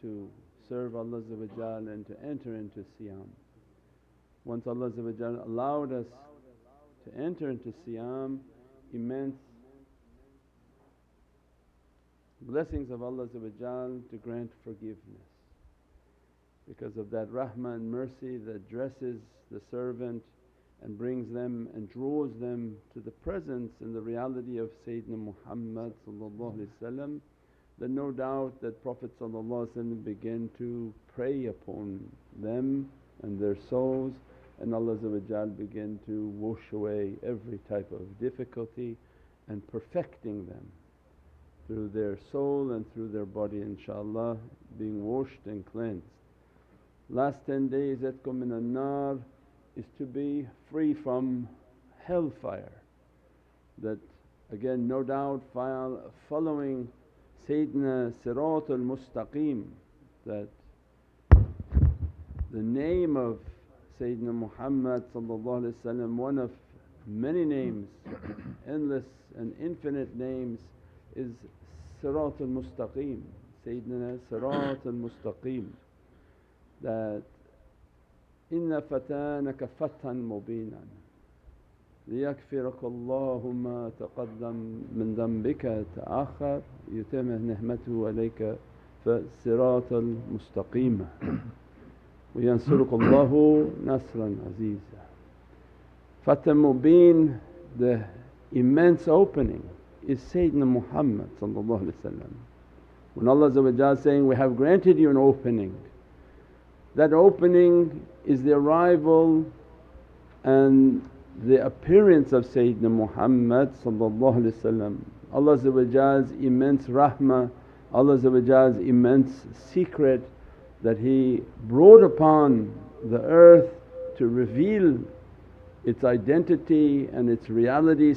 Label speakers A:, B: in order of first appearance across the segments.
A: to serve Allah and to enter into Siyam. Once Allah allowed us to enter into Siyam, immense blessings of Allah to grant forgiveness. Because of that rahmah and mercy that dresses the servant and brings them and draws them to the presence and the reality of Sayyidina Muhammad, then no doubt that Prophet began to prey upon them and their souls, and Allah began to wash away every type of difficulty and perfecting them through their soul and through their body, inshaAllah, being washed and cleansed. Last 10 days, Atkum minan nar, is to be free from hellfire. That again no doubt following Sayyidina Siratul Mustaqim, that the name of Sayyidina Muhammad one of many names, endless and infinite names, is Siratul Mustaqim, Sayyidina Siratul Mustaqim. That إِنَّا فَتَانَكَ فَتْحًا مُبِينًا لِيَكْفِرَكَ اللَّهُ مَا تَقَدَّمَ مِن ذَنبِكَ تَأَخَّرَ يُتِمَّ نِعْمَتَهُ عَلَيْكَ فَالصِّرَاطَ الْمُسْتَقِيمَ وَيَنْصُرُكَ اللَّهُ نَصْرًا عَزِيزًا. Fatah Mubin, the immense opening, is Sayyidina Muhammad. When Allah is saying, "We have granted you an opening," that opening is the arrival and the appearance of Sayyidina Muhammad. Allah's immense rahmah, Allah's immense secret that He brought upon the earth to reveal its identity and its reality.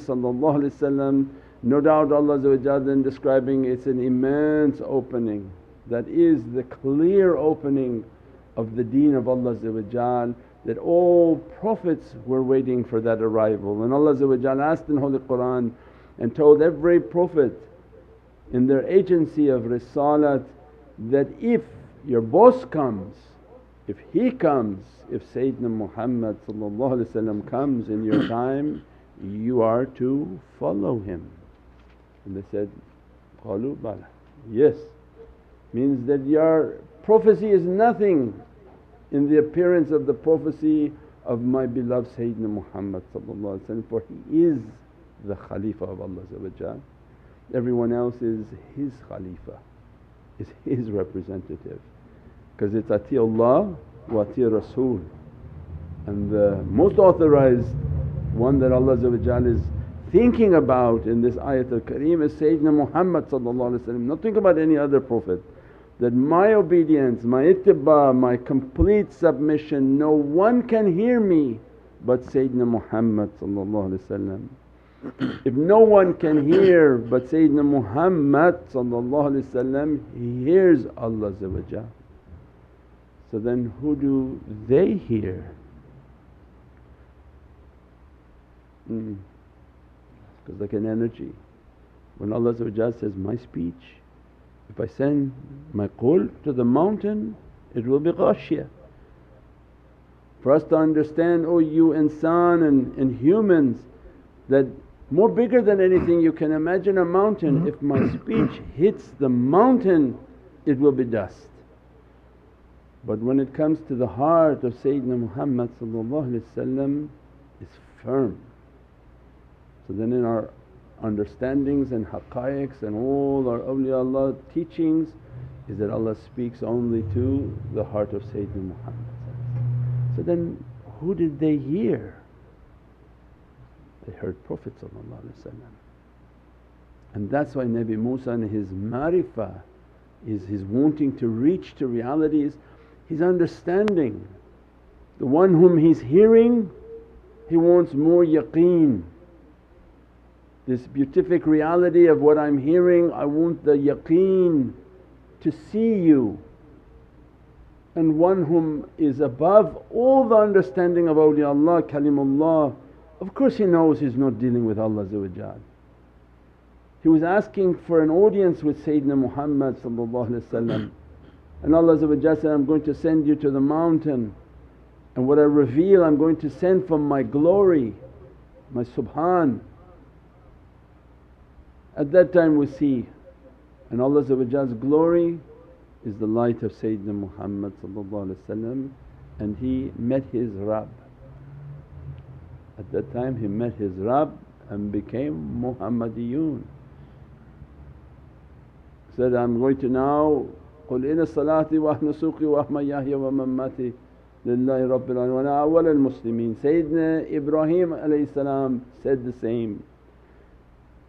A: No doubt Allah then describing it's an immense opening that is the clear opening of the deen of Allah, that all Prophets were waiting for that arrival. And Allah asked in Holy Qur'an and told every Prophet in their agency of Risalat that if your boss comes, if he comes, if Sayyidina Muhammad comes in your time, you are to follow him. And they said, Qalu bala, yes. Means that your prophecy is nothing in the appearance of the prophecy of my beloved Sayyidina Muhammad, for he is the Khalifa of Allah. Everyone else is his Khalifa, is his representative, because it's Ati Allah wa Ati Rasul. And the most authorized one that Allah is thinking about in this ayatul kareem is Sayyidina Muhammad, not think about any other Prophet. That my obedience, my ittiba, my complete submission, no one can hear me but Sayyidina Muhammad. If no one can hear but Sayyidina Muhammad, he hears Allah. So then who do they hear? Because like an energy, when Allah says, my speech, if I send my qul to the mountain, it will be ghashiyah. For us to understand, oh you insan and humans, that more bigger than anything you can imagine a mountain, if my speech hits the mountain it will be dust. But when it comes to the heart of Sayyidina Muhammad it's firm. So then in our understandings and haqqaiqs and all our awliyaullah teachings is that Allah speaks only to the heart of Sayyidina Muhammad. So then who did they hear? They heard Prophet. And that's why Nabi Musa and his marifah is his wanting to reach to realities, his understanding. The one whom he's hearing, he wants more yaqeen. This beatific reality of what I'm hearing, I want the yaqeen to see you. And one whom is above all the understanding of awliyaullah, kalimullah, of course he knows he's not dealing with Allah. He was asking for an audience with Sayyidina Muhammad, And Allah said, I'm going to send you to the mountain, and what I reveal I'm going to send from my glory, my subhan. At that time we see, and Allah's glory is the light of Sayyidina Muhammad, and he met his Rabb. At that time he met his Rabb and became Muhammadiyun. Said, I'm going to now, قُلْ إِنَّ صَلَاتِي وَنُسُكِي وَمَحْيَايَ وَمَمَّاتِي لِلَّهِ رَبِّ الْعَالَمِينَ وَأَنَا أَوَّلُ الْمُسْلِمِينَ. Sayyidina Ibrahim said the same.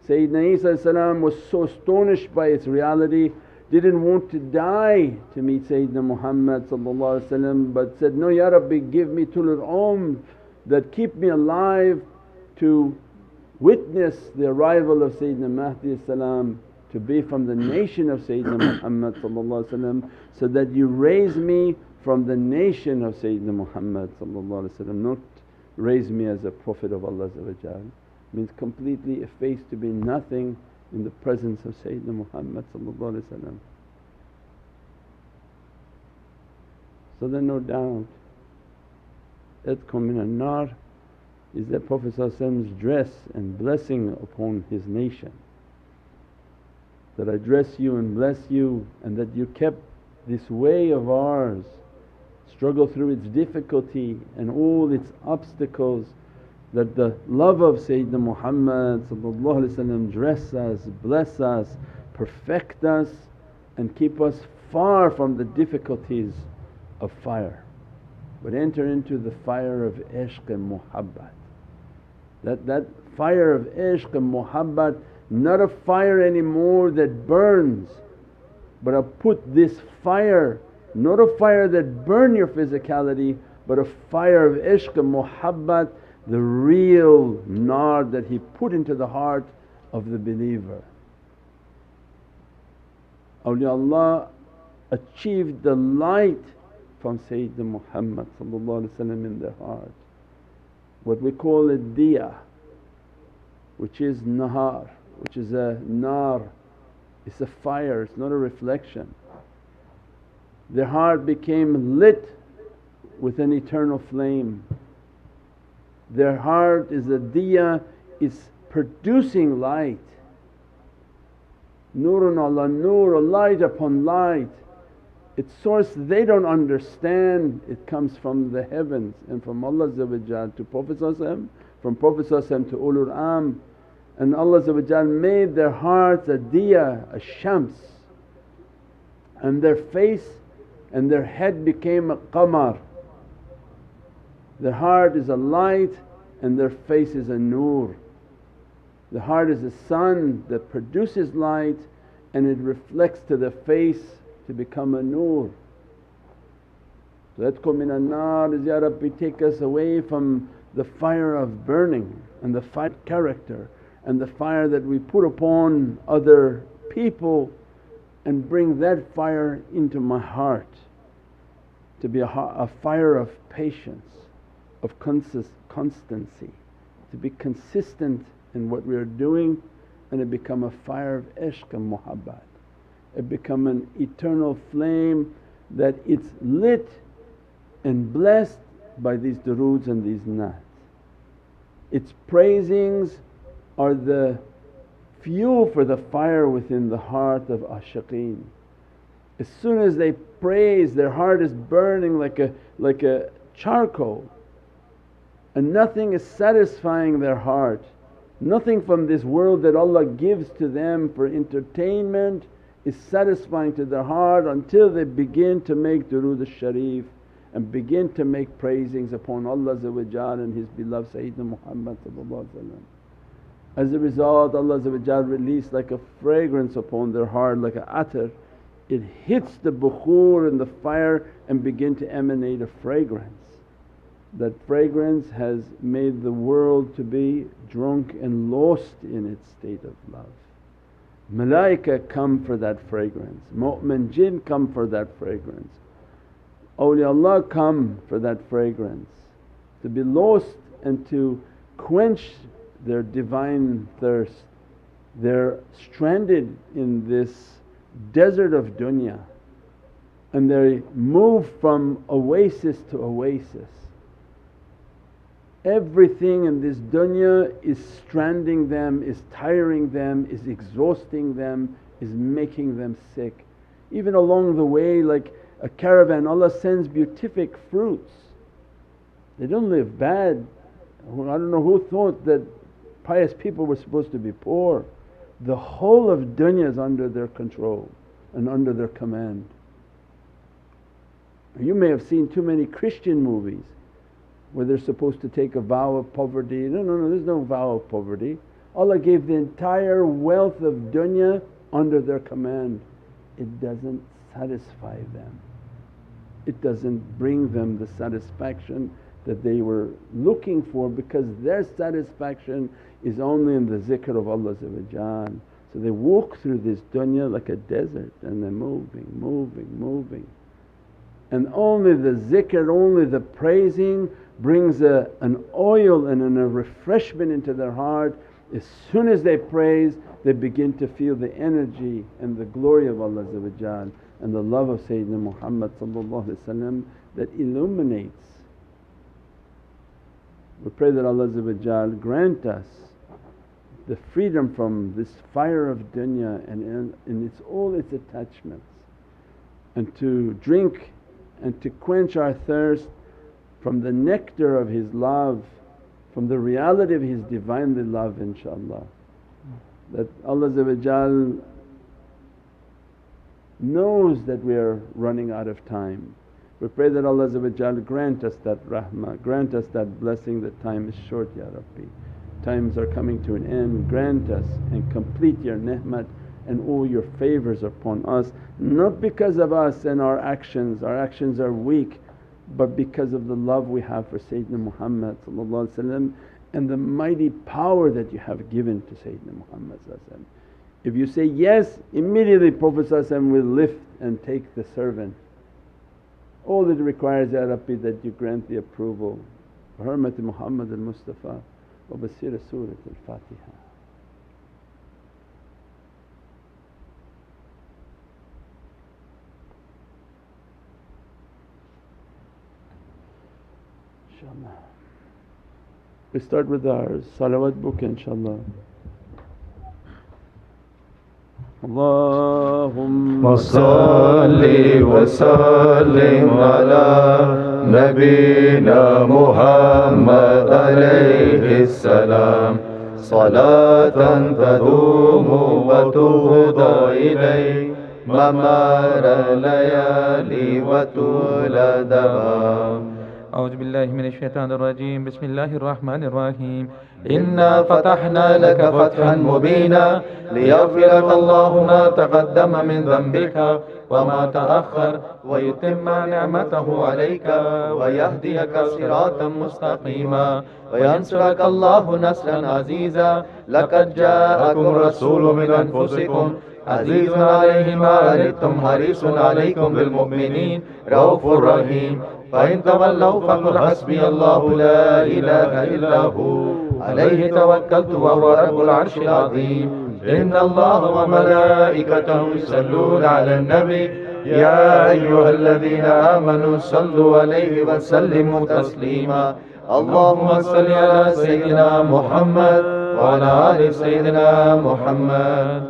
A: Sayyidina Isa was so astonished by its reality, didn't want to die to meet Sayyidina Muhammad but said, no Ya Rabbi, give me tulul umr that keep me alive to witness the arrival of Sayyidina Mahdi to be from the nation of Sayyidina Muhammad so that you raise me from the nation of Sayyidina Muhammad, not raise me as a Prophet of Allah. Means completely effaced to be nothing in the presence of Sayyidina Muhammad. So then no doubt Itqum min an-nar is that Prophet's dress and blessing upon his nation. That I dress you and bless you, and that you kept this way of ours struggle through its difficulty and all its obstacles, that the love of Sayyidina Muhammad dress us, bless us, perfect us and keep us far from the difficulties of fire, but enter into the fire of ishq and muhabbat. That fire of ishq and muhabbat, not a fire anymore that burns, but I put this fire, not a fire that burn your physicality, but a fire of ishq and muhabbat, the real nar that He put into the heart of the believer. Awliyaullah achieved the light from Sayyidina Muhammad in their heart. What we call a diya, which is nahar, which is a nar, it's a fire, it's not a reflection. Their heart became lit with an eternal flame. Their heart is a diya, is producing light. Nurun ala nur, light upon light. Its source they don't understand, it comes from the heavens and from Allah to Prophet from Prophet to ulul am. And Allah made their hearts a diya, a shams, and their face and their head became a qamar. Their heart is a light and their face is a nur. The heart is a sun that produces light and it reflects to the face to become a nur. So Itqum min an-nar is, Ya Rabbi, take us away from the fire of burning and the fire of character and the fire that we put upon other people, and bring that fire into my heart to be a fire of patience, of constancy, to be consistent in what we are doing, and it become a fire of ishq and muhabbat. It become an eternal flame that it's lit and blessed by these duroods and these naats. Its praisings are the fuel for the fire within the heart of ashiqeen. As soon as they praise, their heart is burning like a charcoal, and nothing is satisfying their heart. Nothing from this world that Allah gives to them for entertainment is satisfying to their heart until they begin to make durood al-sharif and begin to make praisings upon Allah and His beloved Sayyidina Muhammad. As a result, Allah released like a fragrance upon their heart, like a atar. It hits the bukhur and the fire and begin to emanate a fragrance. That fragrance has made the world to be drunk and lost in its state of love. Malaika come for that fragrance, mu'min jinn come for that fragrance, awliyaullah come for that fragrance, to be lost and to quench their divine thirst. They're stranded in this desert of dunya, and they move from oasis to oasis. Everything in this dunya is stranding them, is tiring them, is exhausting them, is making them sick. Even along the way, like a caravan, Allah sends beatific fruits. They don't live bad. I don't know who thought that pious people were supposed to be poor. The whole of dunya is under their control and under their command. You may have seen too many Christian movies where they're supposed to take a vow of poverty. No, there's no vow of poverty. Allah gave the entire wealth of dunya under their command. It doesn't satisfy them. It doesn't bring them the satisfaction that they were looking for, because their satisfaction is only in the zikr of Allah. So they walk through this dunya like a desert and they're moving. And only the zikr, only the praising brings an oil and a refreshment into their heart. As soon as they praise, they begin to feel the energy and the glory of Allah and the love of Sayyidina Muhammad that illuminates. We pray that Allah grant us the freedom from this fire of dunya and all its attachments, and to drink and to quench our thirst from the nectar of His love, from the reality of His Divinely love, inshaAllah. That Allah knows that we are running out of time. We pray that Allah grant us that rahmah, grant us that blessing, that time is short, Ya Rabbi. Times are coming to an end. Grant us and complete Your ni'mat and all Your favours upon us, not because of us and our actions are weak, but because of the love we have for Sayyidina Muhammad and the mighty power that You have given to Sayyidina Muhammad. If you say yes, immediately Prophet will lift and take the servant. All it requires, Ya Rabbi, that You grant the approval. Hurmat Muhammad al-Mustafa wa basira Surat al-Fatiha. InshaAllah. We start with our Salawat book, inshaAllah. Allahumma salli wa sallim ala Nabiyyina Muhammad alayhi salam, salatan tadumu wa tuhda ilay mamara layali wa tula dawam.
B: أعوذ بالله من الشيطان الرجيم. بسم الله الرحمن الرحيم. إنا فتحنا لك فتحا مبينا ليغفر لك الله ما تقدم من ذنبك وما تأخر ويتم نعمته عليك ويهديك صراطا مستقيما وينصرك الله نصرا عزيزا. لقد جاءكم رسول من أنفسكم عزيز عليه ما عنتم حريص عليكم بالمؤمنين رؤوف رحيم. فإن تولوا فقل حسبي الله لا إله إلا هو عليه توكلت وهو رب العرش العظيم. إن الله وملائكته يصلون على النبي يا أيها الذين آمنوا صلوا عليه وسلموا تسليما. اللهم صل على سيدنا محمد وعلى آل سيدنا محمد.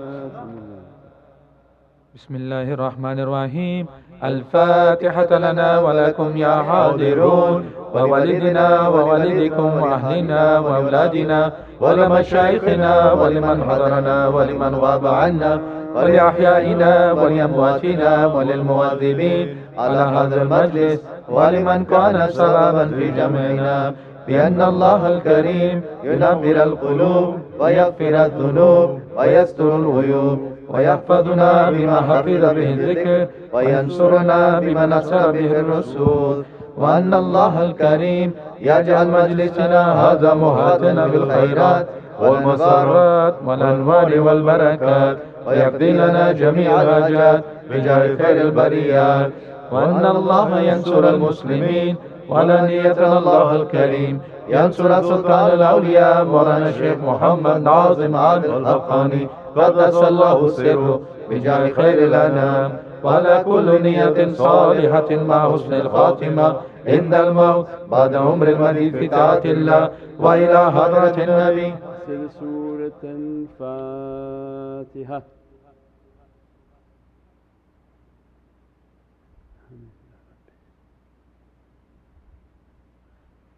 B: بسم الله الرحمن الرحيم. الفاتحة لنا ولكم يا حاضرون ووالدنا ووالدكم وأهلنا وأولادنا ولمشايخنا ولمن حضرنا ولمن غاب عنا ولأحيائنا ولأمواتنا وللمواظبين على هذا المجلس ولمن كان سببا في جمعنا، بأن الله الكريم ينبر القلوب ويغفر الذنوب ويستر الغيوب ويحفظنا بما حفظ به الذكر وينصرنا بما نصر به الرسول، وأن الله الكريم يجعل مجلسنا هذا مهاتنا بالخيرات والمسارات والأنوار والبركات ويقضي لنا جميع الحاجات بجاه خير البريات، وأن الله ينصر المسلمين، وعلى نيتنا الله الكريم ينصر سلطان الأولياء مولانا الشيخ محمد ناظم عادل الحقاني قدس الله سره بجاه خير الأنام، ولكل نية صالحة مع حسن الخاتمة عند الموت بعد عمر المديد في طاعة الله وإلى حضرة النبي.
A: سورة الفاتحة.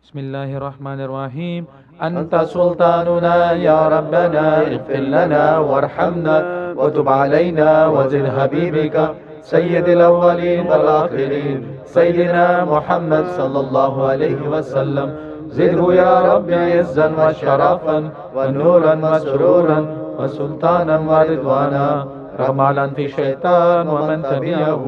B: بسم الله الرحمن الرحيم. أنت سلطاننا يا ربنا، اغفر لنا وارحمنا وتب علينا وزد حبيبك سيد الأولين والآخرين سيدنا محمد صلى الله عليه وسلم، زده يا رب عزا وشرفا ونورا وسرورا وسلطانا ورضوانا، رمالا في شيطان ومن تبعه.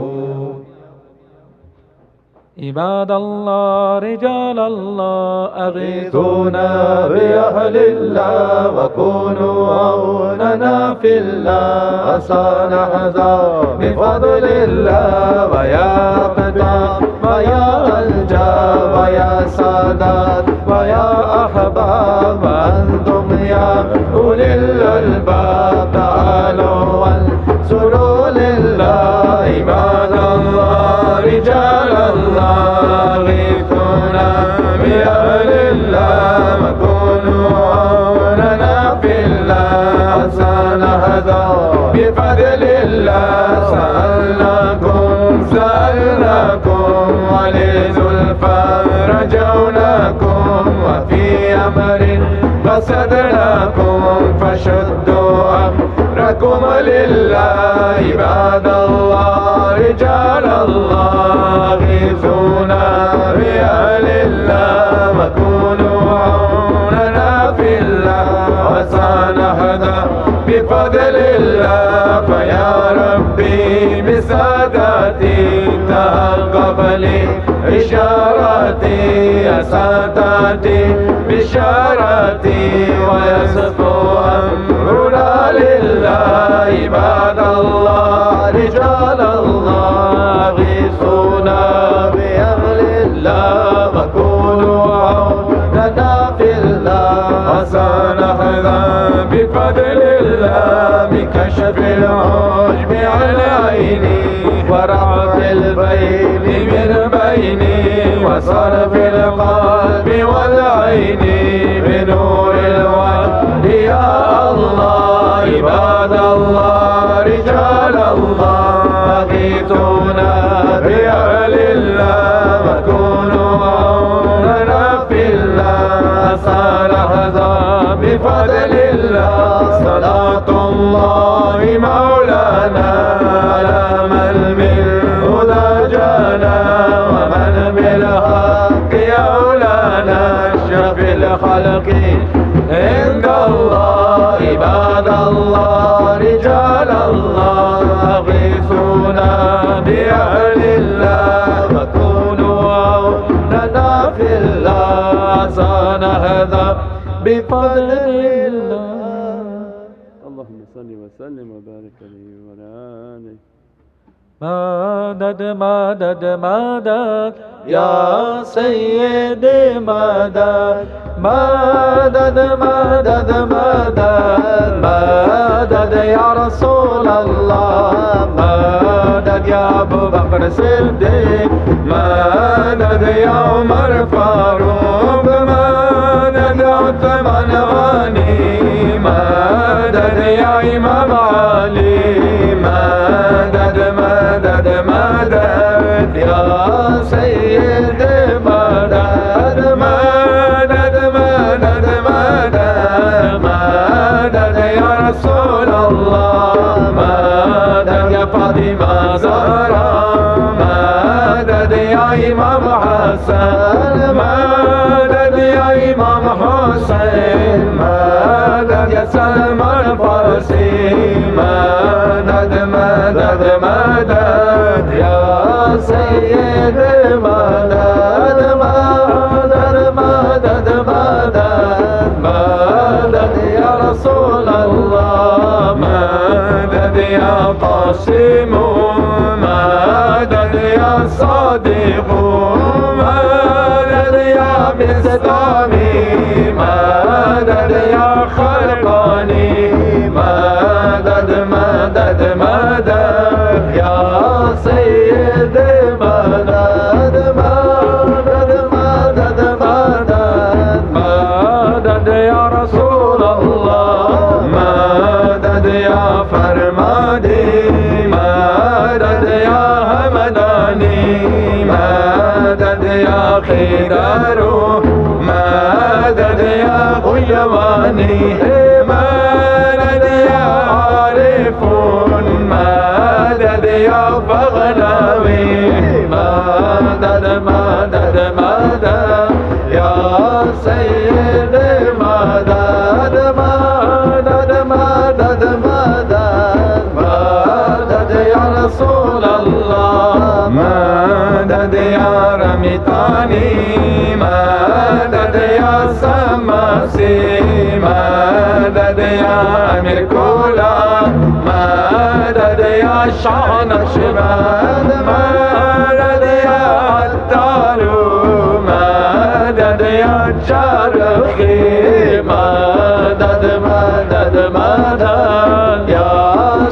B: عباد الله رجال الله أغيثونا بأهل الله وكونوا عوننا في الله، أصان حذا بفضل الله ويا قدام ويا أنجاب ويا سادات ويا أحباب وأنتم يا أولي الألباب تعالوا وانصروا لله. عباد الله رجال الله أغيثونا بأهل الله وكونوا عوننا في الله، أصان هذا بفضل الله. سألناكم ولزلفى رجوناكم وفي أمر قصدناكم فشدوا أمركم لله. عباد الله رجال الله أغيثونا بأهل الله وكونوا عوننا في الله، وسنهدى بفضل الله. فيا ربي بساداتي تحقق لي إشاراتي يا ساداتي بشاراتي ويصفو أمرنا لله. عباد الله رجال الله أغيثونا بأهل الله وكونوا عوننا في الله، وسنهدى بفضل الله بكشف العجب عن عيني ورفع البين من بيني وصرف القلب والعين بنور الوجه يا الله. عباد الله رجال الله أغيثونا بأهل الله وكونوا عوننا في الله، سنهدى بفضل الله. صلاة الله مولانا على من بالهدى جانا ومن بالحق أولانا أشرف الخلق عند الله. عباد الله رجال الله أغيثونا بأهل الله وكونوا عوننا في الله، سنهدى بفضل الله.
A: اللهم صل وسلم وبارك عليه وعلى آله.
B: مدد مدد مدد يا سيدي مدد مدد مدد مدد مدد يا رسول الله، مدد يا أبو بكر الصديق، مدد يا عمر فاروق، مدد عثمان غني، مدد يا إمام علي، مدد مدد مدد يا سيدي مدد مدد مدد مدد مدد يا رسول الله، مدد يا فاطمة زهراء، مدد يا إمام حسن، مدد يا إمام حسين، مدد يا سلمان الفارسي، مدد مدد مدد يا سيدي مدد مدد مدد مدد مدد يا رسول الله، مدد يا قاسم، مدد يا صادق، مدد يا مستامي، مدد يا خلقاني، مدد مدد مدد يا يا خير روح مدد يا غيواني مدد يا عارف مدد يا بغلاوي مدد مدد مدد يا سيد مدد مدد مدد مدد مدد يا رسول الله مدد يا رميتاني مدد يا سماسي مدد يا أمير كولا مدد يا شان نقشبند مدد يا عطار مدد يا جارخي مدد مدد مدد يا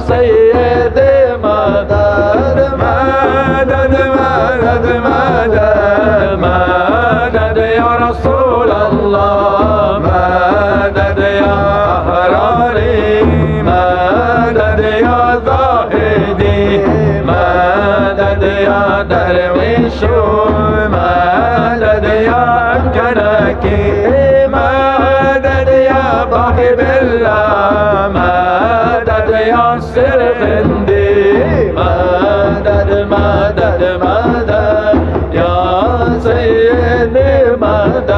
B: سيد مدد مدد مدد مدد مدد يا رسول الله مدد يا أحراري مدد يا زاهدي مدد يا درويش مدد يا أنكنكي مدد يا صاحب الله مدد يا سرغندي مدد مدد مدد يا سيدي مدد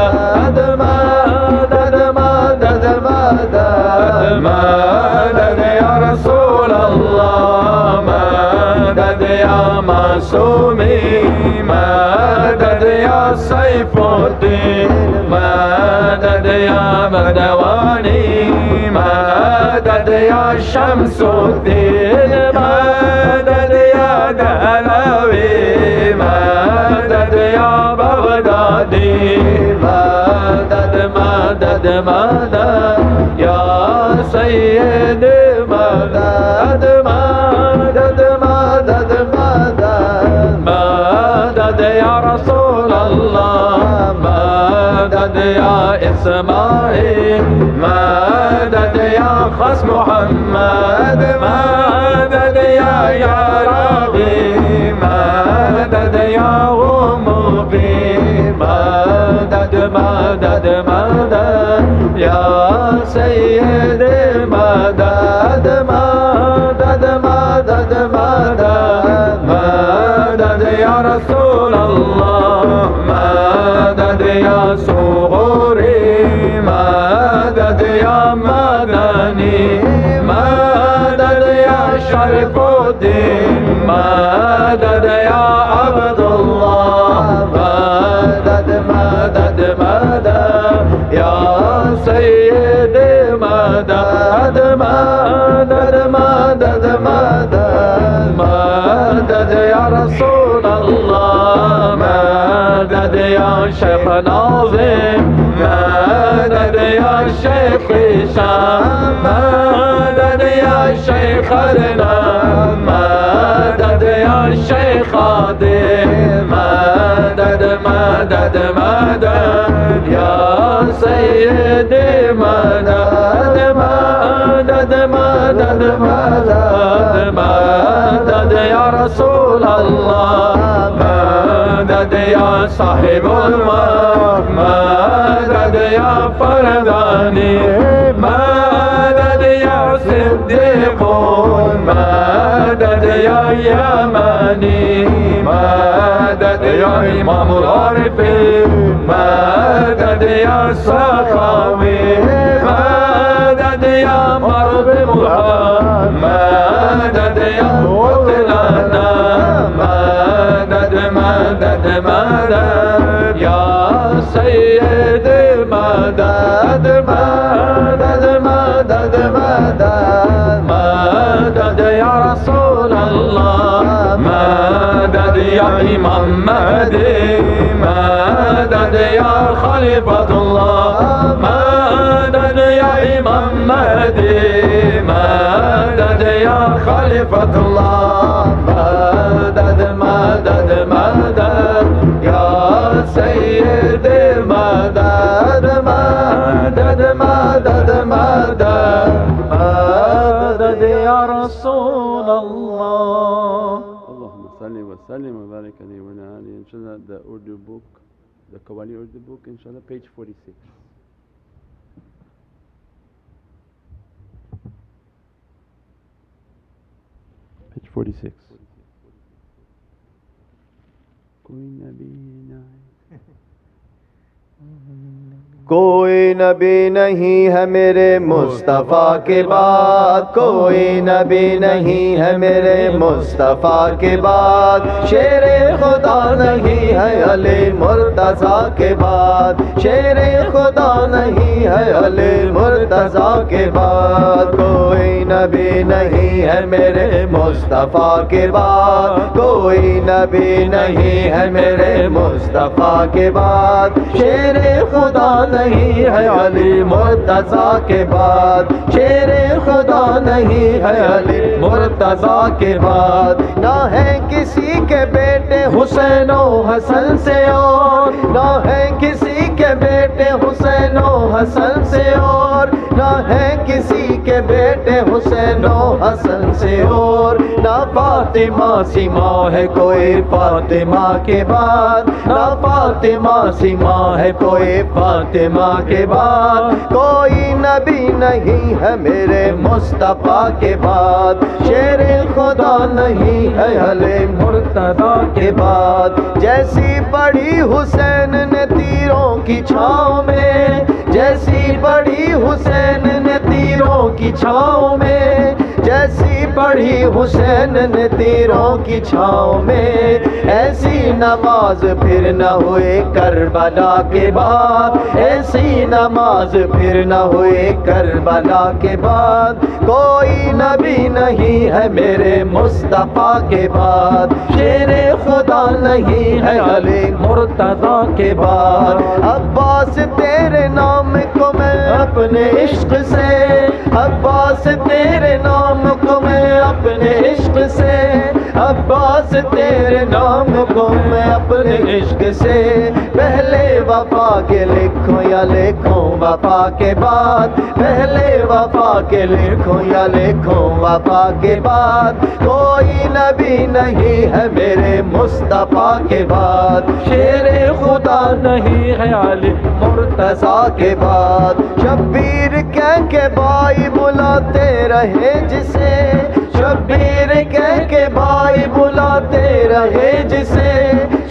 B: مدد مدد مدد مدد يا رسول الله مدد يا معصومي مدد يا سيف الدين مدد يا مدواني مدد يا شمس الدين مدد يا دهلوي مدد يا بغدادي مدد مدد مدد يا سيدي مدد مدد مدد مدد مدد يا رسول الله مدد يا إسماعيل مدد يا خص محمد مدد يا راغي مدد يا غموبي مدد مدد مدد يا سيدي مدد مدد مدد مدد مدد يا رسول الله مدد يا صغوري مدد يا مدني مدد يا شرف الدين مدد يا عبد الله مدد مدد مدد يا سيدي مدد مدد مدد مدد مدد يا رسول الله مدد يا شيخ ناظم مدد يا شيخ هشام مدد يا شيخ الإمام مدد يا شيخ عادل مدد مدد مدد يا سيدي مدد مدد مدد مدد مدد يا رسول الله مدد يا صاحب الماء مدد يا فرداني مدد يا صديق مدد يا يماني مدد يا إمام العارفين مدد يا سخاوي مدد يا مرب مرحب مدد يا وطلنا مدد مدد مدد يا سيدي مدد مدد مدد مدد مدد يا رسول الله مدد يا إمام مهدي مدد يا خليفة الله مدد يا إمام مهدي مدد يا خليفة الله مدد مدد مدد يا سيدي مدد مدد مدد مدد مدد يا رسول الله.
A: اللهم صل وسلم وبارك عليه وعلى آله. إن شاء الله the Urdu book the Qawwali Urdu book, inshallah, page 46. Page 46.
C: कोई नबी नहीं है मेरे मुस्तफ़ा के बाद, कोई नबी नहीं है मेरे मुस्तफ़ा के बाद, शेरे खुदा नहीं है अली मुर्तज़ा के बाद, शेरे खुदा नहीं है अली मुर्तज़ा के बाद, कोई नबी नहीं है मेरे मुस्तफ़ा के बाद, कोई नबी नहीं है मेरे मुस्तफ़ा के बाद, शेरे खुदा नहीं है अली मुर्तज़ा के बाद, शेरे खुदा नहीं है अली मुर्तज़ा के बाद, ना है किसी के बेटे हुसैन ओ हसन से और, ना है किसी के बेटे हुसैन ओ हसन से और, ना है किसी के बेटे हुसैन ओ हसन से और, ना फातिमा सीमा है कोई फातिमा के बाद, ना फातिमा सीमा है कोई फातिमा के बाद, कोई नबी नहीं है मेरे मुस्तफ़ा के बाद, शेरे खुदा नहीं है अली मुर्तज़ा के बाद, जैसी पड़ी हुसैन ने तीरों की छाँव में, जैसी पड़ी हुसैन ने तीरों की छाँव में, जैसी पढ़ी हुसैन ने तीरों की छाँव में, ऐसी नमाज फिर न हुए करबला के बाद, ऐसी नमाज फिर न हुए करबला के बाद, कोई नबी नहीं है मेरे मुस्तफ़ा के बाद, शेरे खुदा नहीं है अली मुर्तज़ा के बाद, अब्बास तेरे नाम को मैं अपने इश्क से, अब्बास तेरे नाम को मैं अपने इश्क से, अब्बास तेरे नाम को मैं अपने इश्क से, पहले वफा के लिखूं या लिखूं वफा के बाद, पहले वफा के लिखूं या लिखूं वफा के बाद, कोई नबी नहीं है मेरे मुस्तफ़ा के बाद, शेरे खुदा नहीं है अली मुर्तज़ा के बाद, शब्बीर कह के भाई बुलाते रहे जिसे, शब्बीर कह के भाई बुलाते रहे जिसे,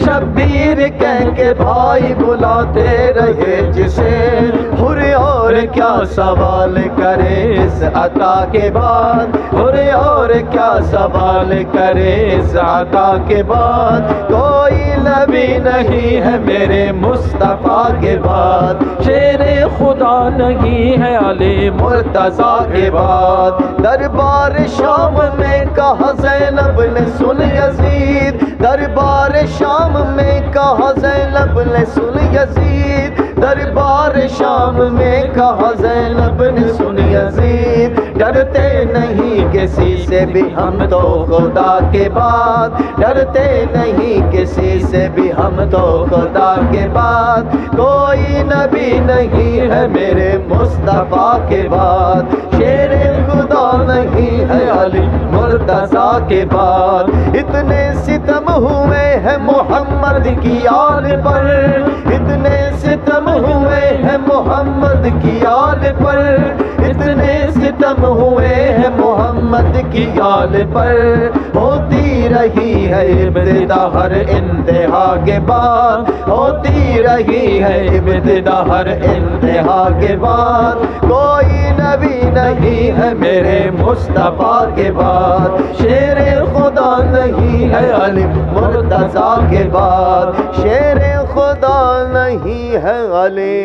C: शब्बीर कह के भाई बुलाते रहे जिसे, हुर और क्या सवाल करे इस अता के बाद, हुर और क्या सवाल करे इस अता के बाद, कोई नबी नहीं है मेरे मुस्तफ़ा के बाद, शेरे खुदा नहीं है अली मुर्तज़ा के बाद, दरबार शाम में कहा ज़ैनब ने सुन यज़ीद, दरबार शाम में कहा ज़ैनब ने सुन यज़ीद, दरबार शाम में कहा ज़ैनब ने सुन यज़ीद, डरते नहीं किसी से भी हम तो खुदा के बाद, डरते नहीं किसी से भी हम तो खुदा के बाद, कोई नबी नहीं है मेरे मुस्तफ़ा के बाद, शेरे खुदा नहीं है अली मुर्तज़ा के बाद, इतने सितम हुए हैं मोहम्मद की आल पर, इतने सितम हुए हैं मोहम्मद की आल पर, इतने सितम हुए हैं मोहम्मद की आल पर, होती रही है इब्तिदा हर इंतहा के बाद, होती रही है इब्तिदा हर इंतहा के बाद, कोई नबी नहीं है मेरे मुस्तफ़ा के बाद, शेरे खुदा नहीं है अली मुर्तज़ा के बाद, शेरे खुदा नहीं है अली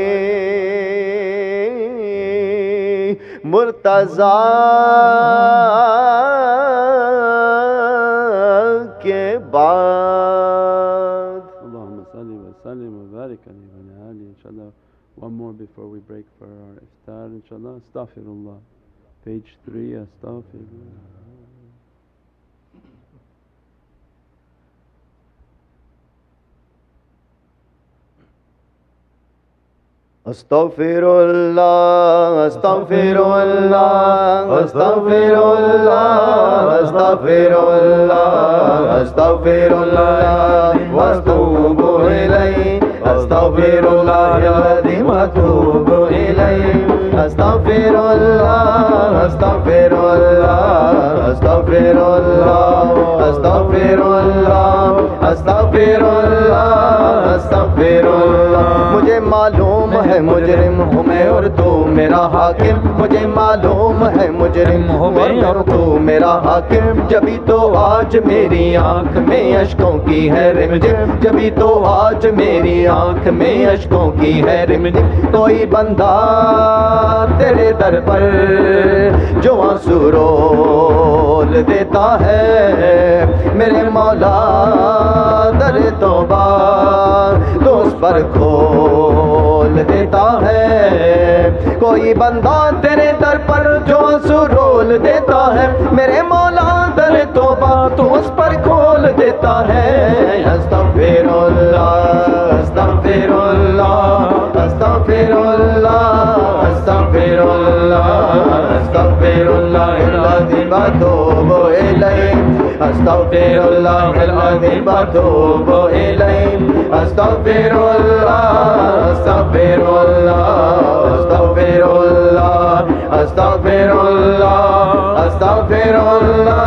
C: मुर्तज़ा के बाद।
A: Allahumma salli wa sallim wa barik alayhi wa ala alihi. Inshallah, one more before we break for our iftar. Inshallah, astaghfirullah. Page 3, astaghfirullah.
C: Astaghfirullah, astaghfirullah, astaghfirullah, astaghfirullah, astaghfirullah, wa atubu ilayhi. अस्तगफिरुल्लाहल-अज़ीम व अतूबु इलैहि अस्तगफिरुल्लाह अस्तगफिरुल्लाह अस्तगफिरुल्लाह अस्तगफिरुल्लाह अस्तगफिरुल्लाह अस्तगफिरुल्लाह। मुझे मालूम है मुजरिम हूँ मैं और तू मेरा हाकिम, मुझे मालूम है मुजरिम हूँ मैं और तू मेरा हाकिम। जभी तो आज मेरी आंख में अश्कों की है रिमझिम, जभी तो आज मेरी आंख में अश्कों की है रिमझिम। कोई बंदा तेरे दर पर जो आंसू रोल देता है, मेरे मौला दर तौबा तो उस पर खोल देता है। कोई बंदा तेरे दर पर जो आंसू रोल देता है, मेरे मौला दर तौबा तो उस पर खोल देता है। अस्तगफिरुल्लाह अस्तगफिरुल्लाह अस्तगफिरुल्लाह अस्तगफिरुल्लाह अस्तगफिरुल्लाहल-अज़ीम व अतूबु इलैहि अस्तगफिरुल्लाहल-अज़ीम व अतूबु इलैहि अस्तगफिरुल्लाह अस्तगफिरुल्लाह अस्तगफिरुल्लाह अस्तगफिरुल्लाह अस्तगफिरुल्लाह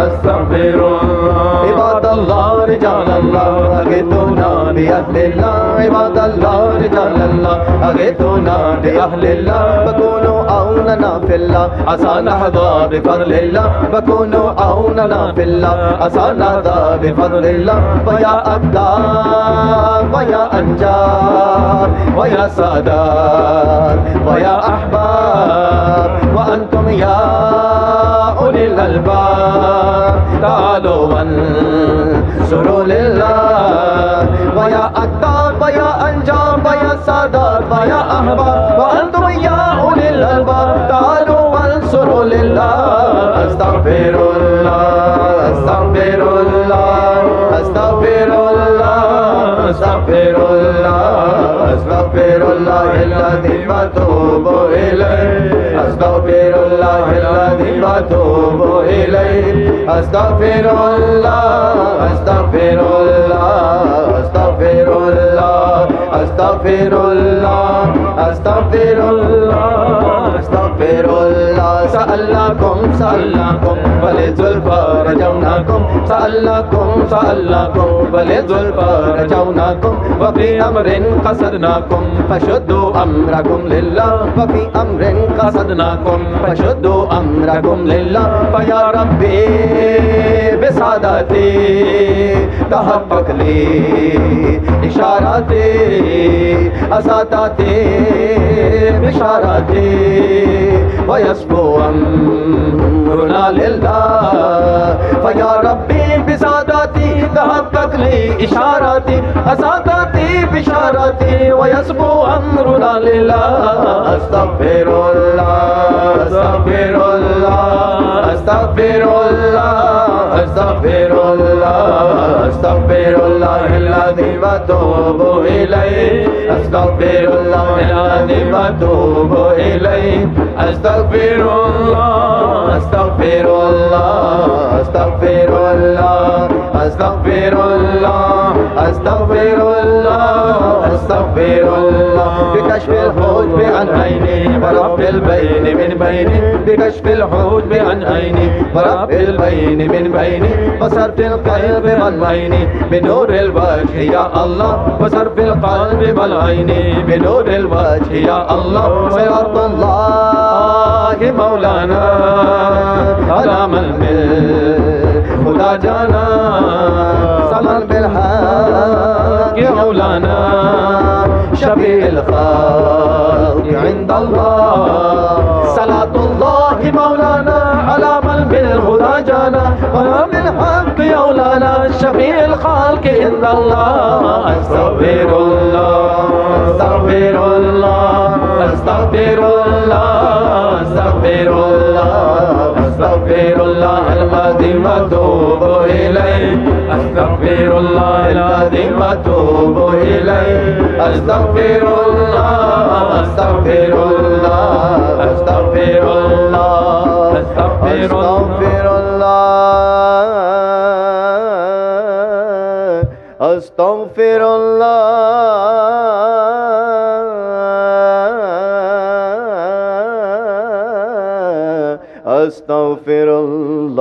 C: अस्तगफिरुल्लाह। इबादल्लाह रिजालल्लाह अगिथुना बिअहलिल्लाह, इबादल्लाह रिजालल्लाह अगिथुना बिअहलिल्लाह। फकूनु औनना फिल्लाह असा नहज़ा बिफज़लिल्लाह, फकूनु औनना फिल्लाह असा नहज़ा बिफज़लिल्लाह। वया अक़दार वया अंजार वया सादात वया अहबाब व अंतुम या उलिल अलबाब तालो वंसुरू लिल्लाह। वया अक़दार वया अंजार वया सादात वया अहबाब व अंतुम या उलिल अलबाब तालो वंसुरू लिल्लाह। अस्तगफिरुल्लाह अस्तगफिरुल्लाह अस्तगफिरुल्लाह अस्तगफिरुल्लाह अस्तगफिरुल्लाहल-अज़ीम व अतूबु इलैहि अस्तगफिरुल्लाहल-अज़ीम व अतूबु इलैहि अस्तगफिरुल्लाह अस्तगफिरुल्लाह अस्तगफिरुल्लाह अस्तगफिरुल्लाह अस्तगफिरुल्लाह अस्तगफिरुल्लाह। सअलनाकुम सअलनाकुम वलिज़ुल्फ़ा रजौनाकुम सअलनाकुम सअलनाकुम वलिज़ुल्फ़ा रजौनाकुम वफ़ी अम्रिन क़सदनाकुम फशुद्दू अम्रकुम लिल्लाह, वफ़ी अम्रिन क़सदनाकुम फशुद्दू अम्रकुम लिल्लाह। फ़या रब्बी बिसादती तहक़्क़क़ ली इशाराती असाताती बिशाराती वयस्फ़ू अम्रुना लिल्लाह। फ़या रब्बी बिसादती तहक़्क़क़ ली इशाराती असाताती बिशाराती वयस्फ़ू अम्रुना लिल्लाह। अस्तगफिरुल्लाह अस्तगफिरुल्लाह अस्तगफिरुल्लाह अस्तगफिरुल्लाह अस्तगफिरुल्लाहल-अज़ीम व अतूबु इलैहि अस्तगफिरुल्लाहल-अज़ीम व अतूबु इलैहि अस्तगफिरुल्लाह अस्तगफिरुल्लाह अस्तगफिरुल्लाह अस्तगफिरुल्लाह अस्तगफिरुल्लाह अस्तगफिरुल्लाह। बिकश्फ़िल हुज्ब अन ऐनी व रफ़्इल बैनि मिन बैनि, बिकश्फ़िल हुज्ब अन ऐनी व रफ़्इल बैनि मिन बैनि व सर्फ़िल क़ल्बि वल ऐनि बिनूरिल वज्हि या अल्लाह व सर्फ़िल क़ल्बि वल ऐनि बिनूरिल वज्हि या अल्लाह। सलातुल्लाहि मौलाना अला मन बिल खुदा जाना समन बिल हक़ मौलाना शफ़ीउल ख़ल्क़ इंदल्लाह। सलातुल्लाहि मौलाना अला मन बिल खुदा जाना बिल हक़ मौलाना शफ़ीउल ख़ल्क़ इंदल्लाह। अस्तगफिरुल्लाह अस्तगफिरुल्लाह अस्तगफिरुल्लाह अस्तगफिरुल्लाह अस्तगफिरुल्लाहल-अज़ीम व अतूबु इलैहि अस्तगफिरुल्लाहल-अज़ीम व अतूबु इलैहि अस्तगफिरुल्लाह अस्तगफिरुल्लाह अस्तगफिरुल्लाह अस्तगफिरुल्लाह Astaghfirullah, astaghfirullah.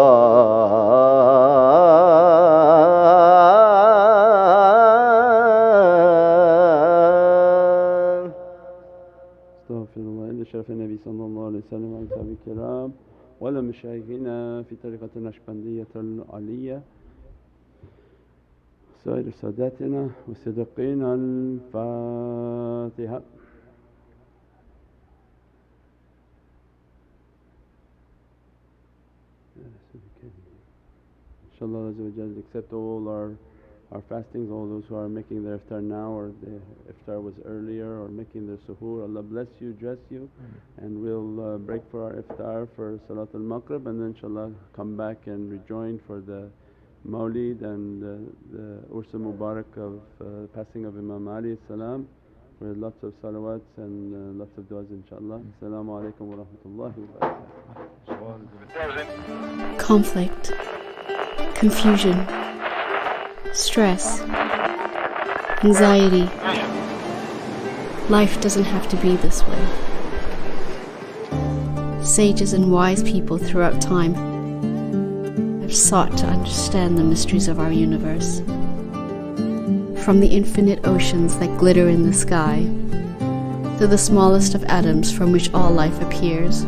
A: Astaghfirullah. إلى شرف النبي صلى الله عليه وسلم وأصحابه الكرام ولمشايخنا في طريقة النقشبندية العلية سائر ساداتنا والصديقين. الفاتحة. Inshallah Azza wa Jalla accept all our fastings, all those who are making their iftar now or the iftar was earlier or making their suhoor. Allah bless you, dress you, and we'll break for our iftar for Salat al-Maghrib, and then inshallah come back and rejoin for the Mawlid and the Urs Mubarak of passing of Imam Ali salam, with lots of salawats and lots of du'as inshallah. Assalamu alaikum wa rahmatullahi wa barakatuh.
D: Conflict, confusion, stress, anxiety. Life doesn't have to be this way. Sages and wise people throughout time have sought to understand the mysteries of our universe. From the infinite oceans that glitter in the sky, to the smallest of atoms from which all life appears.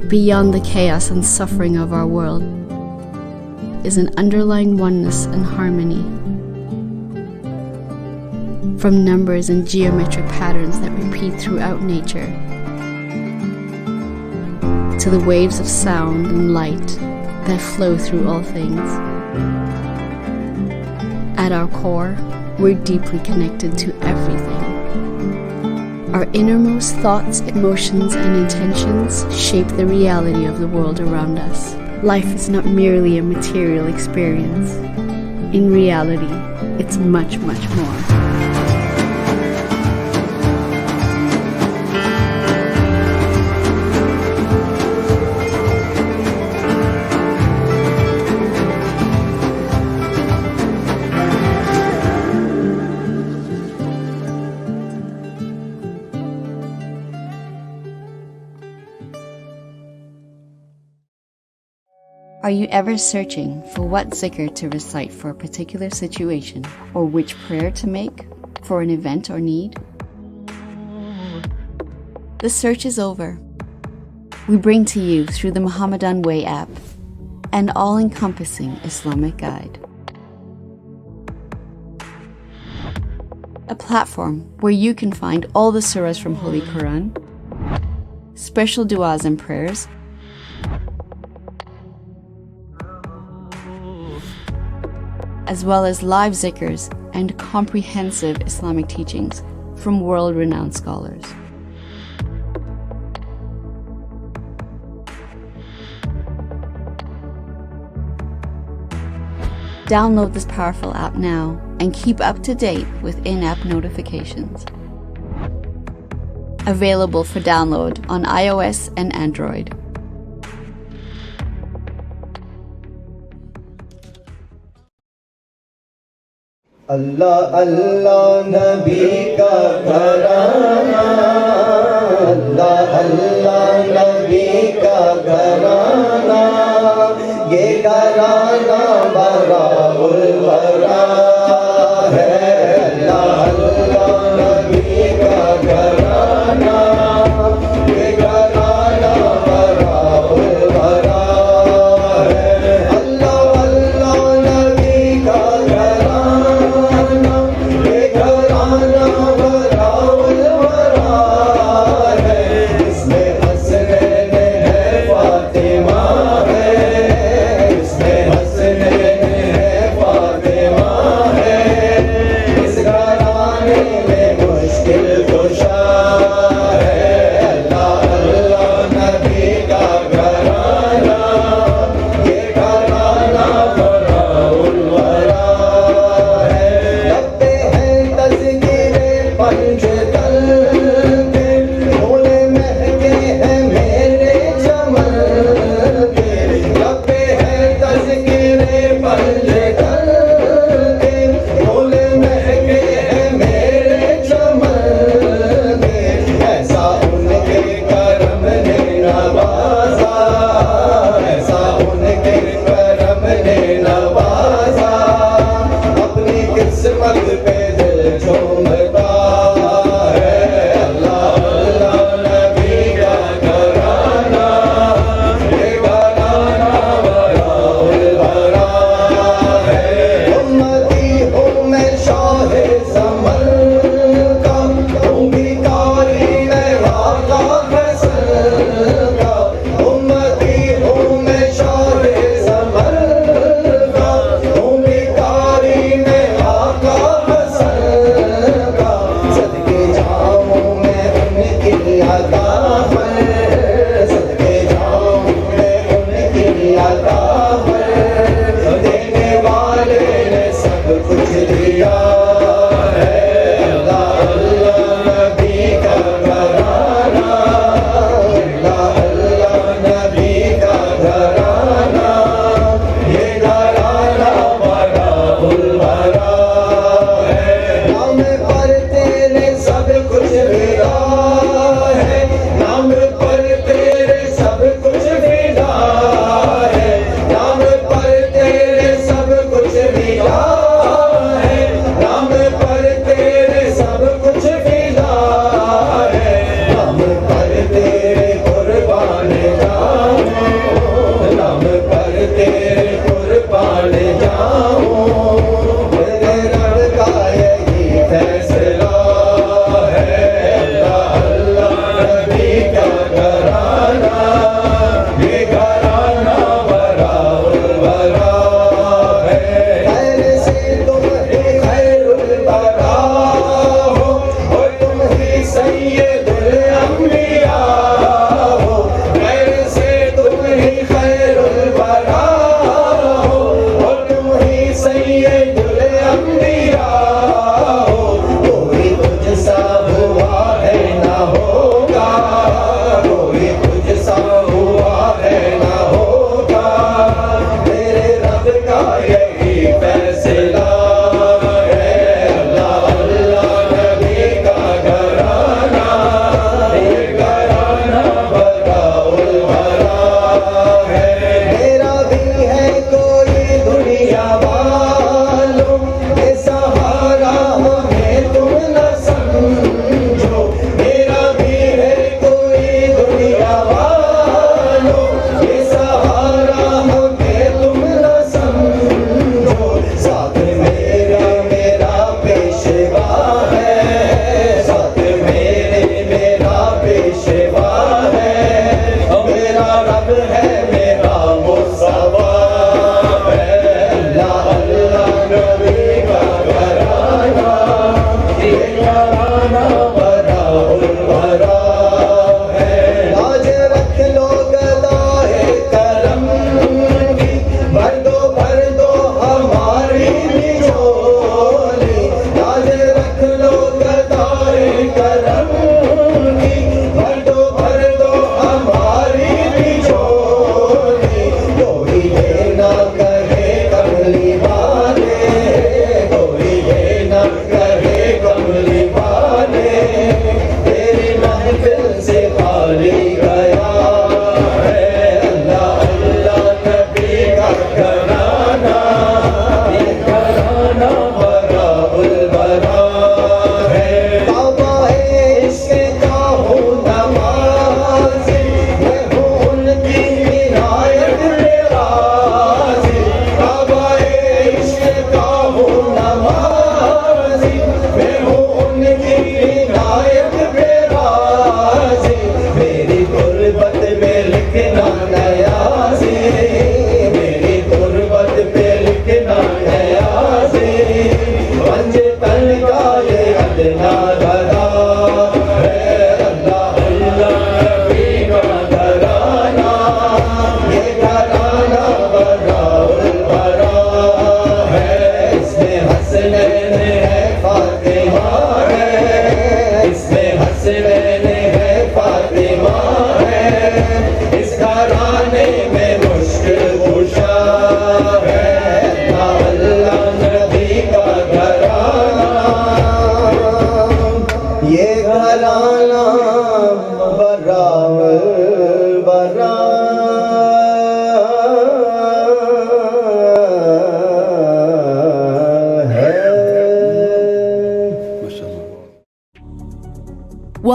D: Beyond the chaos and suffering of our world is an underlying oneness and harmony. From numbers and geometric patterns that repeat throughout nature, to the waves of sound and light that flow through all things. At our core, we're deeply connected to everything. Our innermost thoughts, emotions, and intentions shape the reality of the world around us. Life is not merely a material experience. In reality, it's much, much more. Are you ever searching for what zikr to recite for a particular situation, or which prayer to make for an event or need? The search is over. We bring to you through the Muhammadan Way app an all-encompassing Islamic guide. A platform where you can find all the surahs from Holy Quran, special du'as and prayers, as well as live zikrs and comprehensive Islamic teachings from world-renowned scholars. Download this powerful app now and keep up to date with in-app notifications. Available for download on iOS and Android.
C: Allah Allah Nabi ka gharana, Allah Allah Nabi ka gharana, ye gharana baraul bara hai. Allah Allah Nabi ka gharana, ye gharana baraul bara hai. Allah Allah Nabi ka gharana, Fatima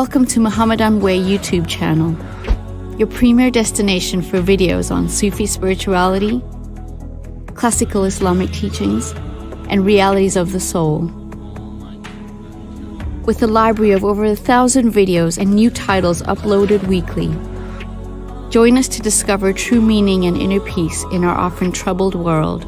D: Welcome to Muhammadan Way YouTube channel, your premier destination for videos on Sufi spirituality, classical Islamic teachings, and realities of the soul. With a library of over 1,000 videos and new titles uploaded weekly. Join us to discover true meaning and inner peace in our often troubled world.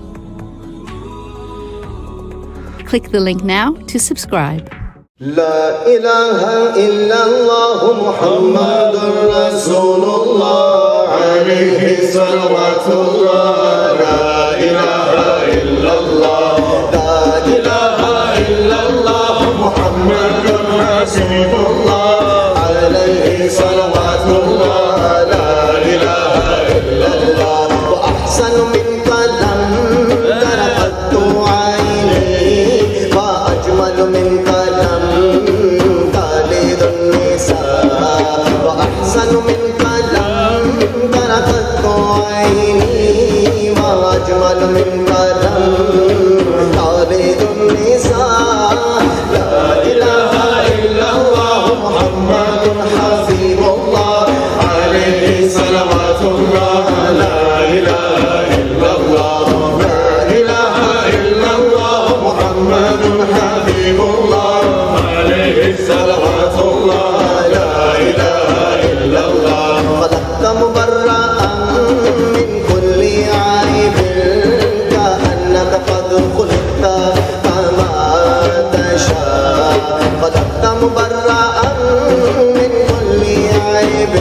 D: Click the link now to subscribe.
C: La ilaha illallah Muhammadur Rasulullah alayhi salawatullah. La ilaha illallah. La ilaha illallah Muhammadur Rasulullah alayhi salawatullah. La ilaha illallah. Wa ahsanu min kalam daraqtu ayni wa ajmalu min وأحسن من كلام تركت عيني وأجمل من كلام خالد النساء. لا إله إلا الله محمد حبيب الله عليه صلوات الله. لا إله إلا الله. لا إله إلا الله محمد حبيب الله عليه صلوات الله. خلقت مبرأ من كل عيب كأنك قد خلقت كما تشاء. خلقت مبرأ من كل عيب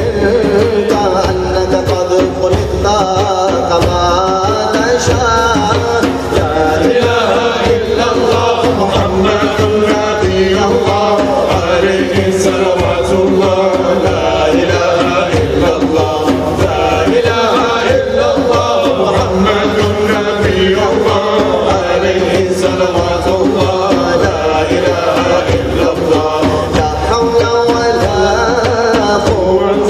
C: كأنك قد خلقت كما تشاء. لا إله إلا الله محمد نبي الله عليه صلوات الله. لا إله إلا الله. لا إله إلا الله محمد نبي الله عليه صلوات الله. لا إله إلا الله. لا حول ولا قوة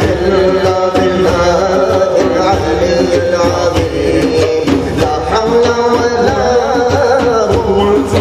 C: إلا بالله العلي العظيم. لا حول ولا قوة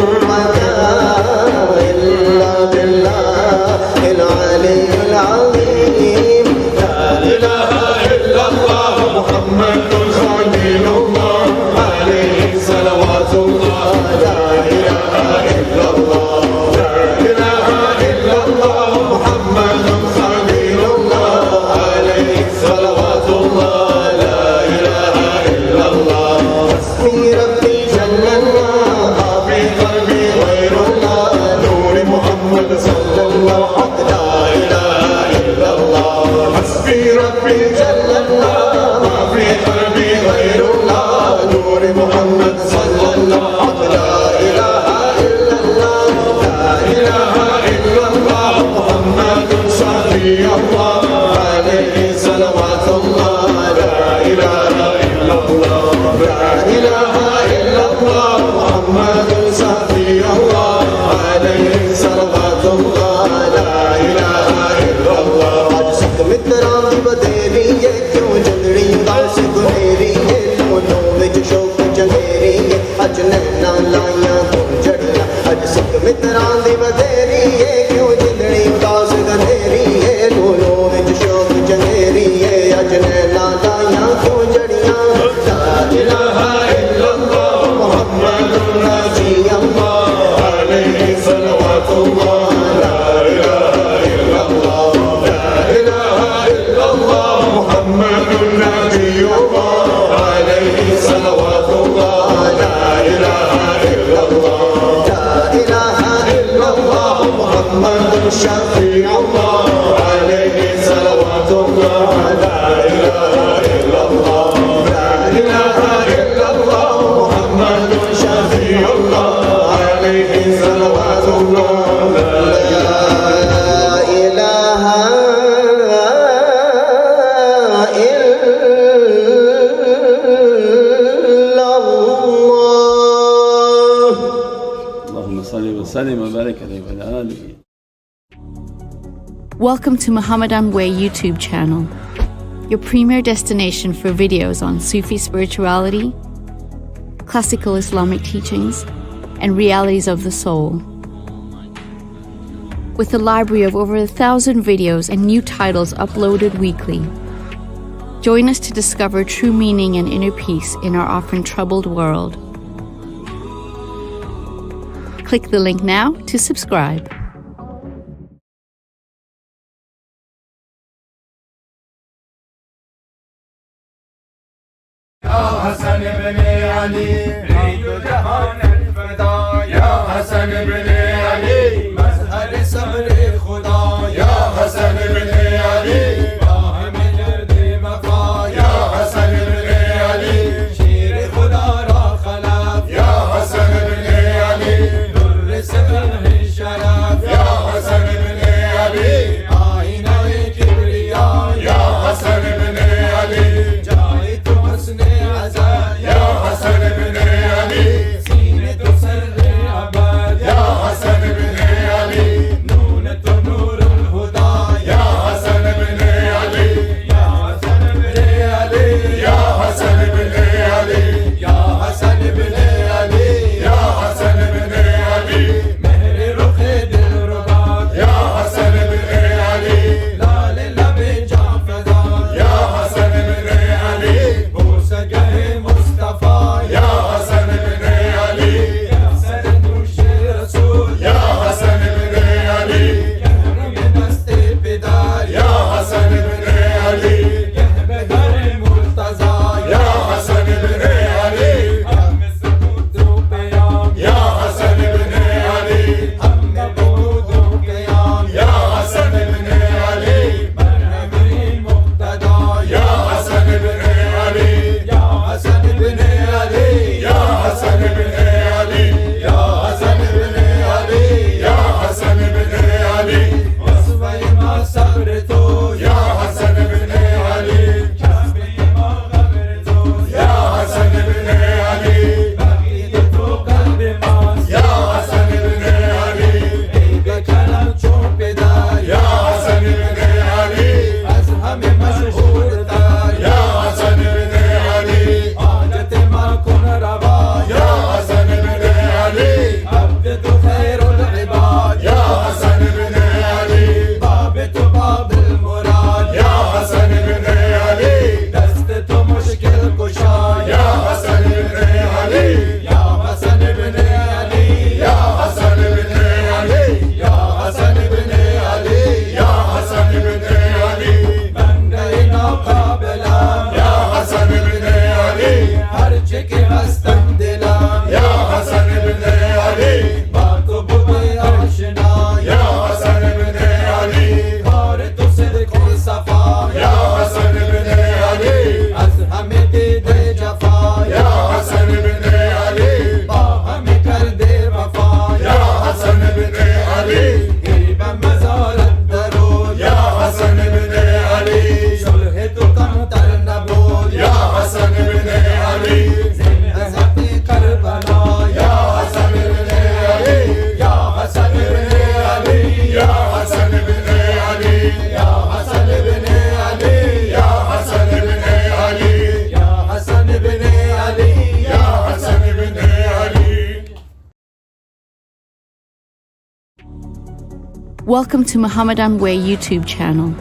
C: إلا بالله العلي العظيم. لا إله إلا الله محمد خليل الله عليه صلوات الله. لا إله إلا الله. لا إله إلا الله محمد خليل الله عليه صلوات الله. لا إله إلا الله. حسبي ربي جل الله ما في قلبي غير الله نور محمد صلى الله. لا إله إلا الله. حسبي ربي جل الله ما في قلبي غير الله نور محمد صلى الله. لا إله إلا الله. لا إله إلا الله محمد شفيع الله عليه صلوات الله. لا إله إلا الله. لا إله إلا الله محمد شفيع الله عليه صلوات الله. لا إله إلا الله. आज सक मित्रों की बतेरी है क्यों जंदड़ी उदास गुनेरी है दोनों विच शोक चंगेरी है अज नैना लाइया तो जड़िया. आज सक मित्रों की बतेरी है क्यों जंदड़ी उदास गुनेरी है दोनों विच शोक चंगेरी है अज नैना लाइया तो जड़िया. ला इलाहा इल्लल्लाह मुहम्मदुर रसूलुल्लाह अलैहि सल्लल्लाहु. ला इलाहा इल्लल्लाह. ला इलाहा इल्लल्लाह मुहम्मदुर नबियुल्लाह अलैहि सल्लल्लाहु. ला इलाहा इल्लल्लाह. ला इलाहा इल्लल्लाह मुहम्मदुर शफीउल्लाह अलैहि सल्लल्लाहु. ला इलाहा इल्लल्लाह. ला इलाहा इल्लल्लाह मुहम्मदुर शफीउल्लाह अलैहि सल्लल्लाहु. لا إله إلا الله.
A: اللهم صل وسلم وبارك عليه وعلى آله.
D: Welcome to Muhammadan Way YouTube channel, your premier destination for videos on Sufi spirituality, classical Islamic teachings, and realities of the soul. with a library of over 1,000 videos and new titles uploaded weekly. Join us to discover true meaning and inner peace in our often troubled world. Click the link now to subscribe.
C: يا حسن بن علي عيد جهان الفدا يا حسن بن علي مظهر صبر خدا يا حسن بن علي باهم گرد وفا يا حسن بن علي شیر خدا را خلف يا حسن بن علي در سبح شرف يا حسن بن علي آینه کبریا يا حسن بن علي جای تو حسن يا حسن بن علي سینه تو سر ابد يا حسن بن علي نون تو نور الهدى يا حسن بن علي يا حسن بن علي يا حسن بن علي يا حسن بن علي يا حسن بن علي مهر رخ دلربا يا حسن بن علي لال لب جان فدا يا حسن بن علي بوسگه مصطفى يا حسن بن علي افسر دوش رسول يا حسن بن علي يهرم دست پدر يا حسن بن علي يهبهر مرتضى يا حسن بن علي هم سکوت و پیام يا حسن بن علي هم بود و قیام يا حسن بن علي مرهم مقتدى يا حسن بن علي يا حسن بن علي يا حسن بن علي يا حسن بن علي يا حسن بن علي وصفه ما صبر تو يا حسن بن علي كسبه ما غبر تو يا حسن بن علي بقید تو قلب ماست يا حسن بن علي ای به کرم چون پدر يا حسن بن علي از همه مشهورتر يا حسن بن علي حاجت ما کن روا يا حسن بن علي عبد تو خیر العباد يا حسن بن علي باب تو باب المراد يا حسن بن علي دست تو مشکل کشا يا حسن بن علي يا حسن بن علي يا حسن بن علي يا حسن بن علي يا حسن بن علي بنده ناقابلم يا حسن بن علي هر چه که هستم دلم يا حسن بن علي با تو بودی آشنا يا حسن بن علي کار تو صدق و صفا يا حسن بن علي از همه دیده جفا يا حسن بن علي با همه کرده وفا يا حسن بن علي گریبم مزارت درود يا حسن بن علي صلح تو کمتر نبود يا حسن بن علي زنده حقی کربلا يا حسن بن علي يا حسن بن علي يا حسن بن علي يا حسن بن علي يا حسن بن علي يا حسن بن علي يا حسن بن علي.
D: Welcome to Muhammadan Way YouTube channel,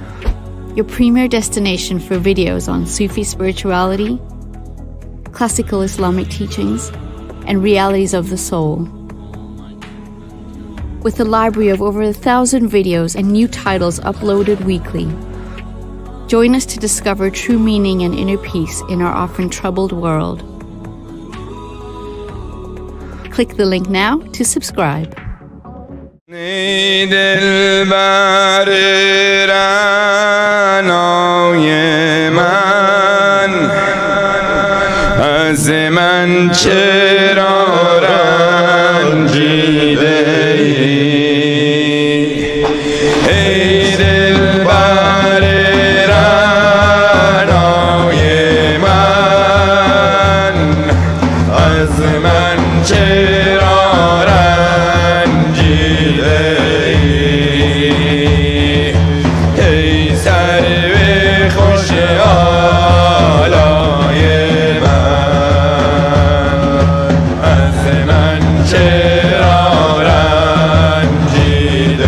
D: your premier destination for videos on Sufi spirituality, classical Islamic teachings, and realities of the soul. With a library of over 1,000 videos and new titles uploaded weekly. Join us to discover true meaning and inner peace in our often troubled world. Click the link now to subscribe.
E: دلبر رعنای من از من چرا رنجیده ای دلبر رعنای من از من چرا چرا رنجیده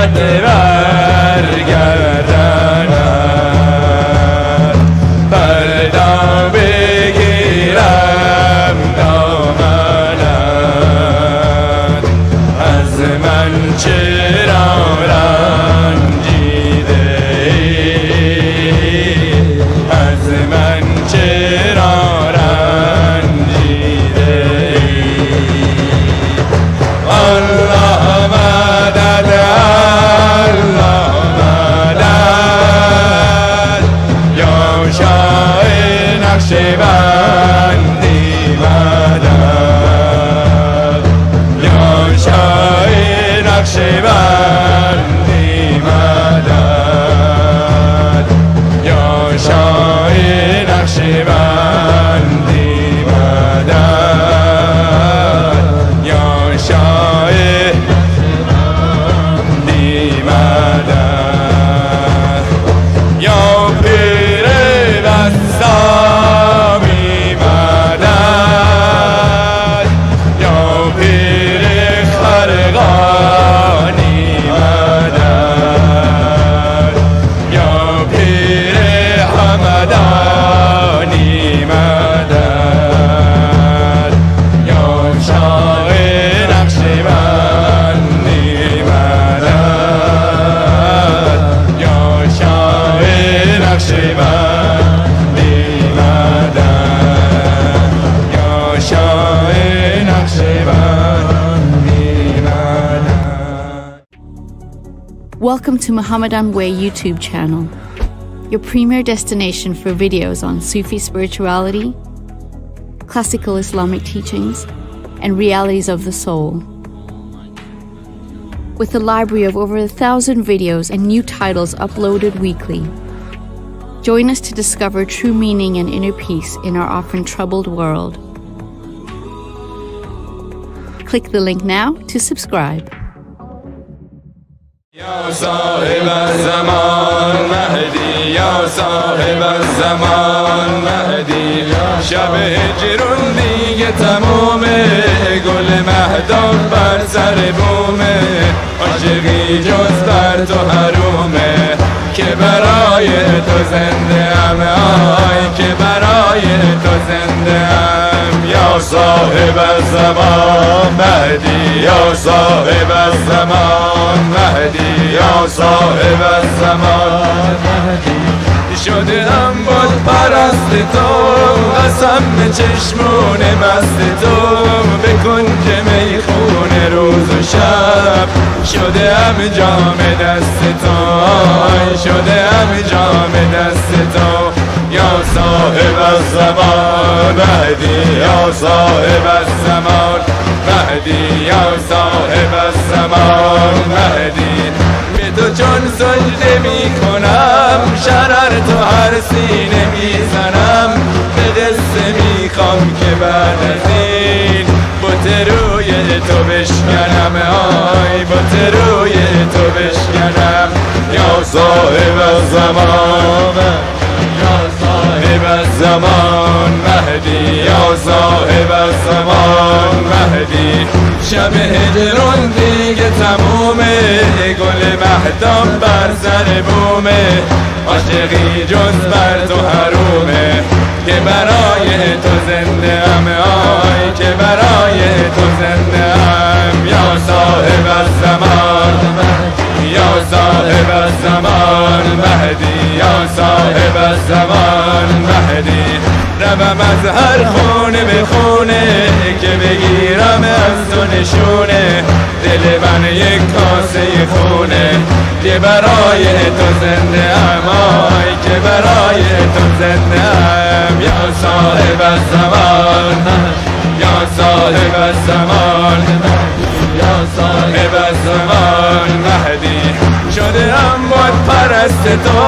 E: بد برگردند فردا بگیرم دامنت از من چرا رنجیده از من چرا رنجیده الله مدد الله مدد یا شاه نقشبندی مدد یا شاه نقشبندی مدد یا شاه نقشبندی مدد یا شاه نقشبندی مدد یا پیر بسامی مدد یا پیر خرقانی مدد یا پیر حمدانی مدد یا شاه نقشبندی مدد یا شاه نقشبندی مدد یا شاه نقشبندی مدد.
D: Welcome to Muhammadan Way YouTube channel, your premier destination for videos on Sufi spirituality, classical Islamic teachings, and realities of the soul. With a library of over 1,000 videos and new titles uploaded weekly. Join us to discover true meaning and inner peace in our often troubled world. Click the link now to subscribe.
E: یا صاحب الزمان مهدی یا صاحب الزمان مهدی شب هجرون دیگه تمومه گل مهداب بر سر بومه عاشقی جز بر تو حرومه که برای تو زنده ام آی که برای تو زنده ام یا صاحب الزمان مهدی یا صاحب الزمان مهدی یا صاحب الزمان مهدی شده هم بود پرست تو قسم به چشمون مست تو به کنج میخونه روز و شب شده هم جام دست تو شده هم جام دست تو یا صاحب الزمان مهدی یا صاحب الزمان مهدی یا صاحب الزمان مهدی به تو چون سجده می کنم شرر تو هر سینه می زنم به قصه می خوام که بعد از این بت روی تو بشکنم آی بت روی تو بشکنم یا صاحب الزمان یا صاحب الزمان مهدی یا صاحب الزمان مهدی شب هجرون دیگه تمومه گل مهدام بر سر بومه عاشقی جز بر تو حرومه که برای تو زنده ام آی که برای تو زنده ام یا صاحب الزمان یا صاحب الزمان مهدی یا صاحب الزمان مهدی روم از هر خونه به خونه که بگیرم از تو نشونه دل من یک کاسه خونه که برای تو زنده ام آی که برای تو زنده ام یا صاحب الزمان یا صاحب الزمان یا صاحب الزمان مهدی شده هم بود پرست تو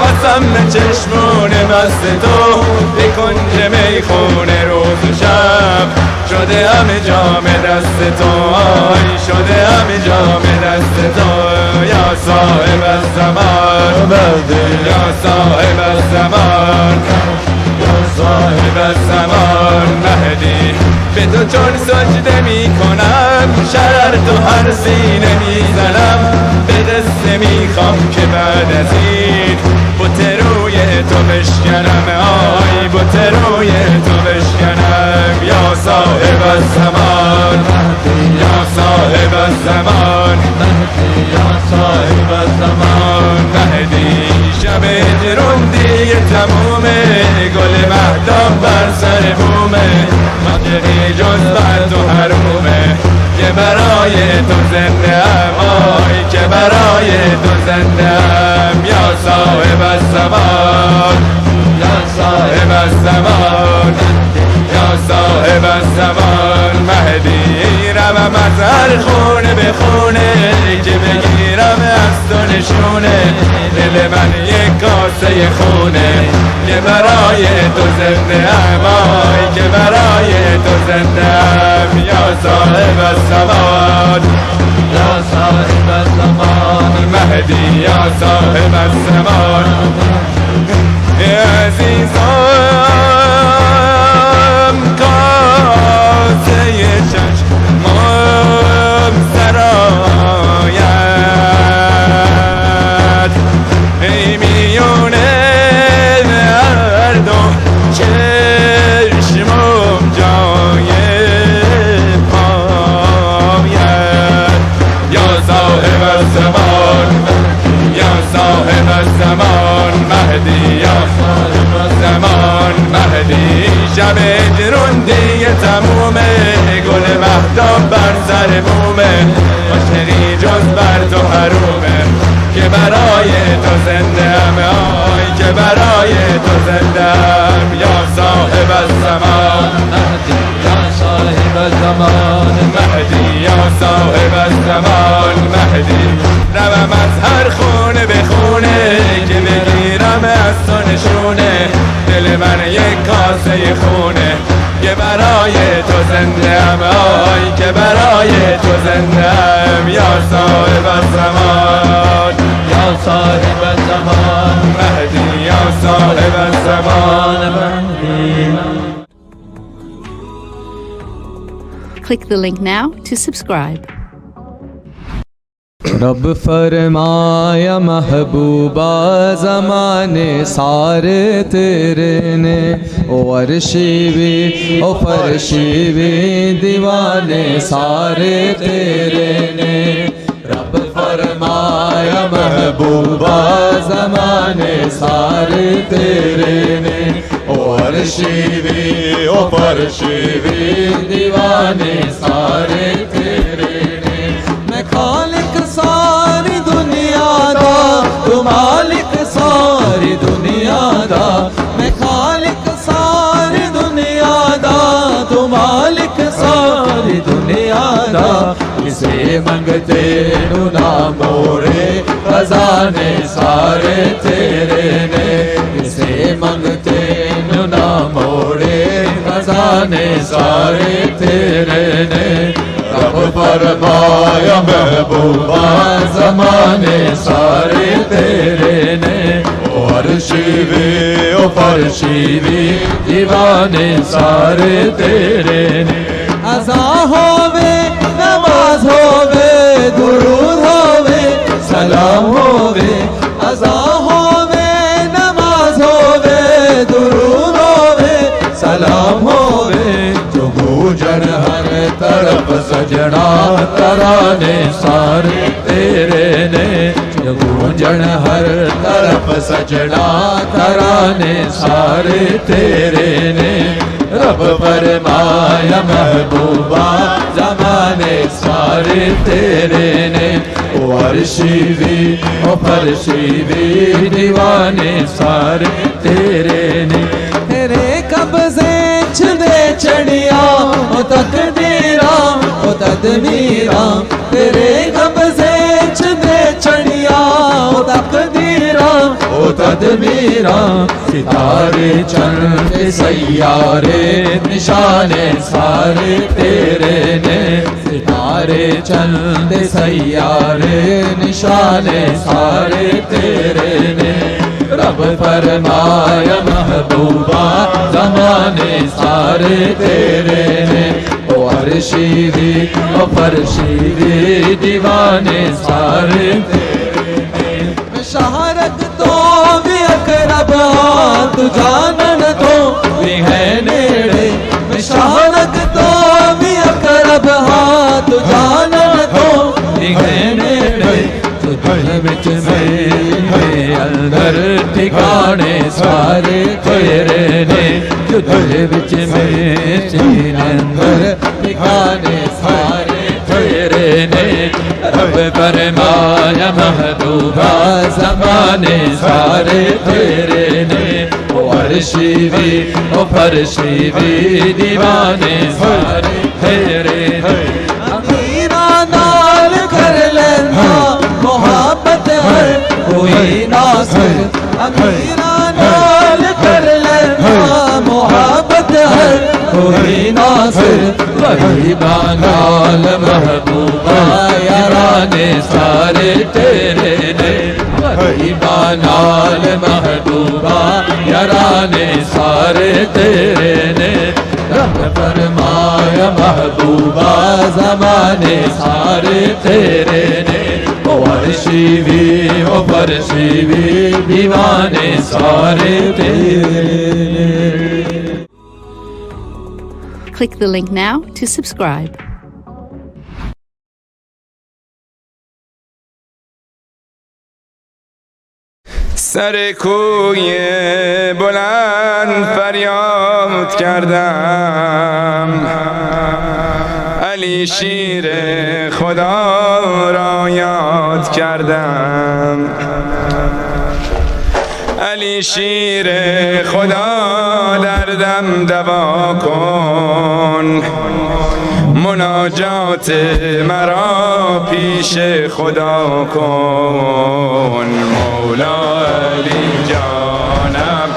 E: قسم چشمون مست تو به کنج میخونه روز و شب شده همه جام دست تو شده همه جام دست تو یا صاحب الزمان یا صاحب الزمان یا صاحب الزمان مهدی به تو چون سجده می کنم شرر تو هر سینه می زنم به قصه میخوام که بعد از این بت روی تو بشکنم، آی بت روی تو بشکنم. یا صاحب الزمان، یا صاحب الزمان، یا صاحب الزمان مهدی. شب هجرون دیگه تمومه، گل مهدام بر سر بومه، مقدری جز بر تو حرومه، که برای تو زنده ام، آی که برای تو زنده ام. یا صاحب الزمان، یا صاحب الزمان، یا صاحب الزمان مهدی. روم از هر خونه به خونه که بگیرم از تو نشونه، دل من یک کاسه خونه، که برای تو زنده ام، آی که برای تو زنده ام. یا صاحب الزمان، یا صاحب الزمان مهدی، یا صاحب الزمان. عزیزم کاسه چشمم سرایت، ای میونه هر دو چشمم جای پایت. یا صاحب الزمان، یا صاحب الزمان مهدی، یا صاحب الزمان مهدی. شب هجرون دیگه تمومه، گل مهدام بر سر بومه، عاشقی جز بر تو حرومه، که برای تو زنده ام، آی که برای تو زنده ام. یا صاحب الزمان مهدی، یا صاحب الزمان مهدی، یا صاحب الزمان مهدی. روم از هر خونه به خونه که بگیرم از تو نشونه، دل من یک کاسه خونه، که برای تو زنده ام، آی که برای تو زنده ام. یا صاحب الزمان، یا صاحب الزمان مهدی، یا صاحب الزمان مهدی.
D: Click the link now to subscribe.
C: रब फरमाया महबूबा ज़माने सारे तेरे ने, ओ अर्शी भी ओ फरशी भी दीवाने सारे तेरे ने। रब फरमाया महबूबा ज़माने सारे तेरे ने, ओ अर्शी भी ओ फरशी भी दीवाने सारे तेरे ने। मैं खालिक सारी दुनिया दा, तू मालिक सारी दुनिया दा। मैं खालिक सारी दुनिया दा, तू मालिक सारी दुनिया दा। किसे मंगते नू ना मोड़े, खजाने सारे तेरे ने। किसे मंगते नू ना मोड़े, खजाने सारे तेरे ने। रब फरमाया महबूबा ज़माने सारे तेरे ने, ओ अर्शी भी ओ फरशी भी दीवाने सारे तेरे ने। अज़ा होवे नमाज होवे, दुरूद होवे सलाम होवे। अज़ा होवे नमाज होवे, दुरूद होवे सलाम होवे। जो गूंजन हर तरफ सजना, तराने सारे तेरे ने। जो गूंजन हर तरफ सजना, तराने सारे तेरे ने। रब फरमाया महबूबा ज़माने सारे तेरे ने, ओ अर्शी भी ओ फरशी भी दीवाने सारे तेरे ने। तेरे कब्ज़े च दे चढ़िया ओ तकदीरा ओ तदमीरा। तेरे कब्ज़े च दे चढ़िया ओ तकदीरा ओ तदमीरा। सितारे चंद सैयारे निशाने सारे तेरे ने। सितारे चंद सैयारे निशाने सारे तेरे ने। रब फरमाया महबूबा ज़माने सारे तेरे ने, ओ
B: हर शीरी ओ फरशीरी दीवाने सारे तेरे शहरत तो भी अकरब तू जानन तो भी है नेड़े शहरत तो भी अकरब तू जानन तो भी है नेड़े तू दिल विच मेरे अंदर ठिकाने सारे तेरे ने तू दिल विच मेरे अंदर ठिकाने सारे तेरे ने रब फरमाया महबूबा ज़माने सारे तेरे ने ओ अर्शी भी ओ फरशी भी दीवाने सारे तेरे ने अमीरा नाल कर लेना मोहब्बत हर कोई नासिर अमीरा नाल कर लेना मोहब्बत हर कोई नासिर गरीबा नाल महबूबा याराने सारे तेरे ने गरीबा नाल महबूबा याराने सारे तेरे ने रब फरमाया महबूबा ज़माने सारे तेरे ने ओ अर्शी भी ओ फरशी भी दीवाने सारे तेरे ने
D: Click the link now to subscribe.
E: سر کوی بلند فریاد کردم علی شیر خدا را یاد کردم علی شیر خدا دردم دوا کن مناجات مرا پیش خدا کن مولا علی جانم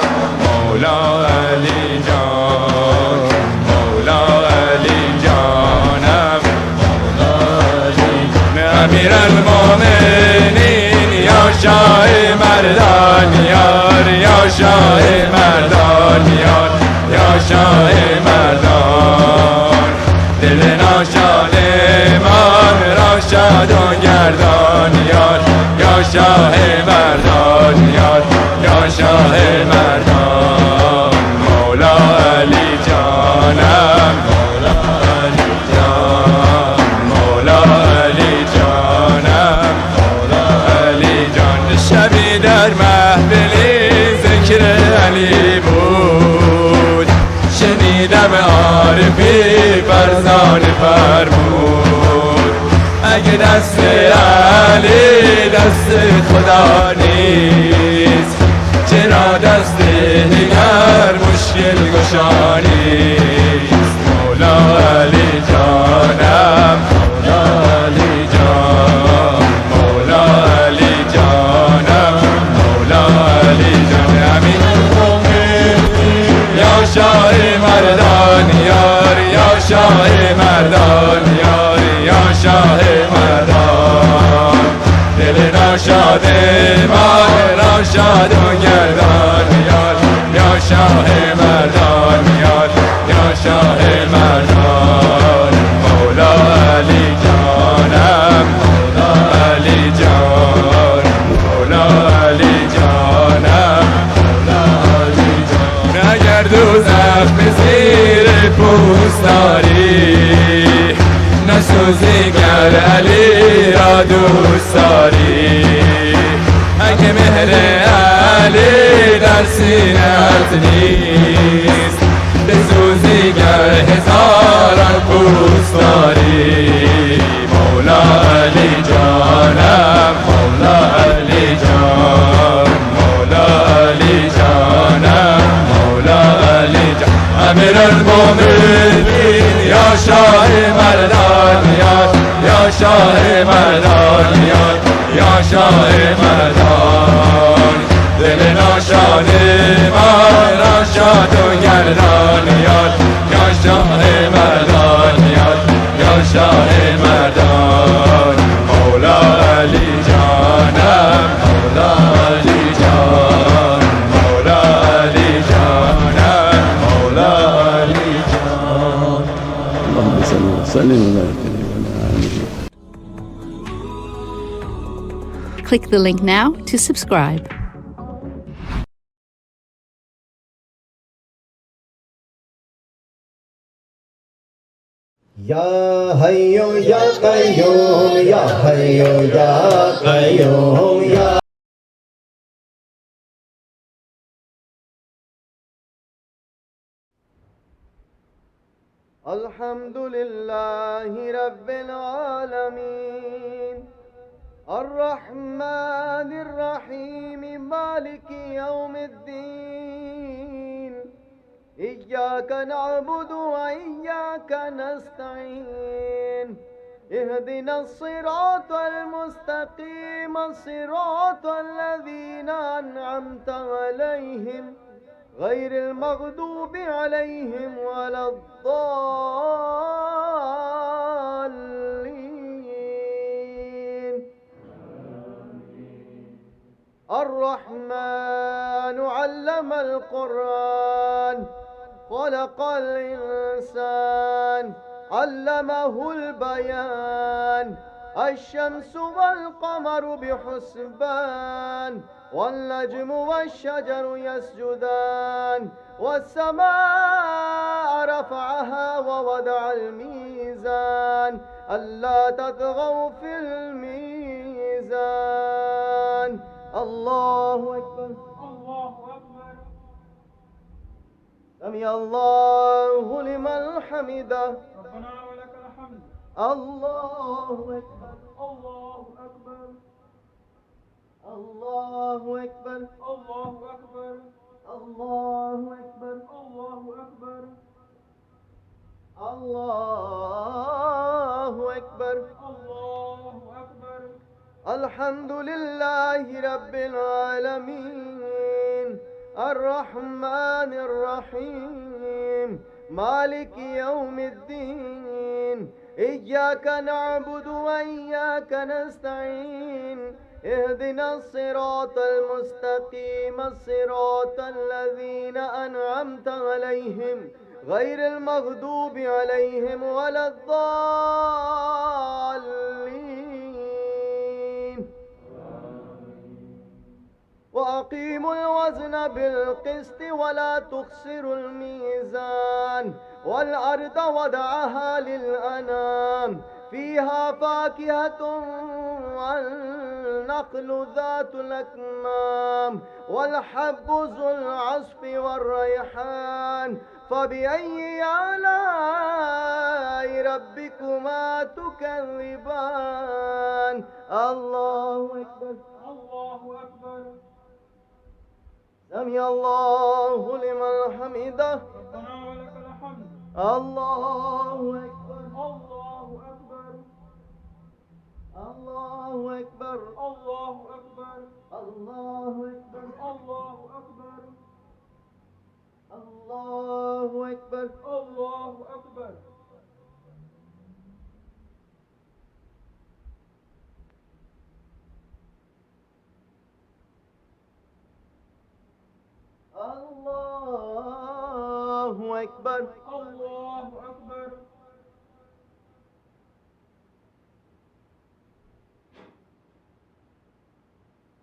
E: مولا علی جان مولا علی جانم مولا علی امیر المومنین یا شاه مردان یار یا شاه مردان یار یا شاه مردان دل ناشاد من را شاد و گردان یار یا شاه مردان یار یا شاه مردان مولا علی جانم مولا علی جان مولا علی جانم مولا علی جان شبی در محفلی ذکر علی بود شنیدم عارفی فرزان فرمود اگه دست علی دست خدا نیست چرا دست دیگر مشکل گشا نیست مولا علی جانم مولا علی جان مولا علی جانم مولا علی جان امین یا شاه مردان یار یا شاه مردان یار یا شاه مردان دل ناشاد من را شاد و گردان یار یا شاه مردان یار یا شاه مردان مولا علی جانم مولا علی جان مولا علی جانم مولا علی جان اگر دوزخ به زیر پوست داری نسوزی گر علی را دوست داری اگه مهر علی در سینت نیست بسوزی گر هزاران پوست داری مولا علی جانم مولا علی جان مولا علی جانم مولا علی جان امیر المومنین یا شاه مردان یا شاه مردان یا شاه مردان دل ناشاد من را شاد و گردان یا شاه مردان یا شاه مردان مولا علی جانم مولا علی جان مولا علی جانم مولا علی جان
A: اللهم صل
D: Click the link now to subscribe.
C: Ya Hayyu Ya Qayyum, Ya Hayyu Ya Qayyum, Ya Alhamdulillahi Rabbil Alameen Ar-Rahmanir Rahim Maliki Yawmiddin Iyyaka na'budu wa iyyaka nasta'in اهدنا الصراط المستقيم صراط الذين أنعمت عليهم غير المغضوب عليهم ولا الضالين الرحمن علم القرآن خلق الإنسان علمه البيان الشمس والقمر بحسبان والنجم والشجر يسجدان والسماء رفعها ووضع الميزان ألا تطغوا في الميزان الله أكبر الله أكبر سمع الله لمن حمده ربنا ولك الحمد الله أكبر الله أكبر الله أكبر الله أكبر الله أكبر الله أكبر الله أكبر الله أكبر الحمد لله رب العالمين الرحمن الرحيم مالك يوم الدين إياك نعبد وإياك نستعين اهدنا الصراط المستقيم الصراط الذين أنعمت عليهم غير المغضوب عليهم ولا الضالين وأقيموا الوزن بالقسط ولا تخسروا الميزان والأرض وضعها للأنام فيها فاكهة والنخل ذات الأكمام والحب ذو العصف والريحان فبأي آلاء ربكما تكذبان الله أكبر الله أكبر سمع الله لمن حمده ربنا ولك الحمد الله أكبر الله أكبر الله أكبر الله أكبر الله أكبر الله أكبر الله أكبر الله أكبر الله أكبر الله أكبر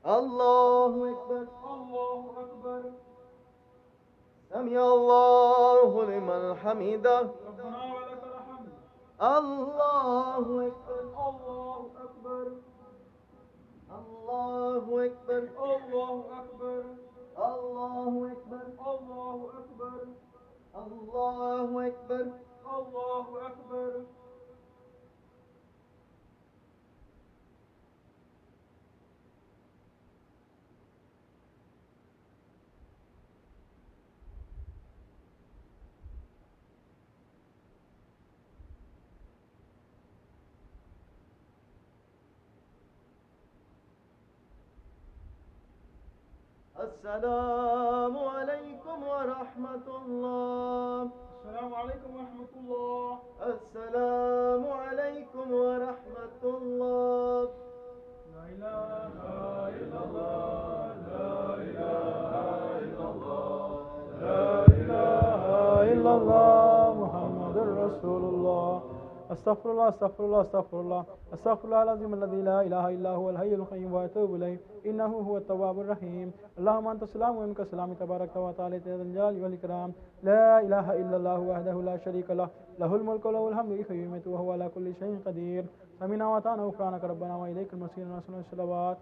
C: الله أكبر الله أكبر سمع الله لمن حمده ربنا ولك الحمد الله أكبر الله أكبر الله أكبر الله أكبر الله أكبر الله أكبر الله أكبر الله أكبر السلام عليكم ورحمة الله السلام عليكم ورحمة الله السلام عليكم ورحمة الله لا إله إلا الله لا إله إلا الله لا إله إلا الله محمد رسول الله
F: أستغفر الله أستغفر الله أستغفر الله أستغفر الله العظيم الذي لا إله إلا هو الحي القيوم وأتوب إليه إنه هو التواب الرحيم. اللهم أنت السلام ومنك السلام تبارك وتعالى ذا الجلال والإكرام. لا إله إلا الله وحده لا شريك له له الملك وله الحمد يحيي ويميت وهو على كل شيء قدير. سمعنا وأطعنا غفرانك ربنا وإليك المصير. ونصلي الصلوات.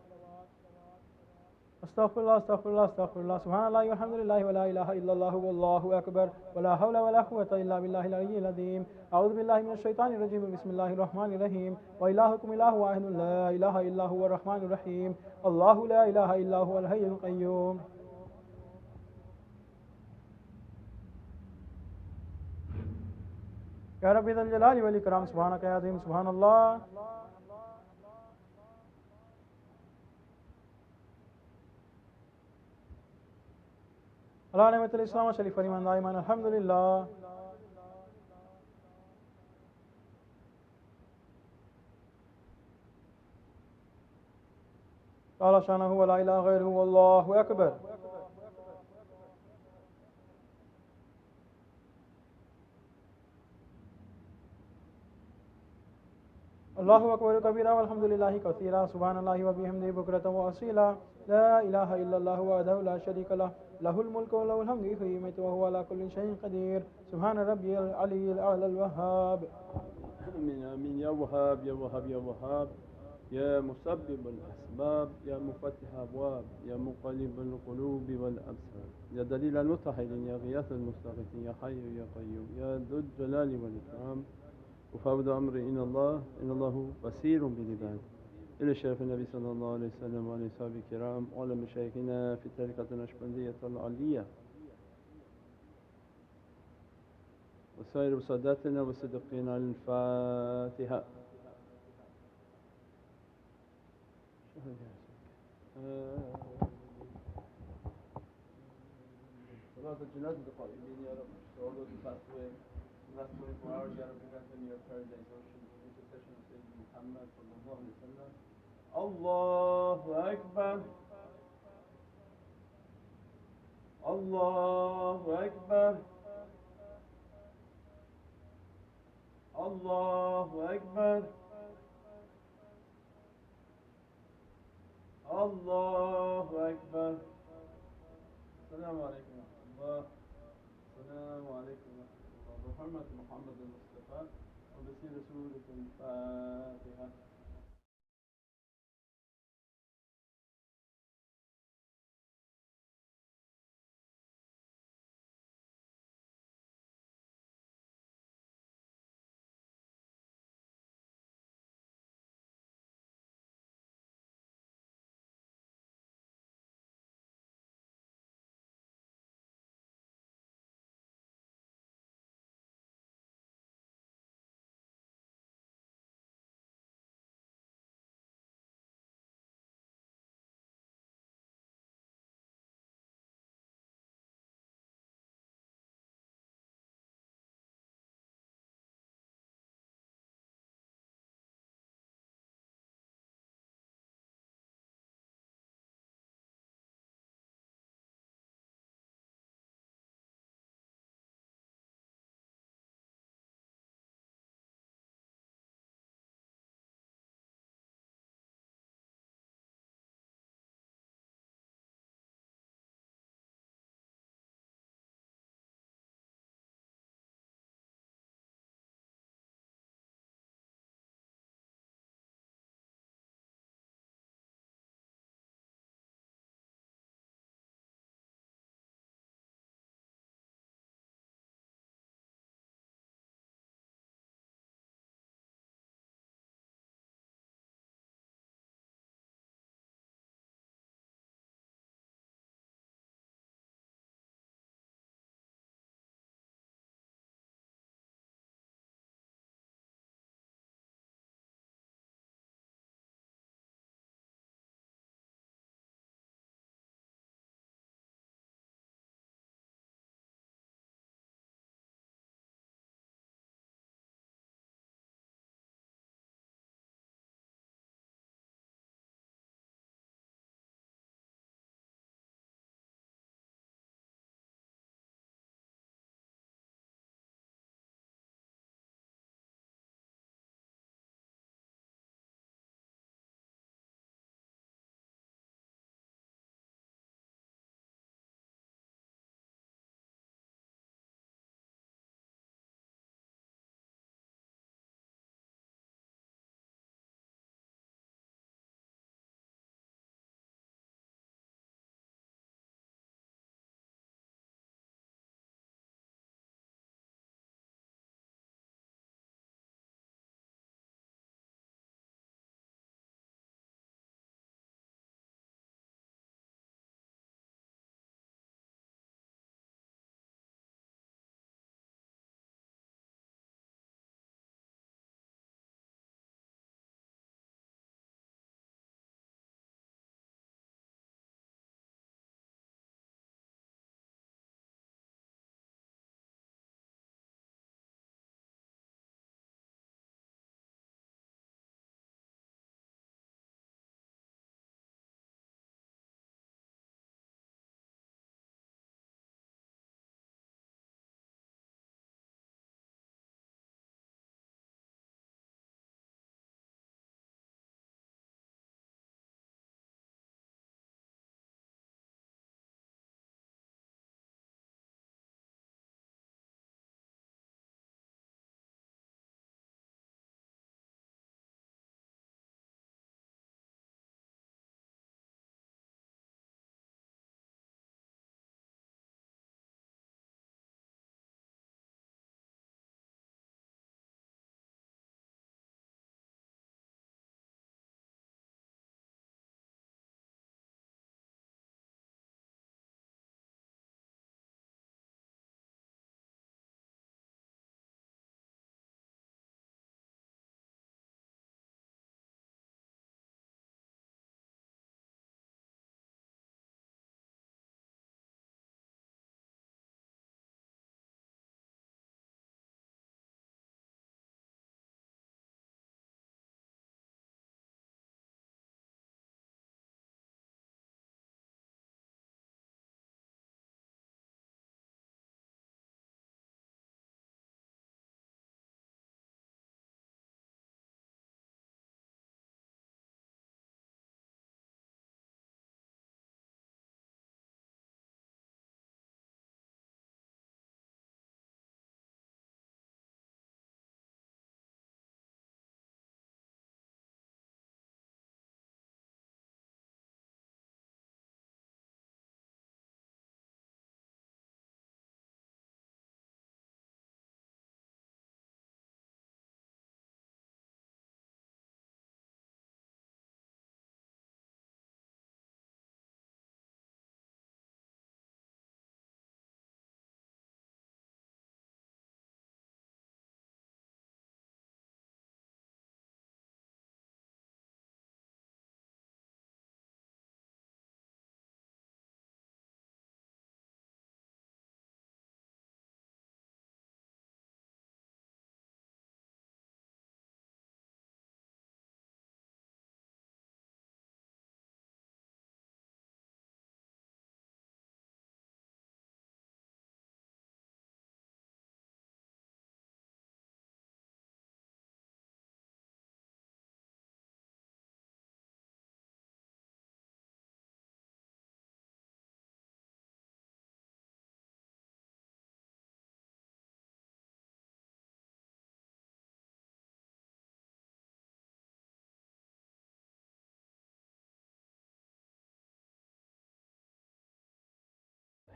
F: أستغفر الله أستغفر الله أستغفر الله سبحان الله والحمد لله ولا إله إلا الله والله أكبر ولا حول ولا قوة إلا بالله العلي العظيم. أعوذ بالله من الشيطان الرجيم. بسم الله الرحمن الرحيم. وإلهكم إله واحد لا إله إلا هو الرحمن الرحيم. الله لا إله إلا هو الحي القيوم. يا رب ذا الجلال والإكرام سبحانك يا عظيم سبحان الله. على نعمة الإسلام والشريف والإيمان دائما الحمد لله. قال شانه ولا إله غيره والله أكبر. الله أكبر كبيرا والحمد لله كثيرا سبحان الله وبحمده بكرة وأصيلا. لا إله إلا الله وحده لا شريك له له الملك وله الحمد يحيي ويميت وهو على كل شيء قدير. سبحان ربي العلي الأعلى الوهاب.
A: آمين آمين. يا وهاب يا وهاب يا وهاب يا مسبب الأسباب يا مفتح أبواب يا مقلب القلوب والأبصار يا دليل المتحدين يا غياث المستغيثين يا حي يا قيوم يا ذو الجلال والإكرام. وفوض أمري إن الله بصير بالعباد. إلى شرف النبي صلى الله عليه وسلم وعلى أصحابه الكرام وعلى مشايخنا في الطريقة النقشبندية العلية وسائر ساداتنا والصديقين. الفاتحة. صلاة الجنازة القائمين يا رب. all those who passed away in the last 24 hours, Ya Rabbi, grant them your paradise ocean. Intercession of Sayyidina Muhammad sallallahu alayhi wa sallam. Allahu Akbar. Allahu Akbar. Allahu Akbar. Allahu Akbar. Assalamu alaikum wa rahmatullah. Assalamu alaikum wa rahmatullah. بحرمة محمد المصطفى وبسير سورة الفاتحة.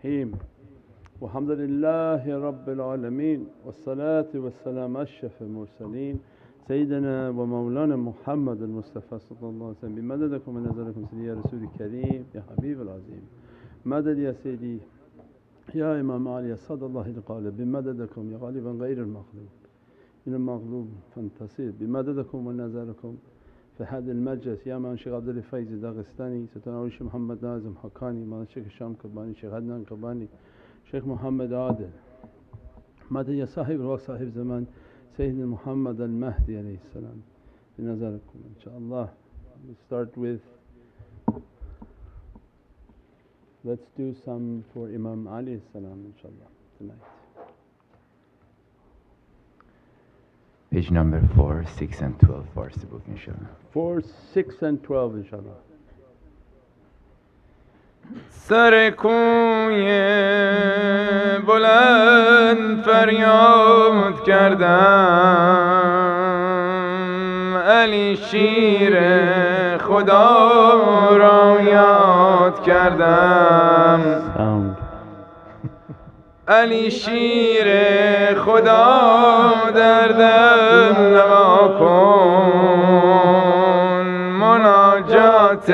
A: الرحيم والحمد لله رب العالمين والصلاة والسلام أشرف المرسلين سيدنا ومولانا محمد المصطفى صلى الله عليه وسلم بمددكم ونظركم سيدي يا رسول الكريم يا حبيب العظيم مدد يا سيدي يا إمام علي صدى الله القائل بمددكم يا غالبا غير المغلوب إن المغلوب فانتصر بمددكم ونظركم في هذا المجلس يا مان شيخ عبد الفيض داغستاني ستنا شيخ محمد ناظم حقاني مان شيخ الشام كباني شيخ عدنان كباني شيخ محمد عادل مدد يا صاحب الوقت صاحب زمان سيدنا محمد المهدي عليه السلام بنظركم إن شاء الله. We'll start with, let's do some for Imam Ali salam inshallah tonight.
G: Page number 4, 6 and 12 Farsi book inshallah.
A: 4, 6 and 12 inshallah.
E: سر کوی بلند فریاد کردم علی شیر خدا را یاد کردم علی شیر خدا دردم نوا کن مناجات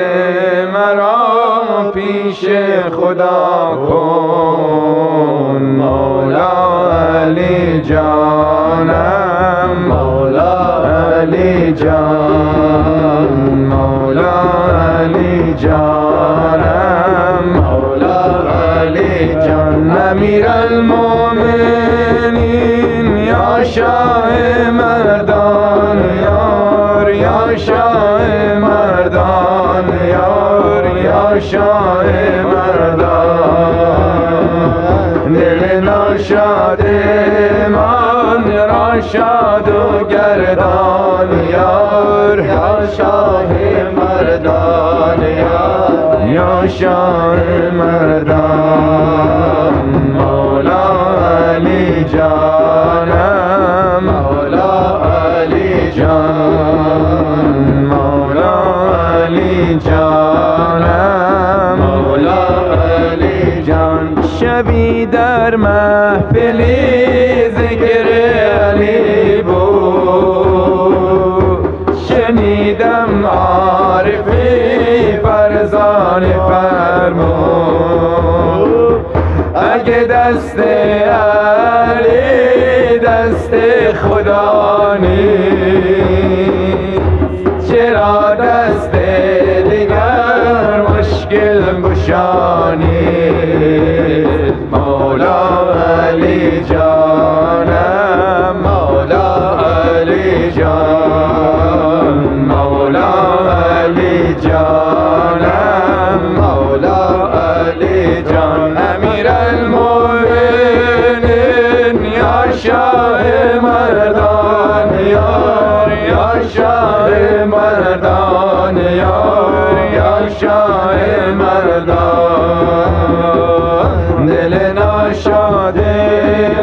E: مرا پیش خدا کن مولا علی جانم مولا علی جان مولا علی جانم مولا علی جان امیر المؤمنین یا شاه مردان یار یا شاه مردان یار یا شاه مردان دل ناشاد من را شاد و گردان یار یا شاه مردان یار یا شاه مردان مولا علی جانم مولا علی جان مولا علی جانم مولا علی جان شبی در محفلی ذکر علی بود شنیدم عارفی فرزان فرمود اگه دست علی دست خدا نیست چرا دست دیگر مشکل گشانی مولا علی جانم مولا علی جان مولا علی جانم مولا علی جان امیر المؤمنین یا شاه مردان یار یا شاه مردان یار یا شاه مردان دل ناشاد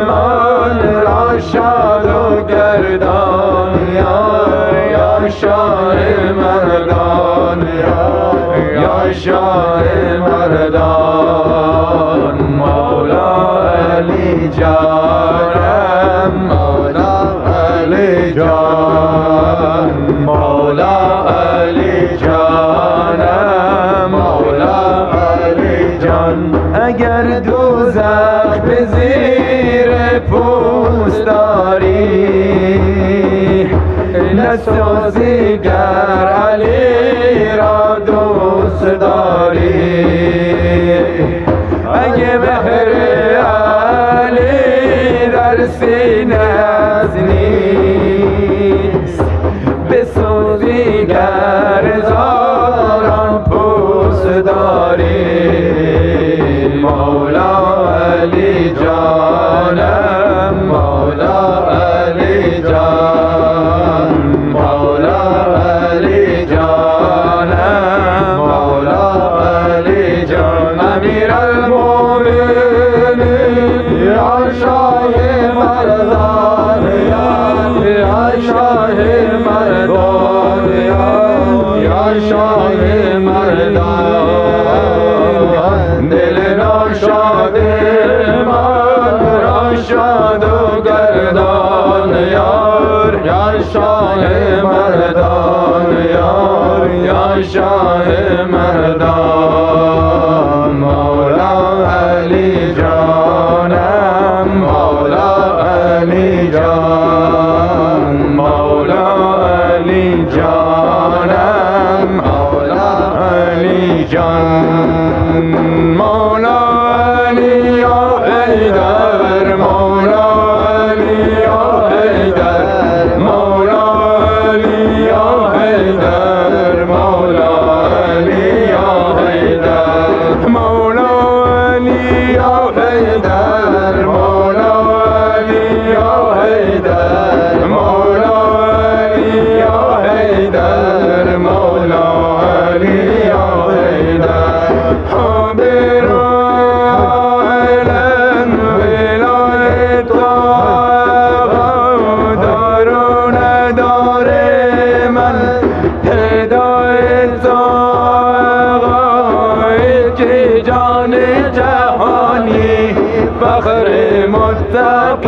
E: من را شاد و گردان یار یا شاه مردان یار یا شاه مردان مولا علی جانم مولا علی جان مولا علی جانم مولا علی جان اگر دوزخ به زیر پوست داری نسازی گر علی را دوست داری اگه مهر علی در سینه‌ات نیست بسوزی گر هزاران پوست داری مولا علی جانم مولا علی جان مولا علی جانم مولا علی جان امیر المؤمنین یا شاه مردان یا شاه مردان یا شاه مردان دل ناشاد شاه مردان یار یا شاه مردان مولا علی جانم مولا علی جان مولا علی جانم مولا علی جان مولا علی یا حیدر مولا علی یا حیدر مولا علی یا حیدر مولا علی یا حیدر مولا علی یا حیدر مولا علی یا حیدر مولا علی یا حیدر مولا علی یا حیدر فخر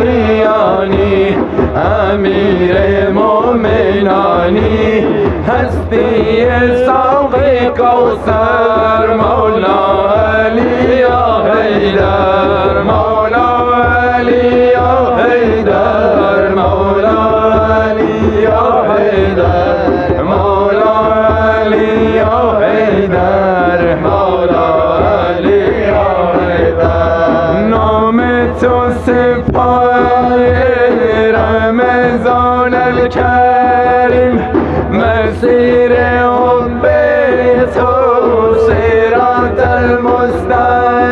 E: متقیانی امیر مومنانی هستی ساقی کوثر مولا علی یا حیدر مولا علی یا حیدر مولا علی یا حیدر مولا علی یا حیدر مولا علی یا حیدر نام تو سپاه رمضان الکریم مسیر حب تو صراط المستقیم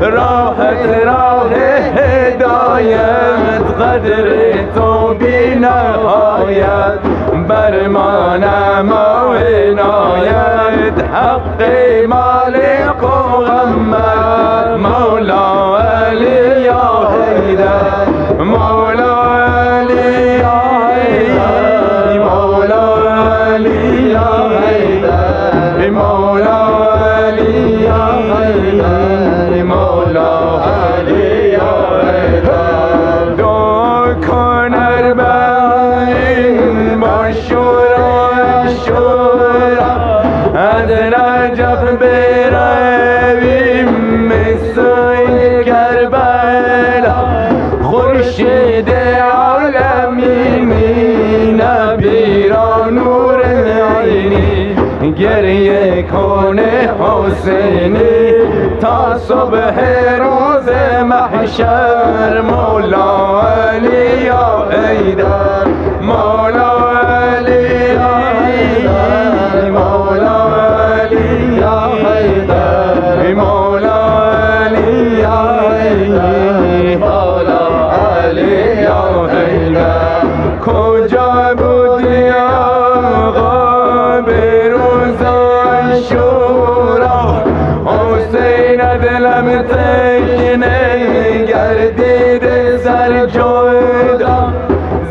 E: راحت راه هدایت قدر تو بی نهایت بر ما نما عنایت حق مالک و غمت مولا علی یا حیدر مولا علی یا حیدر مولا علی یا حیدر مولا علی یا حیدر مولا علی یا حیدر دعا کن اربعین با شورا از نجف برویم مسوی کربلا خورشید عالمینی نبی را نور عینی گریه کنه حسینی تا صبح روز محشر مولا علی یا حیدر مولا علی یا حیدر مولا علی یا حیدر مولا علی یا حیدر مولا علی یا حیدر کجا بودی آقا به روز عاشورا حسین دلم تشنه گردید سر جدا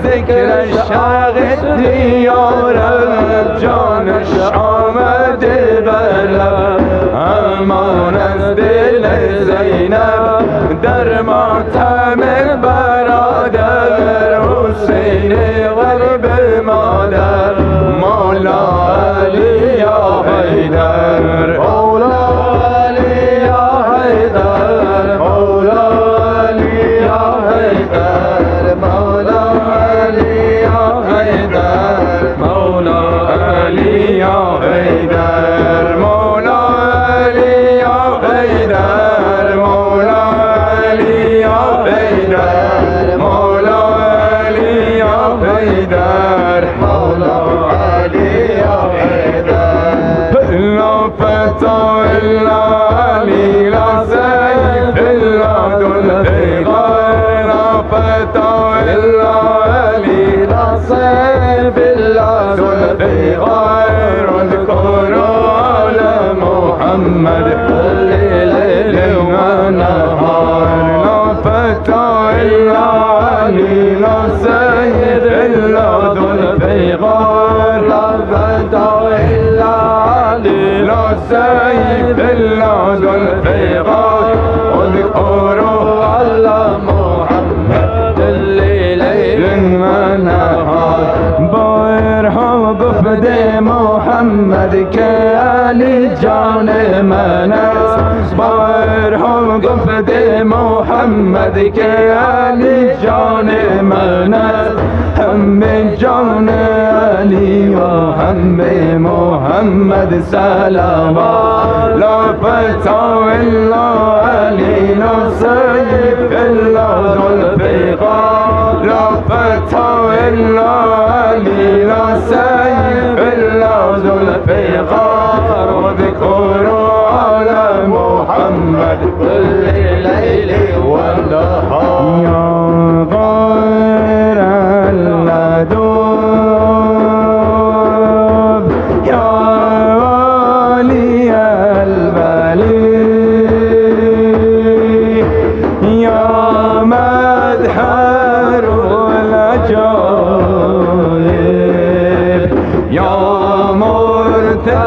E: ذکر شاق دیارم جانش آمده بلم امان از دل زینب در ماتم برادر حسین غریب مادر مولا علی یا حیدر مولا علی یا حیدر مولا علی یا حیدر مولا علی یا حیدر مولا علی یا حیدر مولا علی یا حیدر مولا علی یا حیدر مولا علی یا حیدر مولا علی یا حیدر لا فتى إلا علي لا سيف إلا ذو الفقار لا فتى إلا علي لا سيف إلا ذو الفقار اذكروا على محمد كل ليل ونهار لا فتى إلا علي لا سيف إلا ذو الفقار لا فتى إلا علي لا سيف إلا ذو الفقار اذكروا على محمد الليل ونهار محمد که علی جان من است بارها گفته محمد که علی جان من است همه جان علی و همه محمد صلوات لا فتا الا علی لا سیف الا ذوالفقار لا فتا الا علی لا سیف الا ذوالفقار وذكر على محمد كل ليل ونهار يا غير اللدود يا ولي البلي يا مدحر العجائب يا مرتضى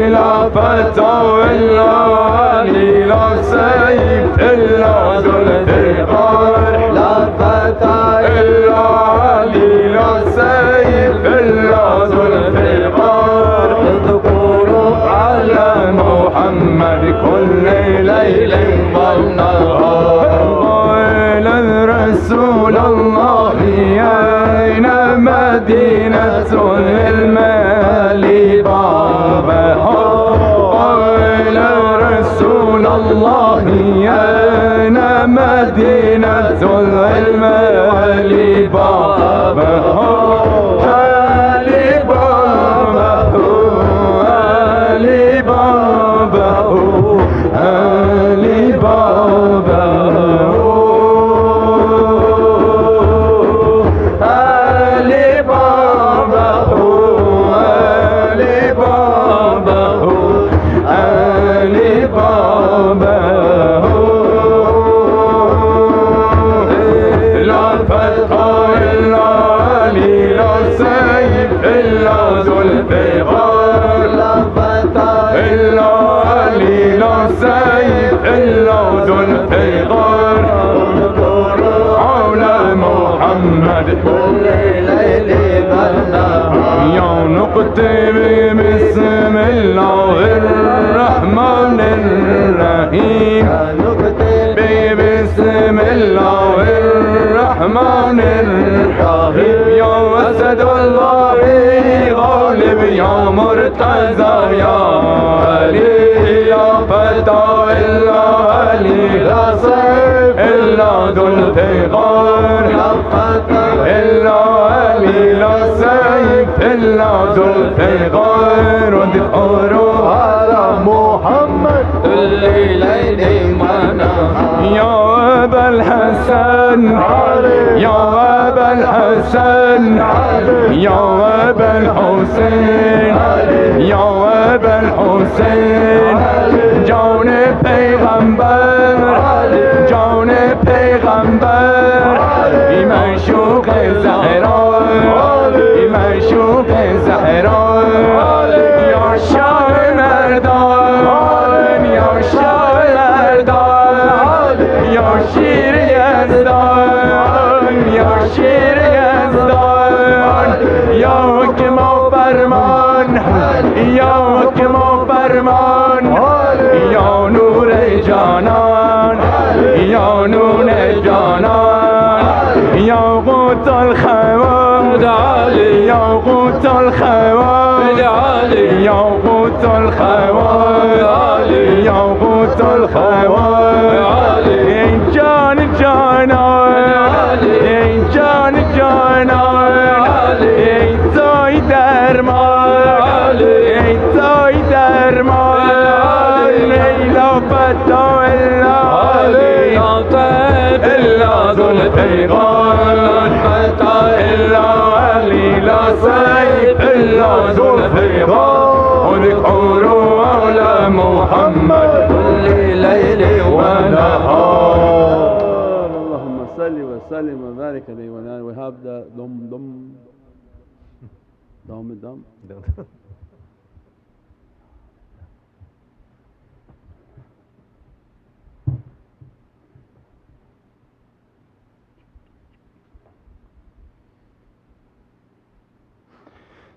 E: لا فتى إلا علي لا سيف إلا ذو الفقار لا فتى إلا علي لا سيف إلا ذو الفقار اذكروا على محمد كل ليل ونهار قال رسول الله أين مدينة المال بابها قال رسول الله أين مدينة المال بابها علي بابه علي بابه علي بابه علي بابه علي بابه علي بابه لا فتى إلا علي لا سيف إلا ذو الفقار لا فتى إلا علي لا سيف إلا ذو الفقار على محمد كل ليل والنهار يا نقتب بسم الله الرحمن الرحيم يا نقتب بسم الله الرحمن الرحيم يا أسد الله غالب يا مرتضى يا علي يا فتى إلا علي لا سيف إلا ذو الفقار يا فتى إلا علي لا سيف إلا ذو الفقار واذكروا على محمد كل ليل ونهار يا أبا الحسن يا أبا الحسن يا أبا الحسين يا أبا الحسين جان پیغمبر جان پیغمبر معشوق زهرا معشوق زهرا یا شاه مردان یا شاه مردان یا شیر یزدان یا شیر یزدان یا حکم و فرمان یا حکم و فرمان یا نور جانان یا نور جانان یا قوت الخواد یا قوت الخواد یا قوت الخواد یا قوت الخواد ای جان جانان ای جان جانان ای توی درمان ای توی درمان ای لا فتا الا علی الا ذو الفقار لا فتا الا علی لا سیف الا ذو الفقار وذكروا على محمد كل ليل ونهار
A: اللهم صل وسلم وبارك عليه وعلى. We have the dum.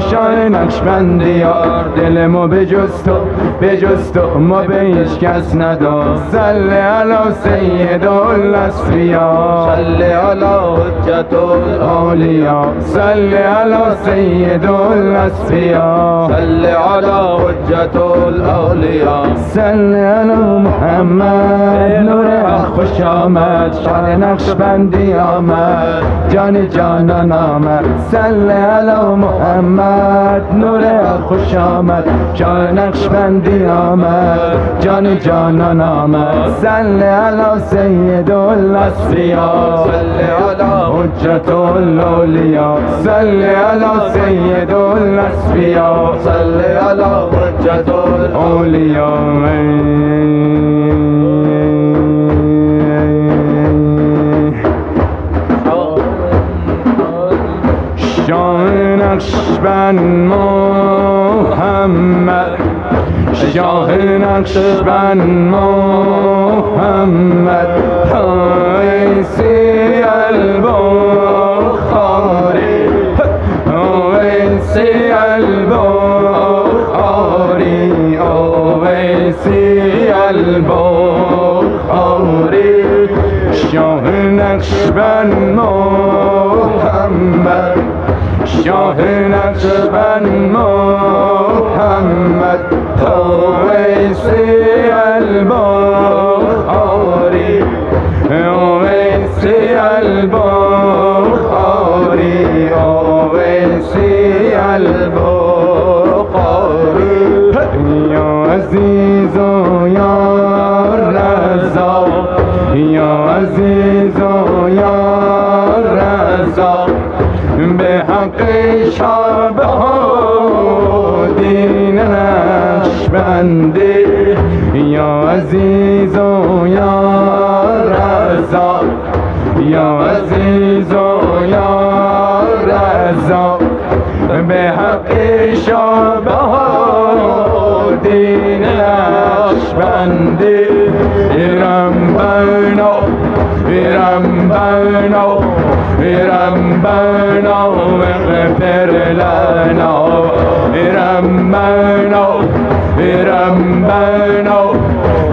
E: شاه نقشبندیار دلمو به جز تو ما به هیچ کس ندار صل علی سید الاسفیا
C: صل علی حجت الاولیاء
E: صل علی سید الاسفیا
C: صل علی حجت الاولیاء
E: صل علی محمد نور حق خوش آمد شاه نقشبندی آمد جان جانان آمد صل علی محمد نور حق خوش آمد شاه نقشبندی آمد جان جانان آمد صل علی سید الاسفیا
C: صل علی
E: حجت الاولیاء صل علی سید الاسفیا
C: صل علی حجت
E: شاه نقشبند محمد شاه نقشبند محمد ویسی البخاری ویسی البخاری ویسی البخاری شاه نقشبند محمد شاه نقشبند محمد ویسی البخاری ویسی البخاری ویسی البخاری یا عزیز و یا رزاق یا عزیز و یا رزاق به حق شاه دین نقشبندی یا عزیز و یا رزاق یا عزیز و یا رزاق به حق شاه دین نقشبندی ایرم برنا اغفر لنا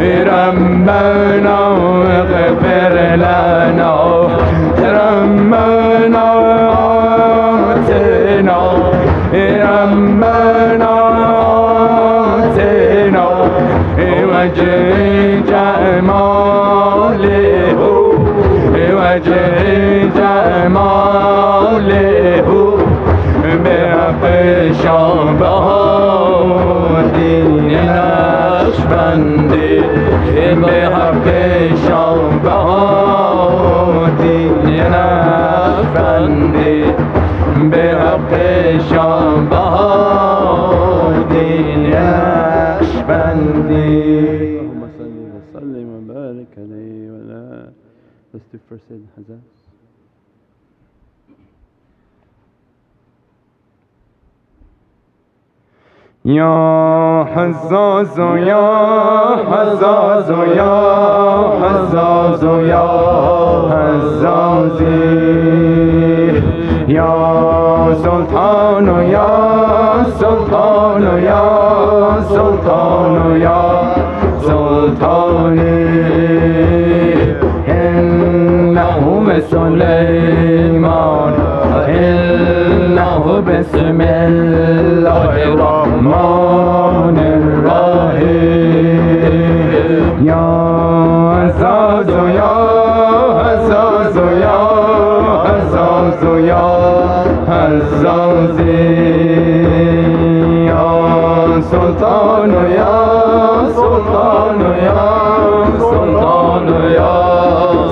E: ایرم برنا اغفر لنا ربنا آتنا وجه جماله وجه جماله به حق شاه دین نقشبندی به حق شاه دین نقشبندی به حق شاه دین نقشبندی
A: اللهم صل وسلم وبارك عليه وعلى Let's do first aid Hazaz.
E: یا حزاز یا حزاز یا حزاز یا حزازی یا سلطان یا سلطان یا سلطان یا سلطانی إنه سليمان إنه بسم الله الرحمن الرحيم يا عزاز يا عزاز يا عزاز يا عزازي يا سلطان يا سلطان يا سلطان يا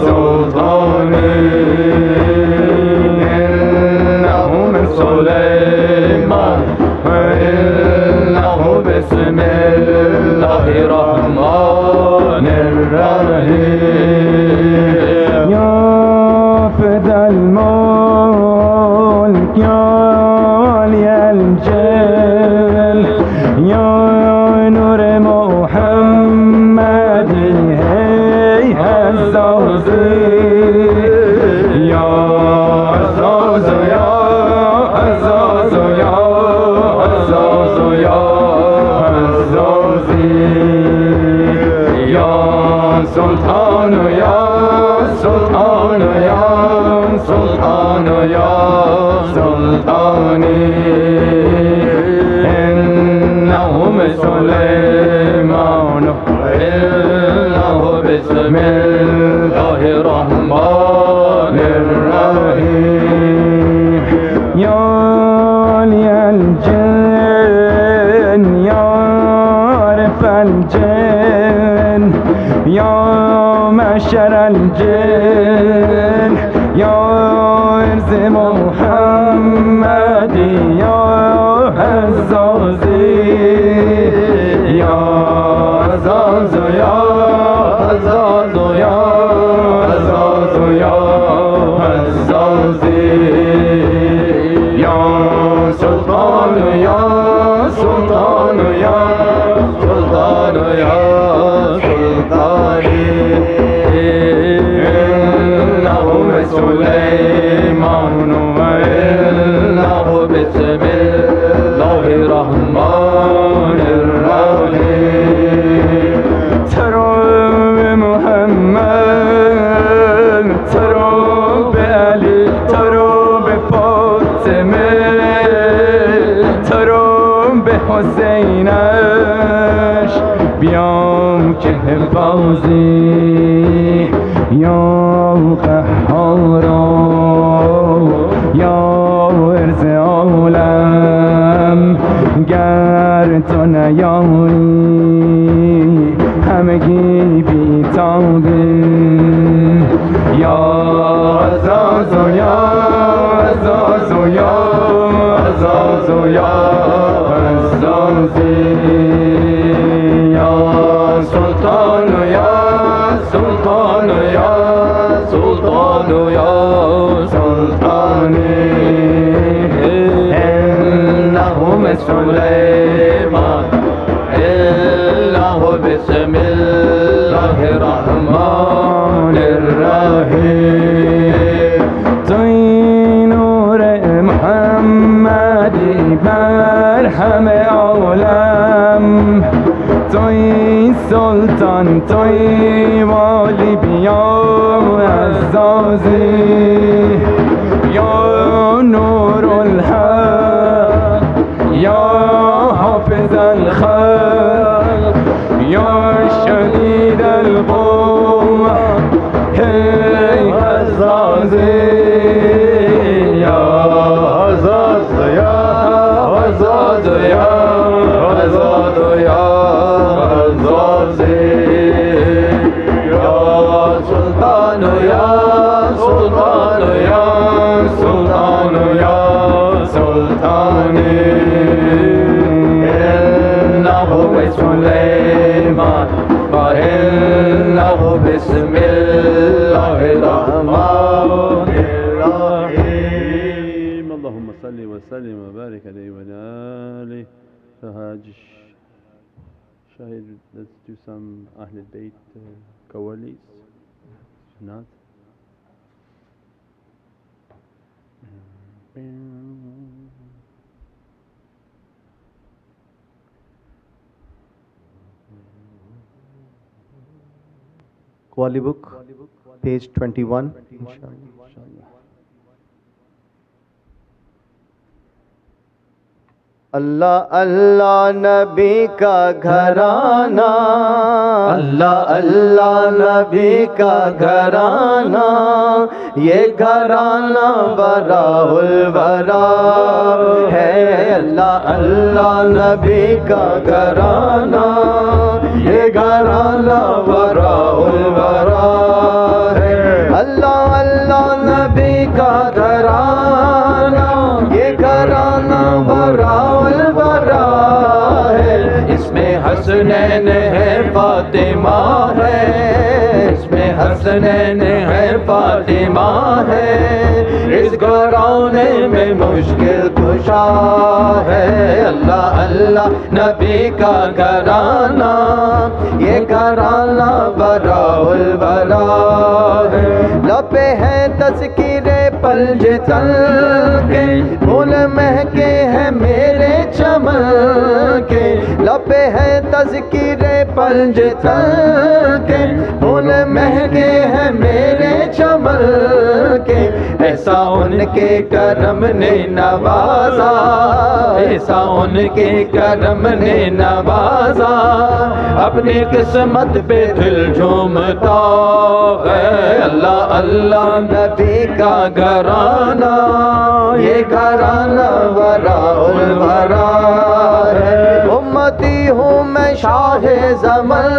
E: سلطاني إنه من سليمان إنه بسم الله الرحمن الرحيم يا فدى الملك يا علي الجل يا نور محمد هي عزازي يا عزاز يا عزاز يا سلطان یا سلطان یا سلطان یا سلطانی إنهم سليمان إنه بسم الله الرحمن الرحيم يا لي الجن يا عرف الجن يا معشر الجن يا عرس محمد يا عزازي يا عزاز يا عزاز يا عزاز يا عزازي يا سلطان يا سلطان يا سلطان يا سلطاني إنهم سليمان وإنه بسم الله الرحمن الرحيم ترى بمحمد ترى بعلي ترى بفاطمة ترى بحسینش بیام که حفاظی یا قهارا یا ورز عالم گر تو نیایی همگی بیتابی یا عزاز و یا عزاز و یا عزاز و یا عزازی یا سلطان و یا سلطان و یا سلطان و یا سلطانی إنهم سليمان إنه بسم الله الرحمن الرحيم توی نور محمدی بر همه عالم توی سلطان توی والی بیا عزازی یا نور الحق یا حافظ الخلق یا شدید القوة هی عزازی یا عزاز یا عزاز یا عزاز یا عزازی یا سلطان یا سلطان یا سلطان یا سلطانی إنه سليمان وإنه بسم الله الرحمن الرحيم
A: اللهم صل وسلم وبارك عليه وعلى آله. So Hajj Shahid, let's do some Ahl al-Bayt Qawwalis. Not.
C: Qawwali book, page 21, inshallah. अल्लाह अल्लाह नबी का घराना अल्लाह अल्लाह नबी का घराना ये घराना बराहुल बरा है अल्लाह अल्लाह नबी का घराना ये घराना बराहुल बरा है अल्लाह अल्लाह नबी का घराना ये घराना बराहुल बरा है इसमें हसनैन है फातिमा है इसमें हसनैन है फातिमा है इस घराने में मुश्किल कुशा है अल्लाह अल्लाह नबी का घराना ये घराना बराहुल बरा है लबे है तज़किरे पलज तल के फूल महके हैं मेरे चमन के लबे है तज़किरे पलज तल के फूल महके हैं मेरे चमन के, ऐसा उनके करम ने नवाजा, ऐसा उनके करम ने नवाजा। अपनी किस्मत पे दिल झूमता है, अल्लाह अल्लाह नबी का घराना, ये घराना वराउल वरा है। उम्मती हूँ मैं शाहे ज़मन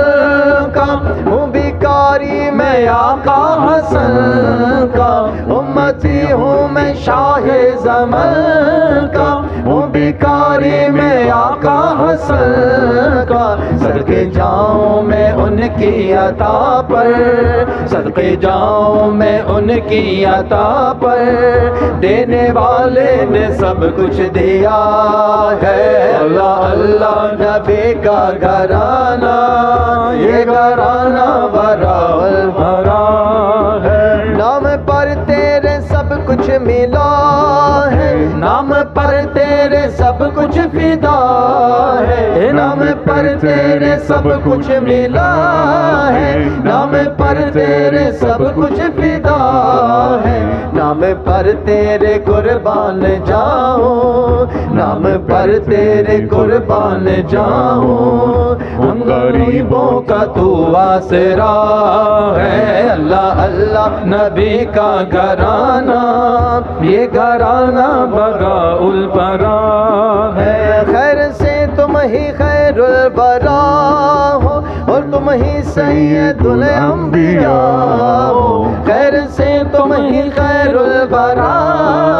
C: का, हूँ भिखारी मैं आका हसन का। उम्मती हूँ मैं शाहे ज़मन का, हूँ भिखारी मैं आका हसन का। सदके जाऊँ मैं उनकी अता पर, सदके जाऊँ मैं उनकी अता पर। देने वाले ने सब कुछ दिया है, अल्लाह अल्लाह नबी का घराना, ये घराना वराउल वरा है। नाम पर तेरे सब कुछ मिला है, नाम पर तेरे सब कुछ फिदा है। नाम पर तेरे सब कुछ मिला है, नाम पर तेरे सब कुछ फिदा है। नाम पर तेरे कुर्बान जाऊं, नाम पर तेरे कुर्बान जाऊं। उन गरीबों का तू आसरा है, अल्लाह अल्लाह नबी का घराना, ये घराना बराउल बरा है। खैर से तुम ही खैरुल बरा हो, और तुम ही सैयदुल अंबिया हो। खैर से तुम ही खैरुल बरा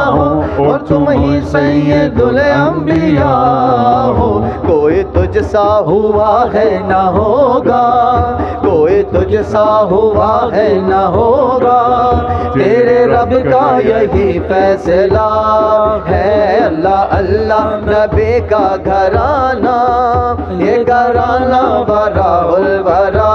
C: हो, और तुम ही सैयदुल अंबिया हो। कोई तुझसा हुआ है ना होगा, कोई तुझसा हुआ है ना होगा। तेरे रब का यही फैसला है, अल्लाह अल्लाह नबी का घराना, ये घराना वराउल वरा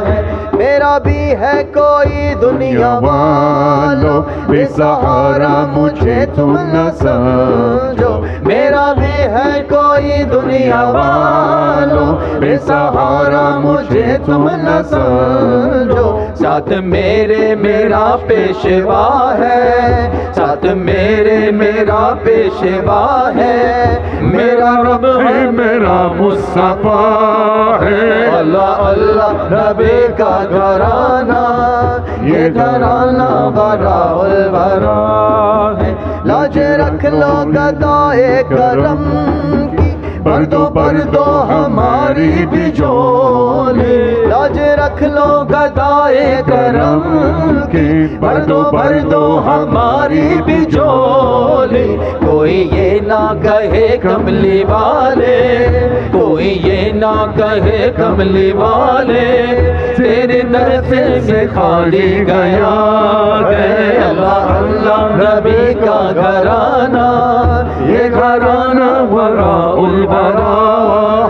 C: है। मेरा भी है कोई दुनिया वालों, बेसहारा मुझे तुम न समझो। मेरा भी है कोई दुनिया वालों, बेसहारा मुझे तुम न समझो। साथ मेरे मेरा पेशवा है, साथ मेरे मेरा पेशवा है। मेरा रब है मेरा मुस्तफा है, अल्लाह अल्लाह नबी का घराना, ये घराना वराउल वरा है। लाज रख लो गदाए करम की, भर दो हमारी भी झोली। लाज रख लो गदाए करम की, भर दो हमारी भी झोली। कोई ये ना कहे कमली वाले, कोई ये ना कहे कमली वाले, तेरे दरसे से खाली गया है। अल्लाह अल्लाह नबी का घराना, ये घराना वराउल वरा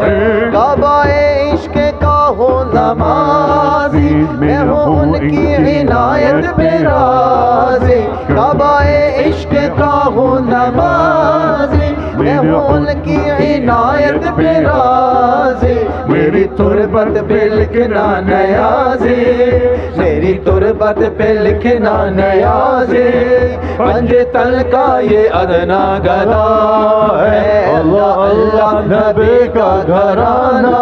C: है। काबाए इश्क का हो नमाजी, मैं हूँ उनकी इनायत पे राज़ी। काबाए इश्क का हो नमाजी, मैं हूँ उनकी इनायत पे राज़ी। मेरी तुरबत पे लिखना नयाज़ी, मेरी तुरबत पे लिखना नयाज़ी। पंजे तल का ये अदना गदा है, अल्लाह अल्लाह नबी का घराना,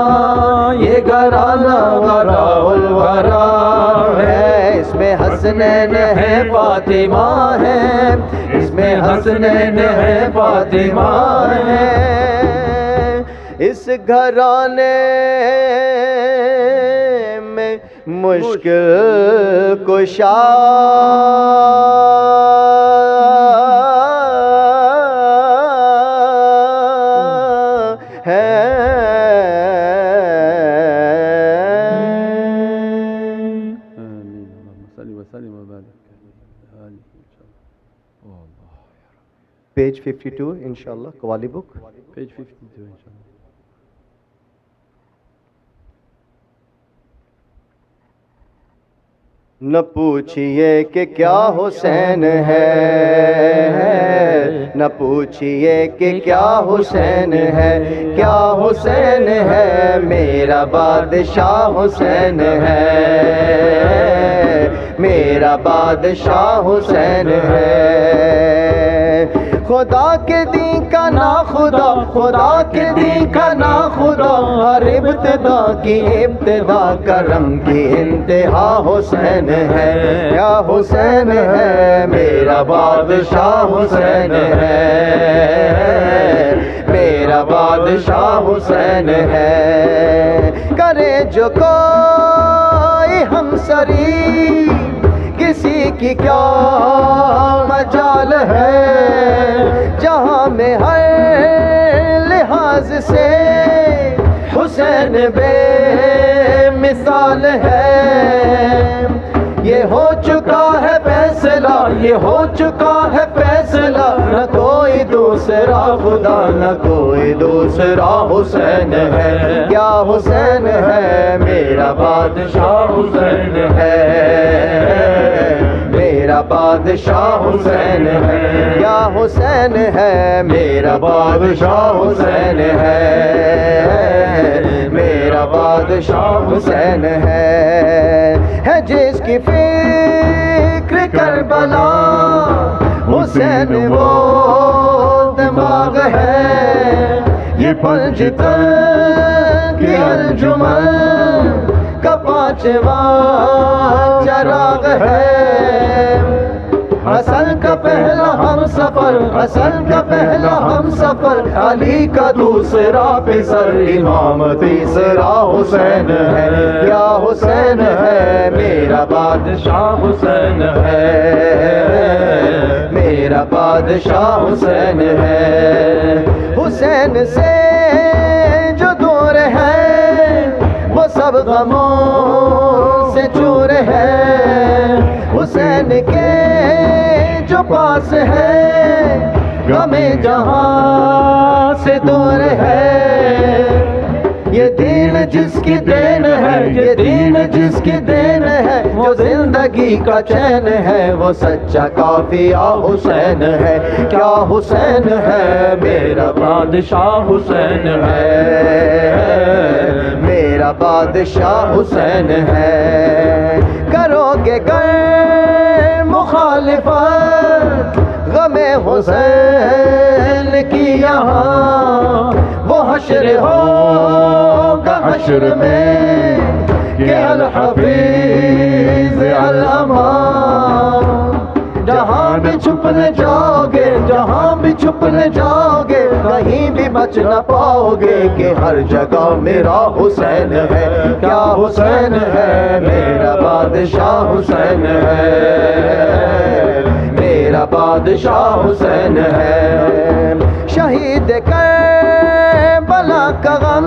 C: ये घराना वराउल वरा है। इसमें हसनैन है फातिमा है, इसमें हसनैन है फातिमा है। इस घराने में मुश्किल कुशा है। पेज 52 इंशाल्लाह, कवाली बुक
A: पेज 52 इंशाल्लाह।
C: न पूछिए कि क्या हुसैन है, न पूछिए कि क्या हुसैन है, क्या हुसैन है, मेरा बादशाह हुसैन है, मेरा बादशाह हुसैन है। खुदा के दी का ना खुदा, खुदा के दी का ना खुदा, हर इब्तिदा की इब्तिदा, करम की इंतहा हुसैन है, या हुसैन है, मेरा बादशाह हुसैन है, मेरा बादशाह हुसैन है। करे जो कोई हमसरी, किसी की क्या मजाल है, जहाँ में हर लिहाज से हुसैन बेमिसाल है। ये हो चुका है फैसला, ये हो चुका है फैसला, न कोई दूसरा खुदा, न कोई दूसरा हुसैन है, क्या हुसैन है, मेरा बादशाह हुसैन है, मेरा बादशाह हुसैन है, क्या हुसैन है, मेरा बादशाह हुसैन है, मेरा बादशाह हुसैन है जिसकी फिक्र करबला, हुसैन वो दिमाग है, ये पंजतन की अंजुमन का पांचवा चराग है। हसन का पहला हम सफर, हसन का पहला हम सफर, अली का दूसरा फिसर, इमाम तीसरा हुसैन है, क्या हुसैन है, मेरा बादशाह हुसैन है, मेरा बादशाह हुसैन है। हुसैन से जो दूर है वो सब गमों से चूर है, हुसैन के जो पास है गमे जहां से दूर है। ये दीन जिसकी देन है, ये दीन जिसकी देन है, वो जिंदगी का चैन है, वो सच्चा काफिया हुसैन है, क्या हुसैन है, मेरा बादशाह हुसैन है, मेरा बादशाह हुसैन है। करोगे कर मुखालिफत गमे हुसैन की यहाँ, वो हश्र होगा हश्र में कि अल हफीज अल अमान। जहाँ भी छुपने जाओगे, जहाँ भी छुपने जाओगे, कहीं भी बच न पाओगे कि हर जगह मेरा हुसैन है, क्या हुसैन है, मेरा बादशाह हुसैन है, मेरा बादशाह हुसैन है। शहीद कर बला का गम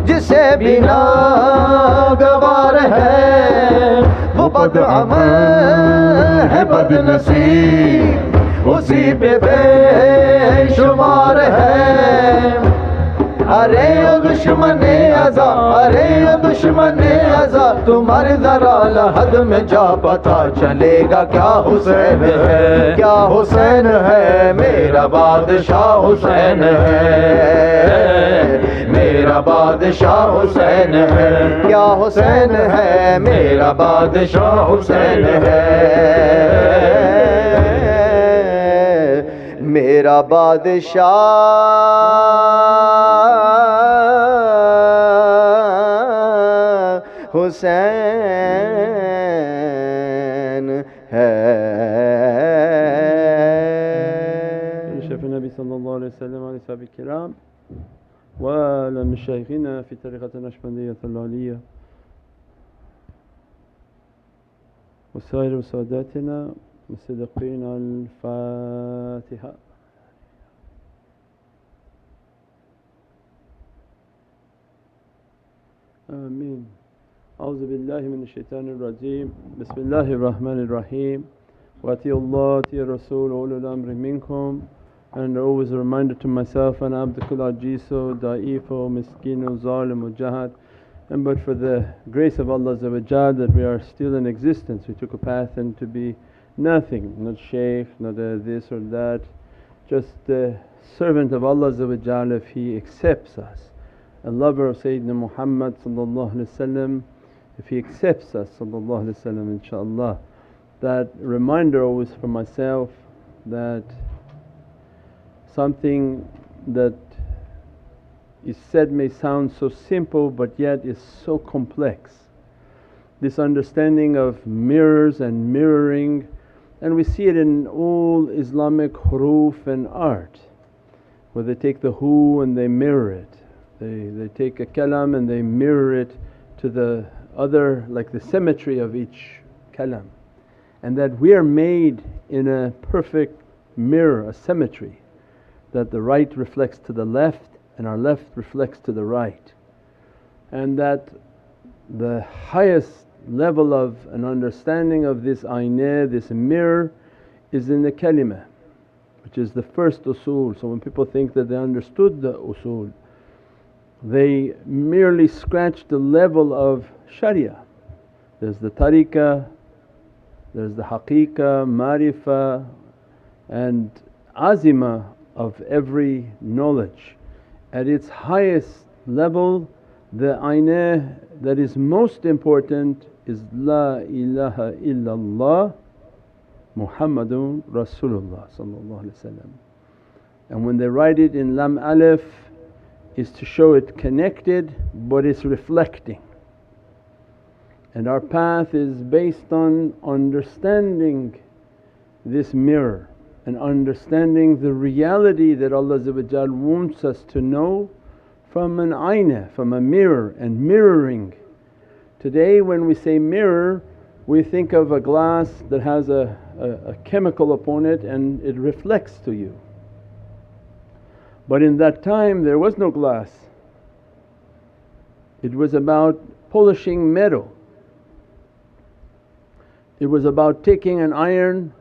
C: जिसे बिना गवार है, वो बदअमल है बदनसीब, उसी पे बेशुमार है। अरे ओ दुश्मने अज़ा, अरे ओ दुश्मने अज़ा, तुम्हारे जरा लहद में जा पता चलेगा क्या हुसैन है, क्या हुसैन है, मेरा बादशाह हुसैन है, मेरा बादशाह हुसैन है, क्या हुसैन है, मेरा बादशाह हुसैन है, मेरा बादशाह हुसैन है।
A: شيخ النبي صلى الله عليه وسلم وعلى أصحابه الكرام ولمشايخنا في طريقة النقشبندية العلية وسائر ساداتنا مستدقين الفاتحة. آمين. أعوذ بالله من الشيطان الرجيم. بسم الله الرحمن الرحيم. وأطيعوا الله وأطيعوا الرسول وأولي الأمر منكم. And always a reminder to myself and Abdul Ajiso, Da'ifo, Miskino, Zalim, Mujahad. And but for the grace of Allah that we are still in existence. We took a path and to be nothing, not sheikh, not this or that. just a servant of Allah if He accepts us, a lover of Sayyidina Muhammad if He accepts us inshaAllah. That reminder always for myself that something that is said may sound so simple but yet is so complex. This understanding of mirrors and mirroring, and we see it in all Islamic huruf and art, where they take the hu and they mirror it. They take a kalam and they mirror it to the other, like the symmetry of each kalam. And that we are made in a perfect mirror, a symmetry, that the right reflects to the left and our left reflects to the right. And that the highest level of an understanding of this aynah, this mirror, is in the kalimah, which is the first usul. So when people think that they understood the usul, they merely scratch the level of sharia. There's the tariqah, there's the haqiqah, marifah and azima of every knowledge. At its highest level, the aynah that is most important is La ilaha illallah Muhammadun Rasulullah. And when they write it in lam alif, is to show it connected but it's reflecting. And our path is based on understanding this mirror and understanding the reality that Allah wants us to know from an aynah, from a mirror, and mirroring. Today when we say mirror, we think of a glass that has a chemical upon it and it reflects to you. But in that time there was no glass. It was about polishing metal. It was about taking an iron,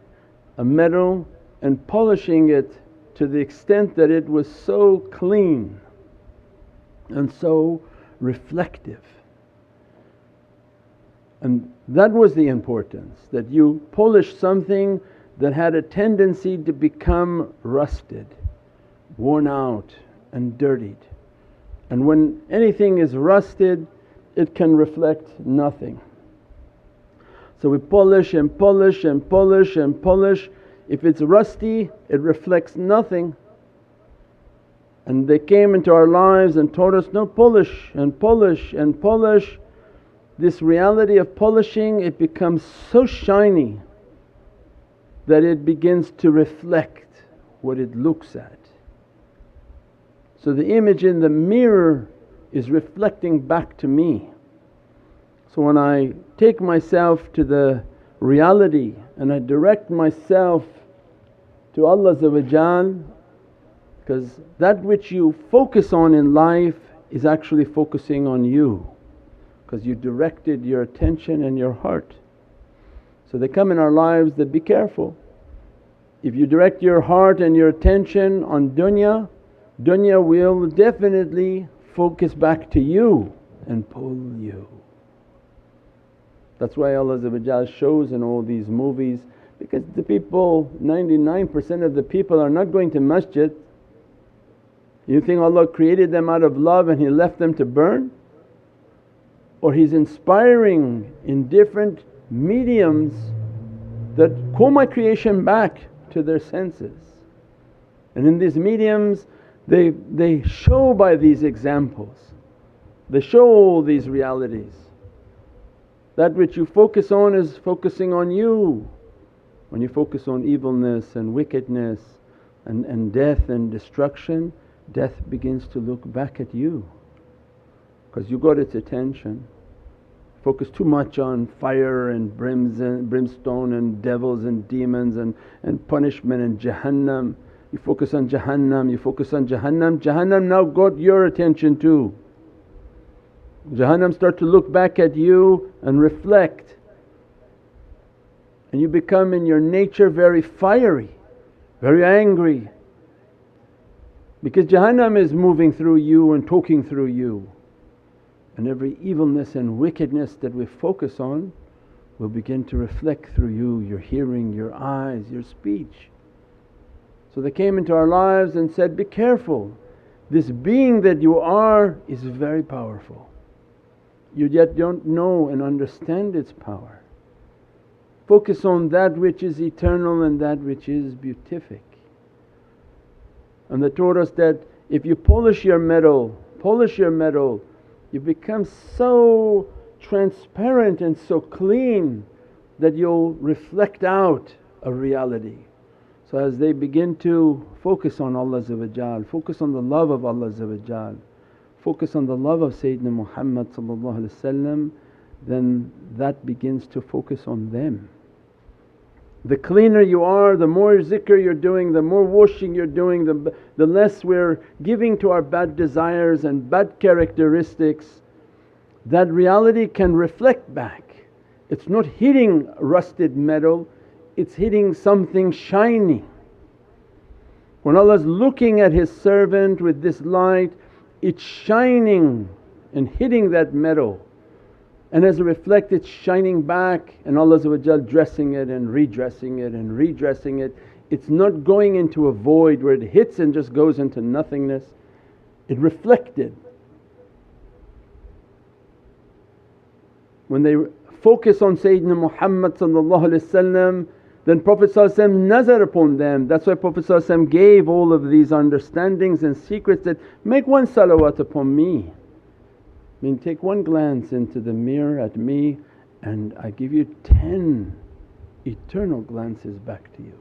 A: a metal, and polishing it to the extent that it was so clean and so reflective. And that was the importance, that you polish something that had a tendency to become rusted, worn out and dirtied. And when anything is rusted, it can reflect nothing. So we polish and polish and polish and polish. If it's rusty, it reflects nothing. And they came into our lives and taught us, no, polish and polish and polish. This reality of polishing, it becomes so shiny that it begins to reflect what it looks at. So the image in the mirror is reflecting back to me. So when I take myself to the reality and I direct myself to Allah, because that which you focus on in life is actually focusing on you, because you directed your attention and your heart. So they come in our lives that be careful. If you direct your heart and your attention on dunya, dunya will definitely focus back to you and pull you. That's why Allah shows in all these movies, because the people, 99% of the people are not going to masjid. You think Allah created them out of love and He left them to burn? Or He's inspiring in different mediums that call my creation back to their senses. And in these mediums they show by these examples, they show all these realities. That which you focus on is focusing on you. When you focus on evilness and wickedness and death and destruction, death begins to look back at you, because you got its attention. Focus too much on fire and brimstone and devils and demons and punishment and Jahannam. You focus on Jahannam, you focus on Jahannam, Jahannam now got your attention too. Jahannam start to look back at you and reflect, and you become in your nature very fiery, very angry, because Jahannam is moving through you and talking through you. And every evilness and wickedness that we focus on will begin to reflect through you, your hearing, your eyes, your speech. So they came into our lives and said, be careful, this being that you are is very powerful. You yet don't know and understand its power. Focus on that which is eternal and that which is beatific. And they taught us that if you polish your metal, you become so transparent and so clean that you'll reflect out a reality. So as they begin to focus on Allah, focus on the love of Allah, focus on the love of Sayyidina Muhammad, then that begins to focus on them. The cleaner you are, the more zikr you're doing, the more washing you're doing, the less we're giving to our bad desires and bad characteristics. That reality can reflect back. It's not hitting rusted metal, it's hitting something shiny. When Allah's looking at His servant with this light, it's shining and hitting that metal. And as a reflect, it's shining back, and Allah dressing it and redressing it and redressing it. It's not going into a void where it hits and just goes into nothingness. It reflected. When they focus on Sayyidina Muhammad, then Prophet nazar upon them. That's why Prophet gave all of these understandings and secrets that make one salawat upon me. I mean, take one glance into the mirror at me and I give you 10 eternal glances back to you.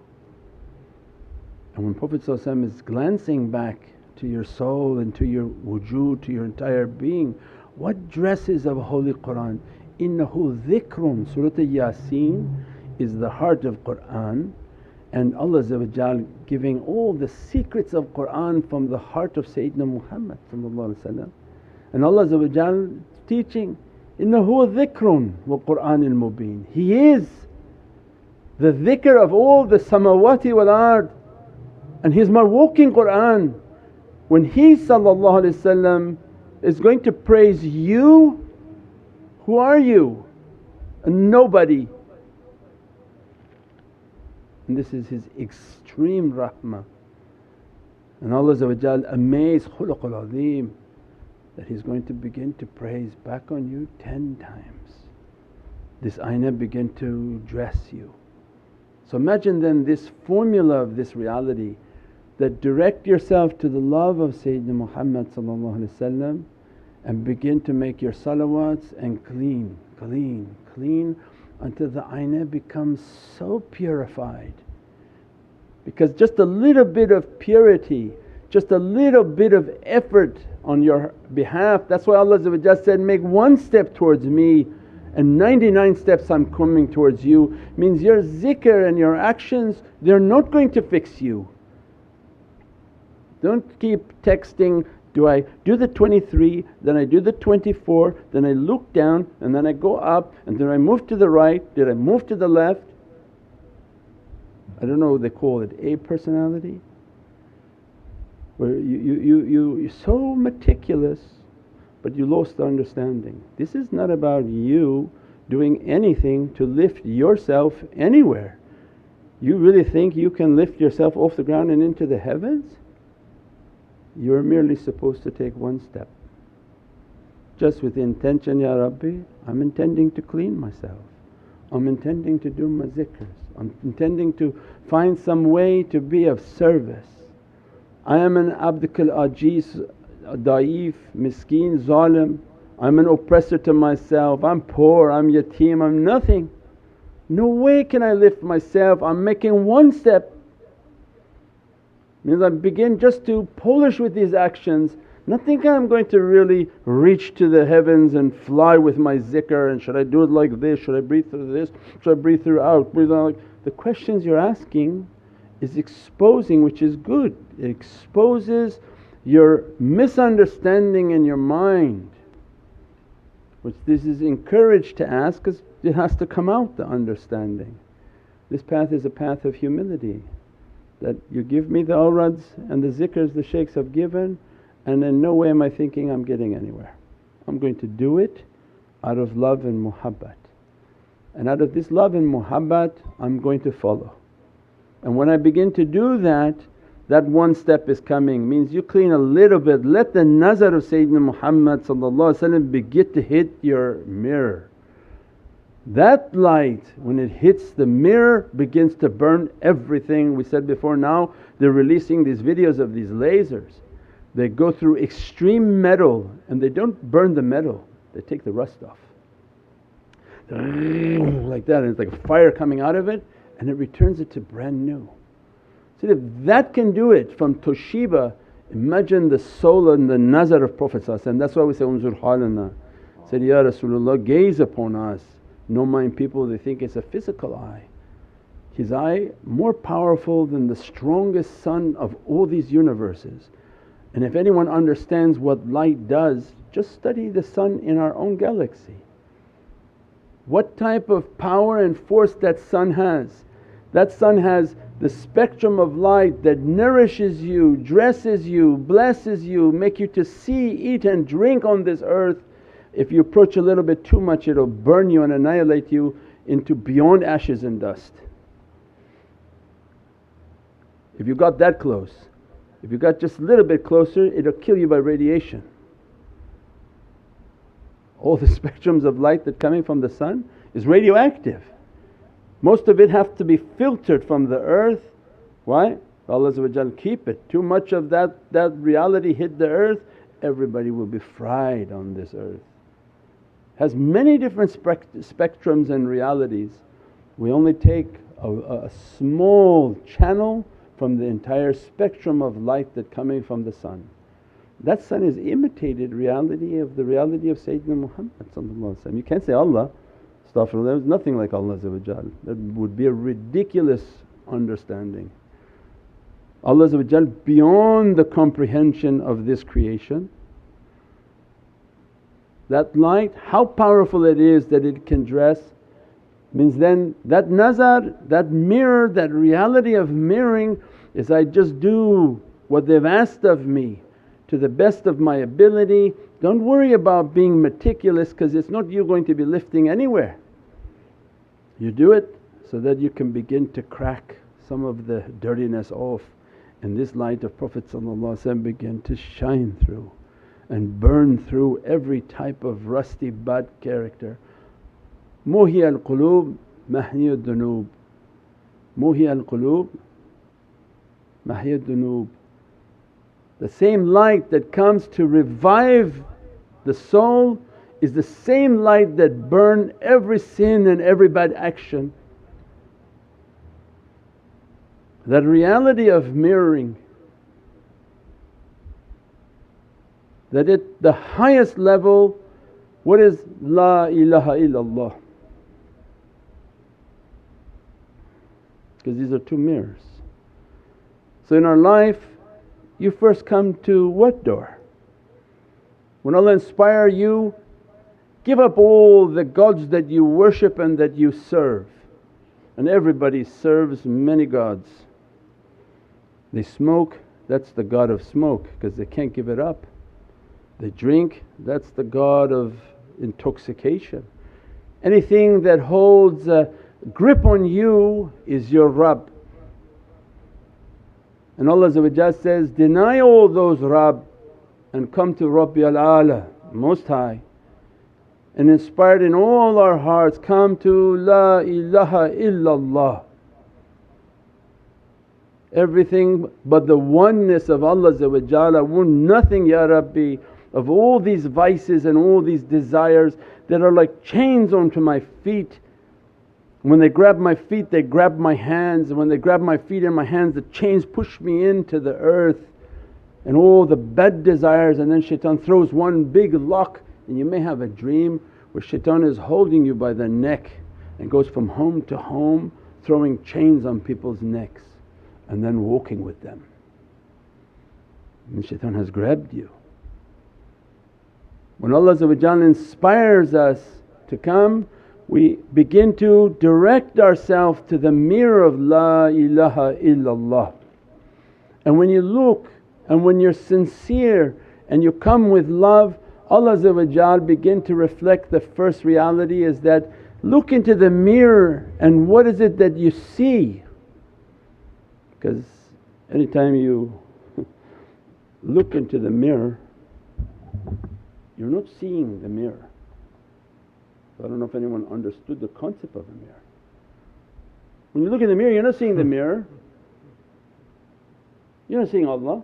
A: And when Prophet is glancing back to your soul and to your wujood, to your entire being, what dresses of Holy Qur'an? Innahu dhikrun, Surah Yasin is the heart of Qur'an, and Allah giving all the secrets of Qur'an from the heart of Sayyidina Muhammad. And Allah teaching, Innahu dhikrun wa Qur'anil mubin. He is the dhikr of all the samawati wal ard, and He's my walking Qur'an. When He is going to praise you, who are you? Nobody. And this is His extreme rahmah. And Allah amazed, khuluqul azim, that He's going to begin to praise back on you 10 times. This ayna begin to dress you. So imagine then this formula of this reality, that direct yourself to the love of Sayyidina Muhammad and begin to make your salawats and clean until the ayna becomes so purified. Because just a little bit of purity, just a little bit of effort on your behalf, that's why Allah said, make one step towards me and 99 steps I'm coming towards you. Means your zikr and your actions, they're not going to fix you. Don't keep texting, do I do the 23, then I do the 24, then I look down and then I go up and then I move to the right, did I move to the left? I don't know what they call it, A personality? Where you're so meticulous but you lost the understanding. This is not about you doing anything to lift yourself anywhere. You really think you can lift yourself off the ground and into the heavens? You're merely supposed to take one step. Just with the intention, Ya Rabbi, I'm intending to clean myself, I'm intending to do my zikrs, I'm intending to find some way to be of service. I am an abdukal ajiz, da'if, miskeen, zalim, I'm an oppressor to myself, I'm poor, I'm yatim, I'm nothing. No way can I lift myself, I'm making one step. Means I begin just to polish with these actions, not thinking I'm going to really reach to the heavens and fly with my zikr, and should I do it like this, should I breathe through this, should I breathe through out, breathe out. The questions you're asking is exposing, which is good. It exposes your misunderstanding in your mind, which this is encouraged to ask because it has to come out, the understanding. This path is a path of humility, that you give me the awrads and the zikrs the shaykhs have given, and in no way am I thinking I'm getting anywhere. I'm going to do it out of love and muhabbat, and out of this love and muhabbat I'm going to follow. And when I begin to do that, that one step is coming, means you clean a little bit, let the nazar of Sayyidina Muhammad begin to hit your mirror. That light when it hits the mirror begins to burn everything. We said before, now they're releasing these videos of these lasers. They go through extreme metal and they don't burn the metal, they take the rust off. Like that, and it's like a fire coming out of it and it returns it to brand new. See, if that can do it from Toshiba, imagine the soul and the nazar of Prophet. That's why we say, Unzur halana. Said, Ya Rasulullah, gaze upon us. No mind people, they think it's a physical eye. His eye more powerful than the strongest sun of all these universes. And if anyone understands what light does, just study the sun in our own galaxy. What type of power and force that sun has. That sun has the spectrum of light that nourishes you, dresses you, blesses you, make you to see, eat and drink on this earth. If you approach a little bit too much, it'll burn you and annihilate you into beyond ashes and dust. If you got that close, if you got just a little bit closer, it'll kill you by radiation. All the spectrums of light that coming from the sun is radioactive. Most of it has to be filtered from the earth. Why? Allah keep it. Too much of that reality hit the earth, everybody will be fried on this earth. Has many different spectrums and realities. We only take a small channel from the entire spectrum of light that coming from the sun. That sun is imitated reality of the reality of Sayyidina Muhammad. You can't say Allah, astaghfirullah, there's nothing like Allah. That would be a ridiculous understanding. Allah beyond the comprehension of this creation. That light, how powerful it is that it can dress, means then that nazar, that mirror, that reality of mirroring is I just do what they've asked of me to the best of my ability. Don't worry about being meticulous because it's not you going to be lifting anywhere. You do it so that you can begin to crack some of the dirtiness off and this light of Prophet begin to shine through and burn through every type of rusty bad character. Muhyi al-qulub mahyi al-dunub. Muhyi al-qulub mahyi al-dunub. The same light that comes to revive the soul is the same light that burn every sin and every bad action. That reality of mirroring, that at the highest level, what is La ilaha illallah? Because these are two mirrors. So in our life, you first come to what door? When Allah inspire you, give up all the gods that you worship and that you serve. And everybody serves many gods. They smoke, that's the god of smoke because they can't give it up. They drink, that's the god of intoxication. Anything that holds a grip on you is your Rabb. And Allah says, deny all those Rabb and come to Rabbi al-A'la, Most High. And inspired in all our hearts, come to La ilaha illallah. Everything but the oneness of Allah, want nothing Ya Rabbi of all these vices and all these desires that are like chains onto my feet. When they grab my feet, they grab my hands, and when they grab my feet and my hands, the chains push me into the earth and all the bad desires. And then shaitan throws one big lock, and you may have a dream where shaitan is holding you by the neck and goes from home to home throwing chains on people's necks and then walking with them. And shaitan has grabbed you. When Allah inspires us to come, we begin to direct ourselves to the mirror of La ilaha illallah. And when you look and when you're sincere and you come with love, Allah begin to reflect. The first reality is that look into the mirror and what is it that you see? Because Anytime you look into the mirror, you're not seeing the mirror. I don't know if anyone understood the concept of a mirror. When you look in the mirror, you're not seeing the mirror. You're not seeing Allah.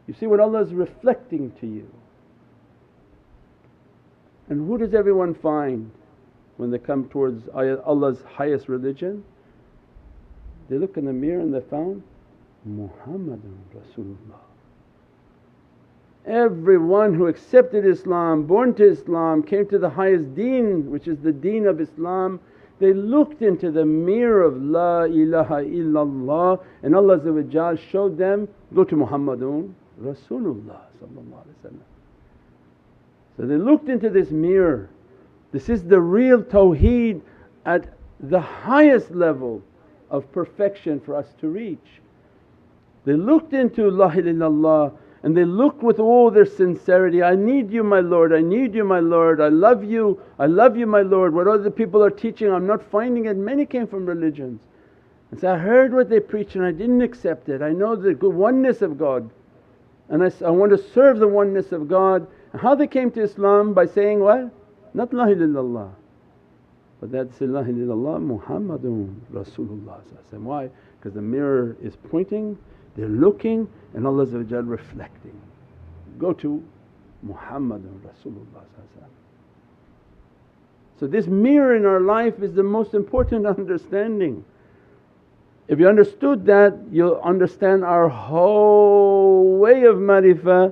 A: You see what Allah is reflecting to you. And who does everyone find when they come towards Allah's highest religion? They look in the mirror and they found Muhammadun Rasulullah. Everyone who accepted Islam, born to Islam, came to the highest deen, which is the deen of Islam, they looked into the mirror of La ilaha illallah, and Allah showed them, go to Muhammadun Rasulullah. So they looked into this mirror. This is the real tawheed at the highest level of perfection for us to reach. They looked into La ilaha illallah and they looked with all their sincerity, I need you my Lord, I need you my Lord, I love you my Lord. What other people are teaching I'm not finding it. Many came from religions and said, I heard what they preach and I didn't accept it. I know the good oneness of God and I want to serve the oneness of God. And how they came to Islam? By saying what? Not La ilaha illallah, but that's La ilaha illallah Muhammadun Rasulullah. Why? Because the mirror is pointing, they're looking and Allah reflecting. Go to Muhammadun Rasulullah. So this mirror in our life is the most important understanding. If you understood that, you'll understand our whole way of marifah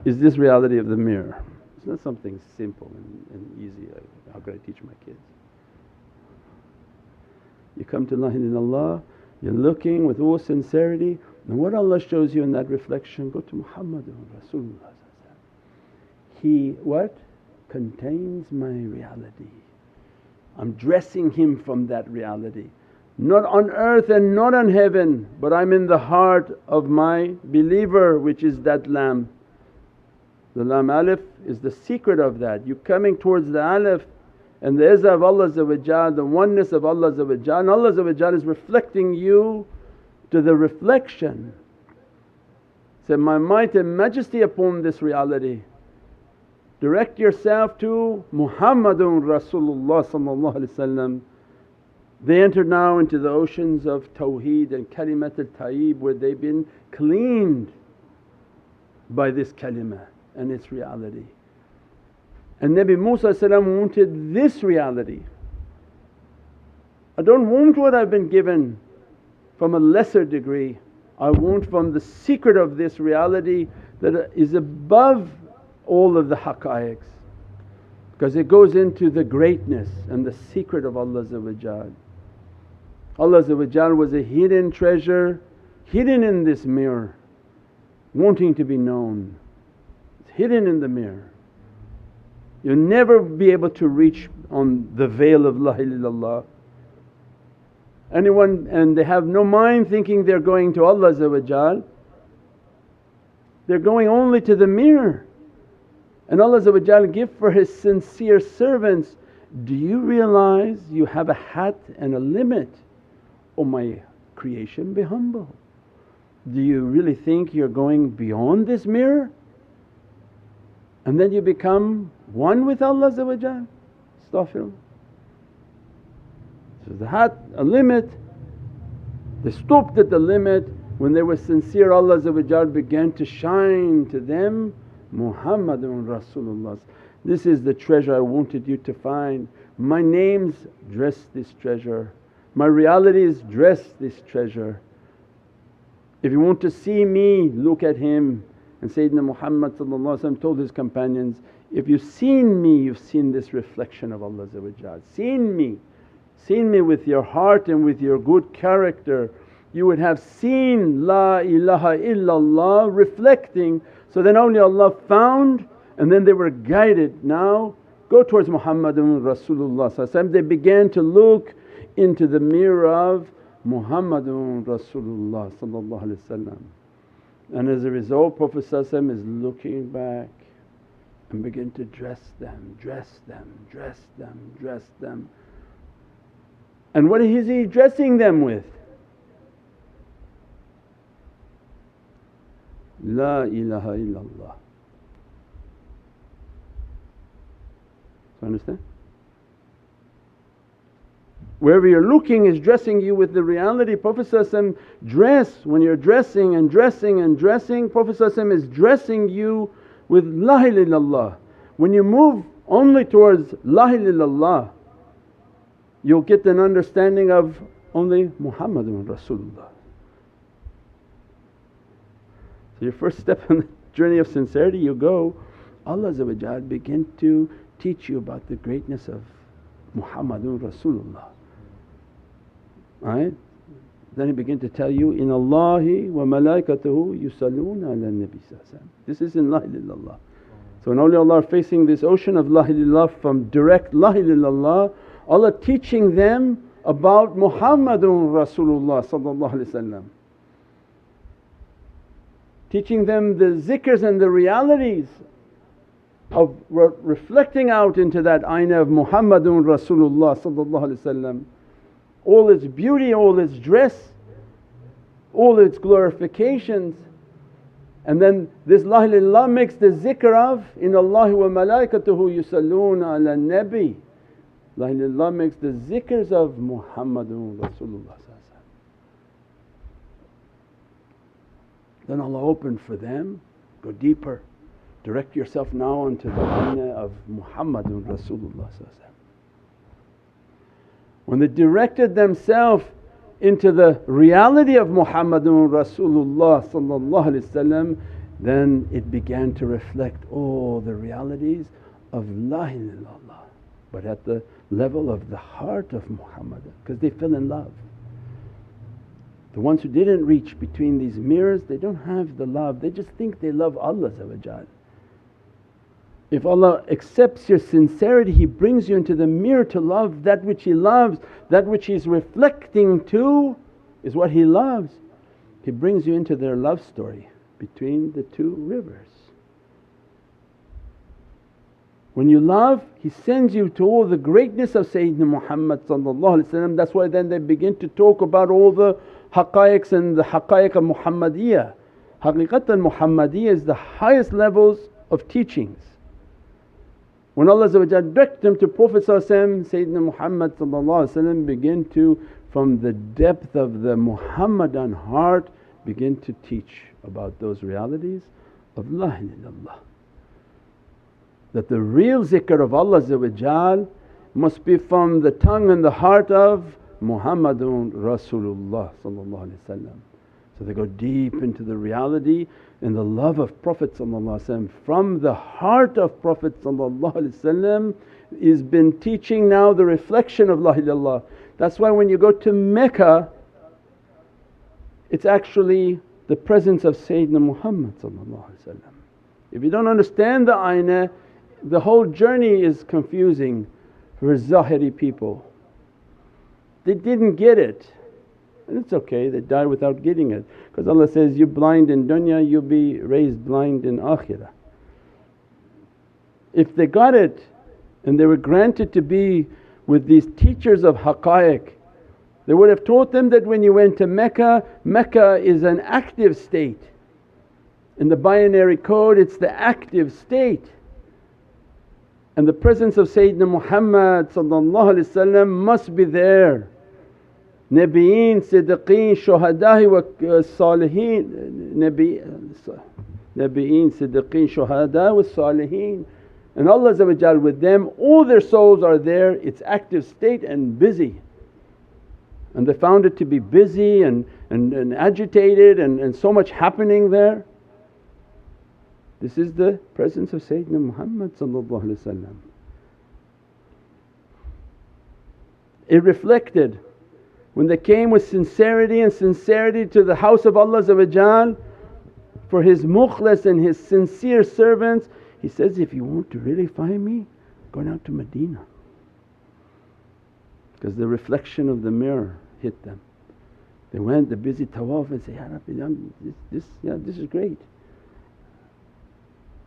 A: is this reality of the mirror. It's not something simple and easy, like how could I teach my kids? You come to La ilaha illallah, you're looking with all sincerity, and what Allah shows you in that reflection, go to Muhammadun Rasulullah. He what? Contains my reality. I'm dressing him from that reality. Not on earth and not on heaven, but I'm in the heart of my believer, which is that lamp. The lam alif is the secret of that. You're coming towards the alif and the izzah of Allah, the oneness of Allah, and Allah is reflecting you to the reflection. Say, my might and majesty upon this reality. Direct yourself to Muhammadun Rasulullah. They enter now into the oceans of tawheed and kalimat al-tayyib, where they've been cleaned by this kalimah and its reality. And Nabi Musa wanted this reality. I don't want what I've been given from a lesser degree, I want from the secret of this reality that is above all of the haqqaiqs, because it goes into the greatness and the secret of Allah. Allah was a hidden treasure, hidden in this mirror, wanting to be known. It's hidden in the mirror. You'll never be able to reach on the veil of La ilaha illallah. Anyone, and they have no mind thinking they're going to Allah, they're going only to the mirror. And Allah give for His sincere servants, do you realize you have a hat and a limit? O my creation, be humble. Do you really think you're going beyond this mirror? And then you become one with Allah. Astaghfirullah. So the hat, a limit, they stopped at the limit. When they were sincere, Allah began to shine to them Muhammadun Rasulullah. This is the treasure I wanted you to find. My names dress this treasure, my realities dress this treasure. If you want to see me, look at him. And Sayyidina Muhammad told his companions, if you've seen me, you've seen this reflection of Allah. Seen me with your heart and with your good character, you would have seen La ilaha illallah reflecting. So then awliyaullah found, and then they were guided, now go towards Muhammadun Rasulullah. They began to look into the mirror of Muhammadun Rasulullah. And as a result, Prophet is looking back and begin to dress them. And what is he dressing them with? La ilaha illallah. Understand? Wherever you're looking is dressing you with the reality. Prophet dress, when you're dressing and dressing and dressing, Prophet is dressing you with La ilaha illallah. When you move only towards La ilaha illallah, you'll get an understanding of only Muhammadun Rasulullah. So your first step on the journey of sincerity, you go, Allah begin to teach you about the greatness of Muhammadun Rasulullah. Right? Then He begin to tell you, in Allahi wa malaikatuhu yusalluna ala nabi. This is in La ilaha illallah. So when awliyaullah are facing this ocean of La ilaha illallah, from direct La ilaha illallah, Allah teaching them about Muhammadun Rasulullah sallallahu alaihi wasallam. Teaching them the zikrs and the realities of reflecting out into that ayna of Muhammadun Rasulullah sallallahu alaihi wasallam. All its beauty, all its dress, all its glorifications. And then this La ilaha illallah makes the zikr of, in Allahi wa malaikatuhu yusalluna ala nabi. La ilaha illallah makes the zikrs of Muhammadun Rasulullah. Then Allah opened for them, go deeper, direct yourself now onto the ayna of Muhammadun Rasulullah. When they directed themselves into the reality of Muhammadun Rasulullah, then it began to reflect all the realities of La ilaha illallah, but at the level of the heart of Muhammad, because they fell in love. The ones who didn't reach between these mirrors, they don't have the love, they just think they love Allah. If Allah accepts your sincerity, He brings you into the mirror to love that which He loves, that which He's reflecting to is what He loves. He brings you into their love story between the two rivers. When you love, He sends you to all the greatness of Sayyidina Muhammad. That's why then they begin to talk about all the haqqaiqs and the haqqaiq of Muhammadiyah. Haqiqatan Muhammadiyah is the highest levels of teachings. When Allah directed them to Prophet Sayyidina Muhammad begin to, from the depth of the Muhammadan heart, begin to teach about those realities of La ilaha illallah. That the real zikr of Allah must be from the tongue and the heart of Muhammadun Rasulullah. So they go deep into the reality and the love of Prophet. From the heart of Prophet is been teaching now the reflection of La ilaha illallah. That's why when you go to Mecca, it's actually the presence of Sayyidina Muhammad. If you don't understand the ayna, the whole journey is confusing for Zahiri people. They didn't get it. And it's okay, they die without getting it, because Allah says, you're blind in dunya, you'll be raised blind in akhirah. If they got it and they were granted to be with these teachers of haqqaiq, they would have taught them that when you went to Mecca, Mecca is an active state. In the binary code it's the active state. And the presence of Sayyidina Muhammad must be there. Nabiyeen, Siddiqeen, Shuhada'i wa Salihin, Nabiyeen, Siddiqeen, Shuhada wa Salihin. And Allah with them, all their souls are there, it's active state and busy. And they found it to be busy and agitated and so much happening there. This is the presence of Sayyidina Muhammad. It reflected when they came with sincerity to the house of Allah for His mukhlas and His sincere servants. He says, if you want to really find me, go down to Medina, because the reflection of the mirror hit them. They went, the busy tawaf, and say, Ya Rabbi, this is great.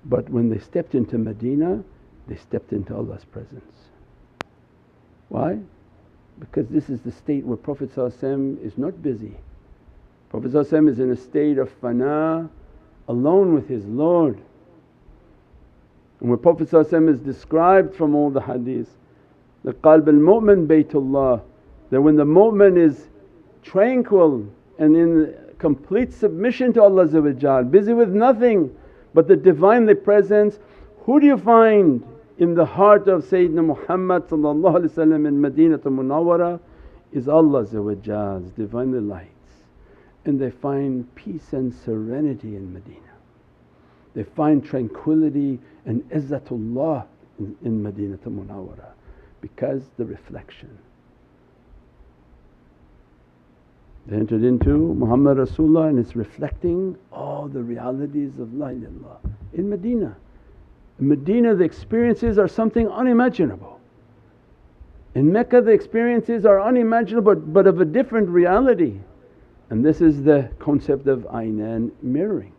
A: But when they stepped into Medina, they stepped into Allah's presence. Why? Because this is the state where Prophet is not busy. Prophet is in a state of fana, alone with his Lord. And where Prophet ﷺ is described from all the hadiths, the qalb al-mu'min baytullah, that when the mu'min is tranquil and in complete submission to Allah, busy with nothing but the Divinely Presence, who do you find in the heart of Sayyidina Muhammad in Madinatul Munawwara? Is Allah's Divinely lights, and they find peace and serenity in Medina. They find tranquility and izzatullah in Madinatul Munawwara because the reflection. They entered into Muhammad Rasulullah and it's reflecting all the realities of La ilaha illallah in Medina. In Medina the experiences are something unimaginable. In Mecca the experiences are unimaginable but of a different reality, and this is the concept of aynan, mirroring.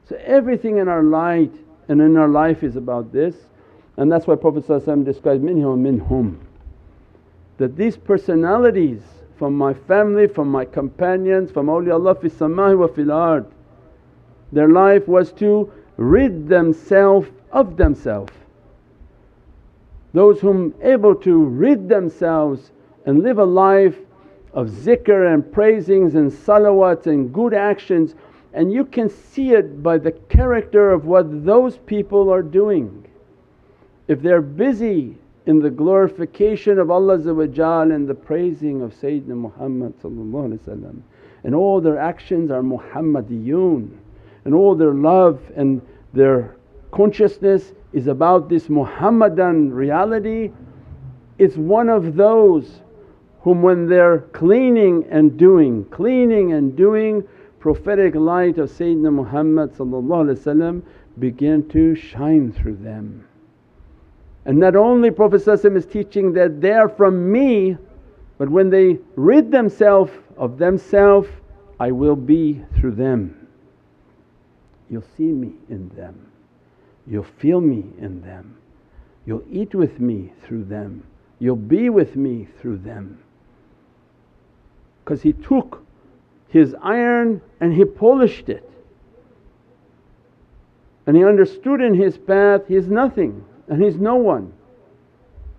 A: So everything in our light and in our life is about this, and that's why Prophet describes minhum, that these personalities from my family, from my companions, from awliyaullah fi samai wa fil ard, their life was to rid themselves of themselves. Those whom able to rid themselves and live a life of zikr and praisings and salawat and good actions, and you can see it by the character of what those people are doing. If they're busy in the glorification of Allah and the praising of Sayyidina Muhammad and all their actions are Muhammadiyun, and all their love and their consciousness is about this Muhammadan reality, it's one of those whom when they're cleaning and doing prophetic light of Sayyidina Muhammad begin to shine through them. And not only Prophet is teaching that they are from me, but when they rid themselves of themselves, I will be through them. You'll see me in them, you'll feel me in them, you'll eat with me through them, you'll be with me through them. Because he took his iron and he polished it, and he understood in his path he's nothing and he's no one.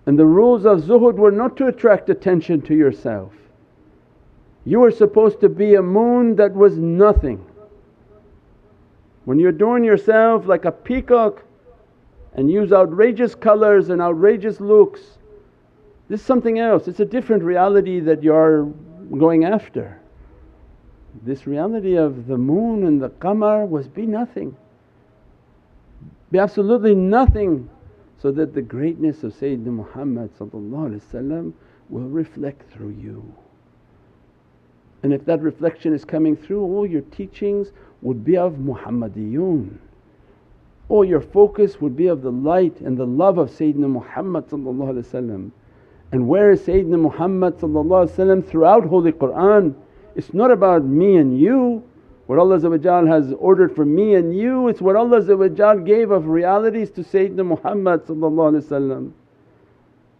A: And the rules of zuhud were not to attract attention to yourself. You were supposed to be a moon that was nothing. When you adorn yourself like a peacock and use outrageous colours and outrageous looks, this is something else, it's a different reality that you're going after. This reality of the moon and the qamar was be nothing, be absolutely nothing, so that the greatness of Sayyidina Muhammad will reflect through you. And if that reflection is coming through, all your teachings would be of Muhammadiyun. All your focus would be of the light and the love of Sayyidina Muhammad. And where is Sayyidina Muhammad throughout Holy Qur'an? It's not about me and you. What Allah has ordered for me and you, it's what Allah gave of realities to Sayyidina Muhammad.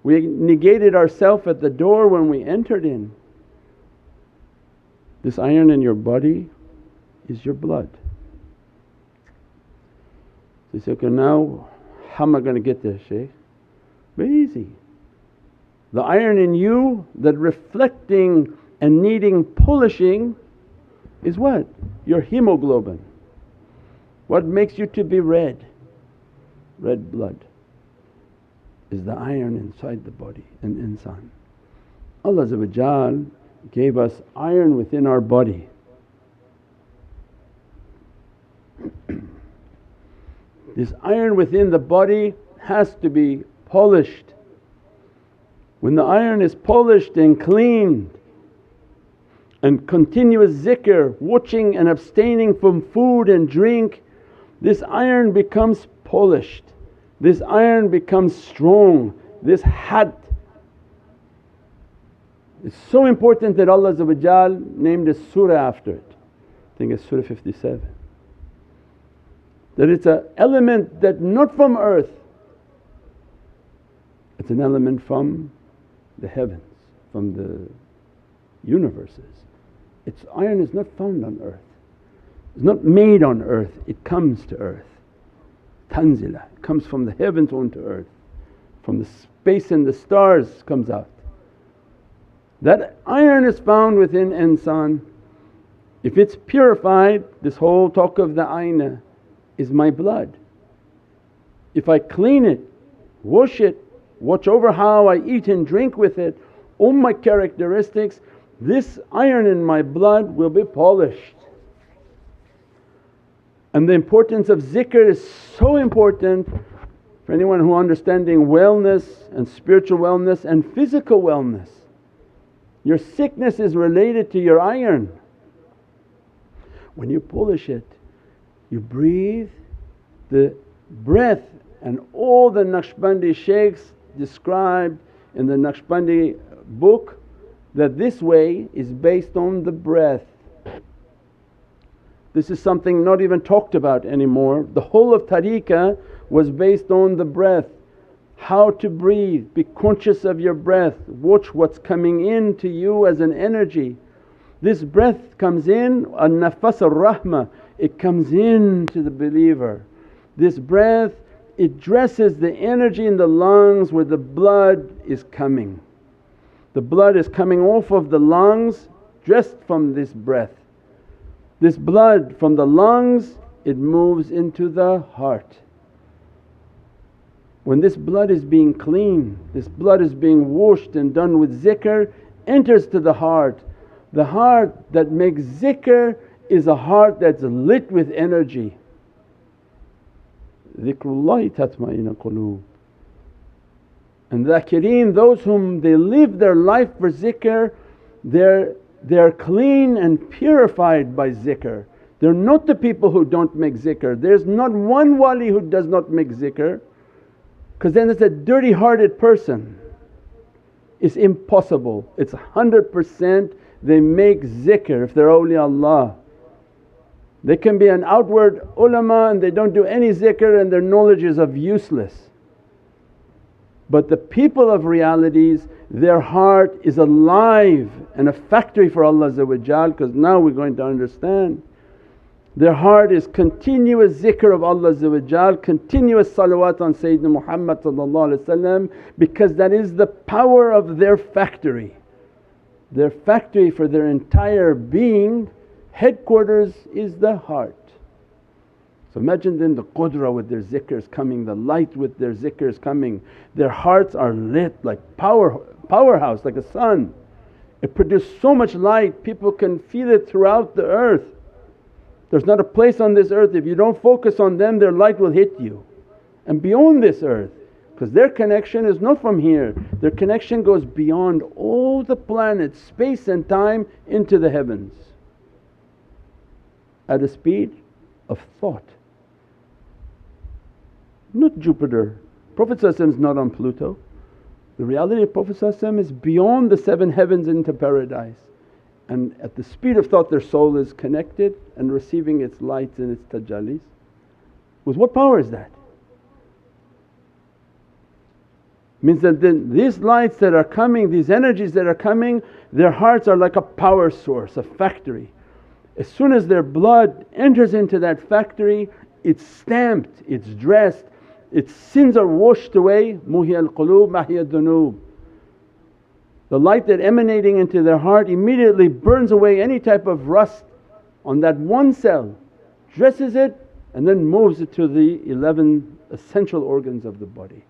A: We negated ourselves at the door when we entered in. This iron in your body is your blood. So you say, okay, now how am I going to get there, Shaykh? Very easy. The iron in you that reflecting and needing polishing is what? Your hemoglobin. What makes you to be red? Red blood is the iron inside the body and insan. Allah gave us iron within our body. This iron within the body has to be polished. When the iron is polished and cleaned, and continuous zikr, watching and abstaining from food and drink, this iron becomes polished, this iron becomes strong, this had. It's so important that Allah named a surah after it. I think it's Surah 57. That it's an element that not from earth, it's an element from the heavens, from the universes. Its iron is not found on earth. It's not made on earth, it comes to earth. Tanzila, it comes from the heavens onto earth, from the space and the stars comes out. That iron is found within insan. If it's purified, this whole talk of the ayna is my blood. If I clean it, wash it, watch over how I eat and drink with it, all my characteristics, this iron in my blood will be polished. And the importance of zikr is so important for anyone who understanding wellness and spiritual wellness and physical wellness. Your sickness is related to your iron. When you polish it, you breathe the breath, and all the Naqshbandi shaykhs described in the Naqshbandi book that this way is based on the breath. This is something not even talked about anymore. The whole of tariqah was based on the breath. How to breathe, be conscious of your breath, watch what's coming in to you as an energy. This breath comes in, an-nafas ar-rahmah, it comes in to the believer. This breath, it dresses the energy in the lungs where the blood is coming. The blood is coming off of the lungs dressed from this breath. This blood from the lungs, it moves into the heart. When this blood is being cleaned, this blood is being washed and done with zikr, enters to the heart. The heart that makes zikr is a heart that's lit with energy. Zikrullahi tatma'inna quloob. And dhakireen, those whom they live their life for zikr, they're clean and purified by zikr. They're not the people who don't make zikr. There's not one wali who does not make zikr, because then it's a dirty hearted person. It's impossible. It's 100% they make zikr if they're awliyaullah. They can be an outward ulama and they don't do any zikr and their knowledge is of useless. But the people of realities, their heart is alive and a factory for Allah, because now we're going to understand. Their heart is continuous zikr of Allah, continuous salawat on Sayyidina Muhammad, because that is the power of their factory. Their factory for their entire being, headquarters is the heart. So imagine then the qudra with their zikrs coming, the light with their zikrs coming. Their hearts are lit like powerhouse, like a sun. It produces so much light, people can feel it throughout the earth. There's not a place on this earth, if you don't focus on them, their light will hit you. And beyond this earth, because their connection is not from here, their connection goes beyond all the planets, space and time into the heavens at a speed of thought. Not Jupiter. Prophet is not on Pluto. The reality of Prophet is beyond the 7 heavens into paradise. And at the speed of thought their soul is connected and receiving its lights and its tajallis. With what power is that? Means that then these lights that are coming, these energies that are coming, their hearts are like a power source, a factory. As soon as their blood enters into that factory, it's stamped, it's dressed, its sins are washed away. Muhi al-quloob mahya dunoob. The light that emanating into their heart immediately burns away any type of rust on that one cell, dresses it and then moves it to the 11 essential organs of the body.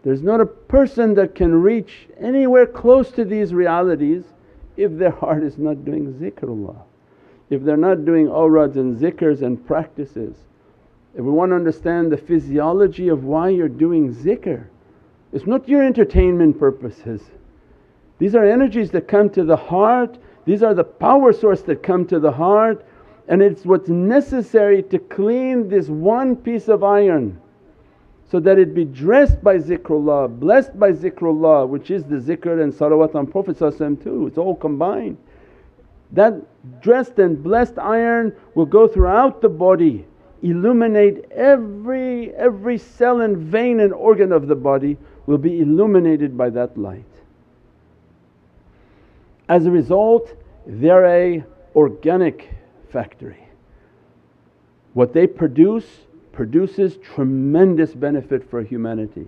A: There's not a person that can reach anywhere close to these realities if their heart is not doing zikrullah, if they're not doing awrads and zikrs and practices. If we want to understand the physiology of why you're doing zikr, it's not your entertainment purposes. These are energies that come to the heart, these are the power source that come to the heart, and it's what's necessary to clean this one piece of iron so that it be dressed by zikrullah, blessed by zikrullah, which is the zikr and salawat on Prophet too, it's all combined. That dressed and blessed iron will go throughout the body, illuminate every cell and vein and organ of the body will be illuminated by that light. As a result, they're a organic factory. What they produces tremendous benefit for humanity,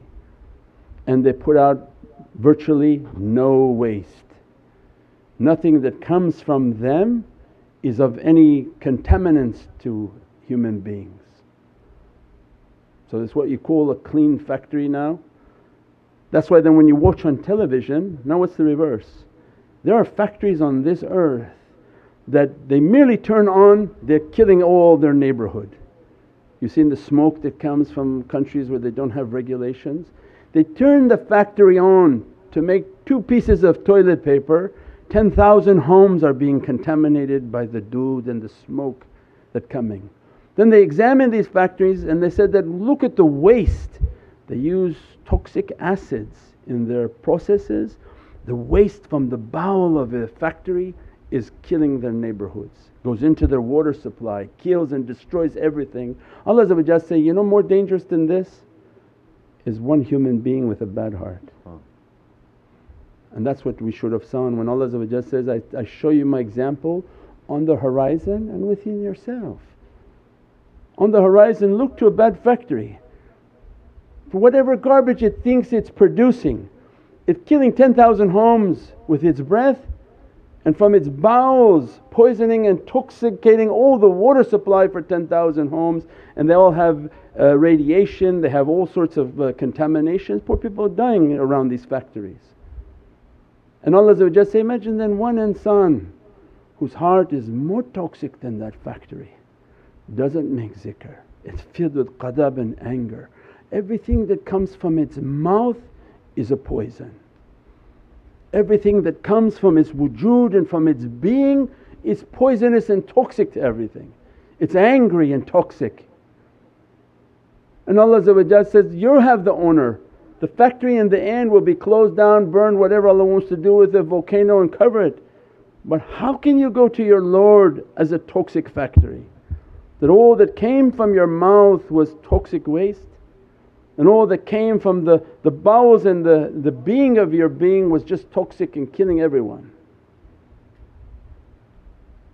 A: and they put out virtually no waste. Nothing that comes from them is of any contaminants to human beings. So it's what you call a clean factory now. That's why then when you watch on television, now it's the reverse. There are factories on this earth that they merely turn on, they're killing all their neighborhood. You've seen the smoke that comes from countries where they don't have regulations. They turn the factory on to make 2 pieces of toilet paper. 10,000 homes are being contaminated by the dood and the smoke that's coming. Then they examine these factories and they said that look at the waste. They use toxic acids in their processes. The waste from the bowel of a factory is killing their neighborhoods, goes into their water supply, kills and destroys everything. Allah say, you know more dangerous than this is one human being with a bad heart. And that's what we should have seen when Allah says, I show you my example on the horizon and within yourself. On the horizon look to a bad factory. For whatever garbage it thinks it's producing, it's killing 10,000 homes with its breath, and from its bowels poisoning and intoxicating all the water supply for 10,000 homes, and they all have radiation, they have all sorts of contaminations. Poor people are dying around these factories. And Allah say, imagine then one insan whose heart is more toxic than that factory, doesn't make zikr, it's filled with qadab and anger. Everything that comes from its mouth is a poison. Everything that comes from its wujood and from its being is poisonous and toxic to everything. It's angry and toxic. And Allah says, you have the owner. The factory in the end will be closed down, burned, whatever Allah wants to do with a volcano and cover it. But how can you go to your Lord as a toxic factory? That all that came from your mouth was toxic waste, and all that came from the bowels and the being of your being was just toxic and killing everyone.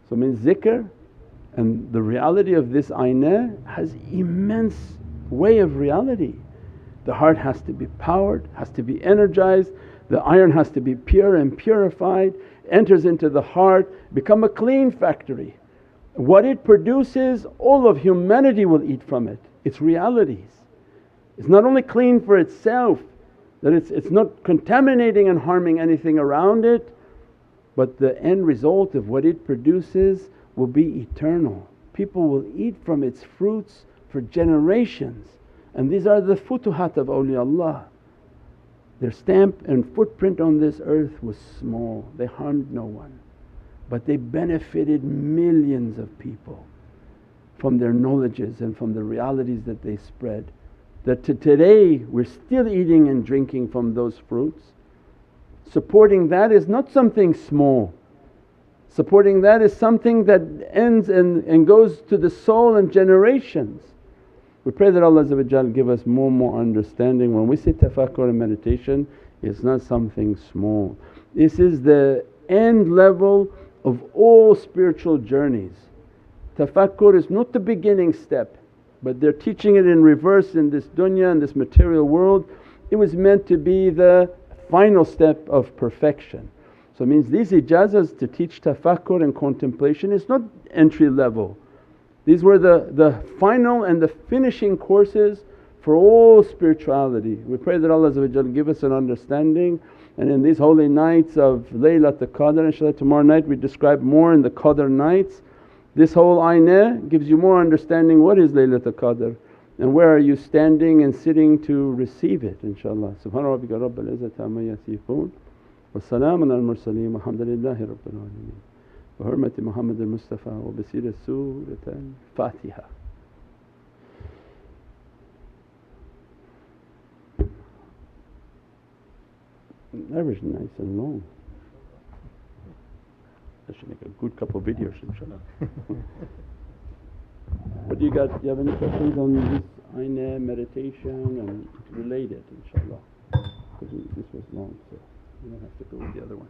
A: So means zikr and the reality of this aynah has immense way of reality. The heart has to be powered, has to be energized, the iron has to be pure and purified, enters into the heart, become a clean factory. What it produces, all of humanity will eat from it, its realities. It's not only clean for itself, that it's not contaminating and harming anything around it, but the end result of what it produces will be eternal. People will eat from its fruits for generations, and these are the futuhat of awliyaullah. Their stamp and footprint on this earth was small, they harmed no one, but they benefited millions of people from their knowledges and from the realities that they spread. That to today we're still eating and drinking from those fruits. Supporting that is not something small, supporting that is something that ends and goes to the soul and generations. We pray that Allah give us more and more understanding. When we say tafakkur and meditation, it's not something small. This is the end level of all spiritual journeys. Tafakkur is not the beginning step, but they're teaching it in reverse in this dunya and this material world. It was meant to be the final step of perfection. So it means these ijazahs to teach tafakkur and contemplation is not entry level. These were the final and the finishing courses for all spirituality. We pray that Allah give us an understanding, and in these holy nights of Laylatul Qadr, inshaAllah tomorrow night we describe more in the Qadr nights. This whole aynah gives you more understanding what is Laylatul Qadr and where are you standing and sitting to receive it, inshaAllah. Subhana rabbika rabbil izzati amma yasifoon wa salaamun al mursaleen walhamdulillahi rabbil alameen. Bi hurmati Muhammad al Mustafa wa bi siri Surat al Fatiha. That was nice and long. I should make a good couple of videos, inshaAllah. What do you got? Do you have any questions on this aynah, meditation and related, inshaAllah? Because this was long, so you don't have to go with the other ones.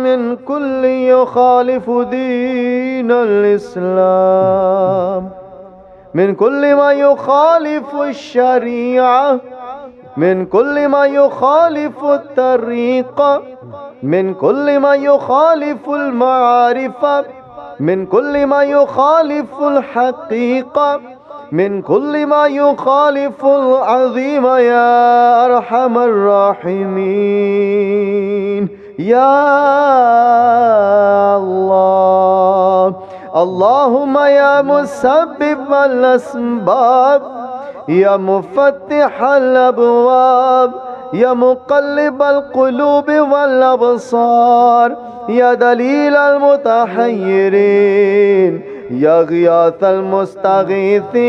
C: من كل يخالف دين الإسلام، من كل ما يخالف الشريعة، من كل ما يخالف الطريقة، من كل ما يخالف المعارف، من كل ما يخالف الحقيقة، من كل ما يخالف العظيم يا أرحم الراحمين يا الله. اللهم يا مسبب الأسباب، يا مفتح الأبواب، يا مقلب القلوب والأبصار، يا دليل المتحيرين، يا غياث المستغيثين،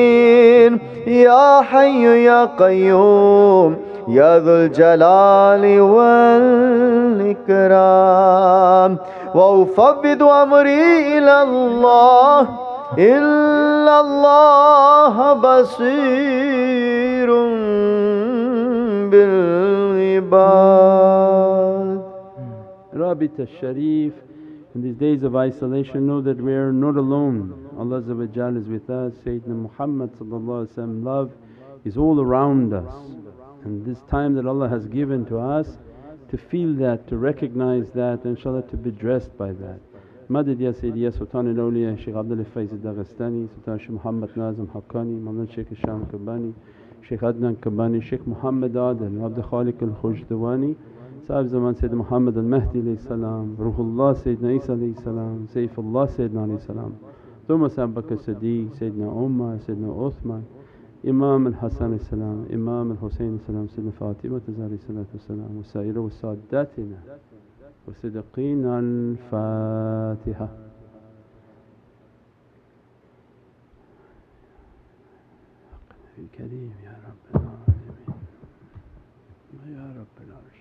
C: يا حي يا قيوم، يا ذو الجلال والإكرام. وأفوض أمري إلى الله، إن الله بصير بالعباد.
A: Rabit al-Sharif, in these days of isolation, know that we are not alone. Allah Azza wa Jal is with us. Sayyidina Muhammad sallallahu alaihi wasallam love is all around us. And this time that Allah has given to us, to feel that, to recognize that, and inshaAllah to be dressed by that. Madad ya Sayyidi ya Sultan al-Awliya Shaykh Abdullah Faiz al-Daghestani, Sultan Shaykh Muhammad Nazim Haqqani, Mawlana Shaykh Chant Naqshbandi, Shaykh Adnan Kabbani, Shaykh Muhammad Adil, Abdul Khaliq al-Khujdawani, Sahib Zaman Sayyidina Muhammad al-Mahdi alayhi salam, Ruhullah Sayyidina Isa alayhi salam, Sayyfullah Sayyidina alayhi salam, Thumma Abu Bakr Siddiq, Sayyidina Umar, Sayyidina Uthman, Imam al-Hasan alayhi salam, Imam al-Hussein alayhi salam, Sayyidina Fatima alayhi salatu salam, wa Sa'iru wa Sadatina wa Siddiqeen al-Fatiha. الكريم يا رب العالمين يا رب العرش.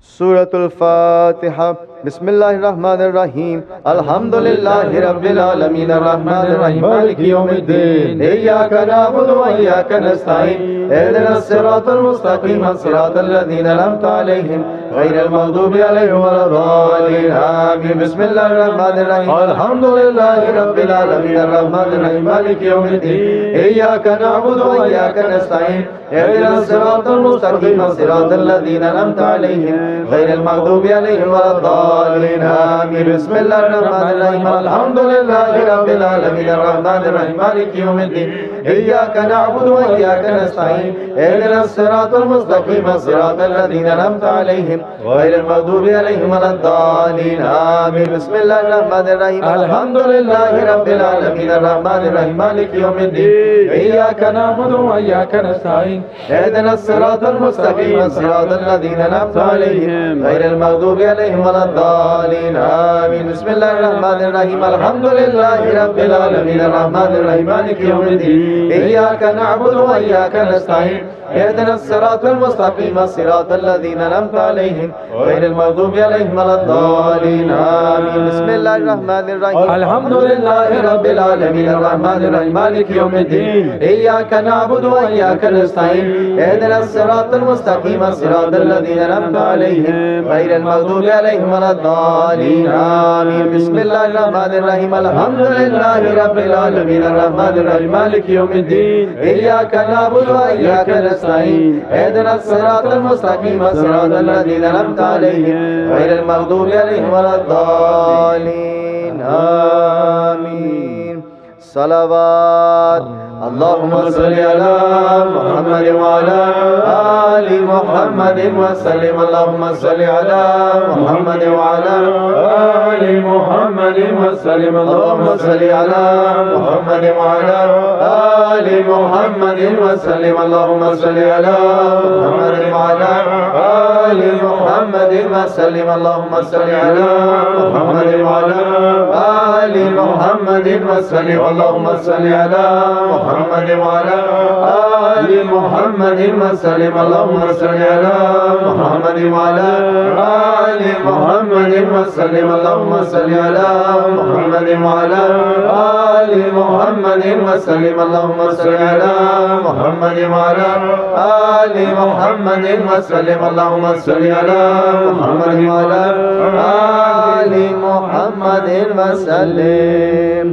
C: سورة الفاتحة. بسم الله الرحمن الرحيم. الحمد لله رب العالمين الرحمن الرحيم مالك يوم الدين. إياك نعبد وإياك نستعين. اهدنا الصراط المستقيم صراط الذين أنعمت عليهم غير المغضوب عليهم ولا الضالين آمين. بسم الله الرحمن الرحيم. الحمد لله رب العالمين الرحمن الرحيم مالك يوم الدين. إياك نعبد وإياك نستعين. اهدنا الصراط المستقيم صراط الذين أنعمت عليهم غير المغضوب عليهم ولا الضالين آمين. بسم الله الرحمن الرحيم. الحمد لله رب العالمين الرحمن الرحيم مالك يوم الدين. إياك نعبد وإياك نستعين. اهدنا الصراط المستقيم صراط الذين أنعمت عليهم غير المغضوب عليهم ولا الضالين آمين. بسم الله الرحمن الرحيم. الحمد لله رب العالمين الرحمن الرحيم مالك يوم الدين. إياك نعبد وإياك نستعين. اهدنا الصراط المستقيم صراط الذين أنعمت عليهم غير المغضوب عليهم ولا الضالين آمين. بسم الله الرحمن الرحيم. الحمد لله رب العالمين الرحمن الرحيم مالك يوم الدين. إياك نعبد وإياك نستعين. اهدنا الصراط المستقيم صراط الذين أنعمت عليهم غير المغضوب عليهم ولا الضالين آمين. بسم الله الرحمن الرحيم. الحمد لله رب العالمين الرحمن الرحيم مالك يوم الدين. إياك نعبد وإياك نستعين. اهدنا الصراط المستقيم صراط الذين أنعمت عليهم غير المغضوب عليهم ولا الضالين آمين. بسم الله الرحمن الرحيم. الحمد لله رب العالمين الرحمن الرحيم مالك يوم الدين. إياك نعبد وإياك نستعين. اهدنا الصراط المستقيم صراط الذين أنعمت عليهم غير المغضوب عليهم ولا الضالين آمين. صلوات. اللهم صل على محمد وعلى آل محمد وسلم. اللهم صل على محمد وعلى آل محمد وسلم. اللهم صل على محمد وعلى آل محمد وسلم. اللهم صل على محمد وعلى آل محمد وسلم. اللهم صل على محمد وعلى آل محمد وسلم. اللهم صل على محمد وعلى آل محمد وسلم. اللهم صل على محمد وعلى آل محمد وسلم اللهم صل على محمد وعلى آل محمد وسلم اللهم صل على محمد وعلى آل محمد وسلم اللهم صل على محمد وعلى آل محمد وسلم.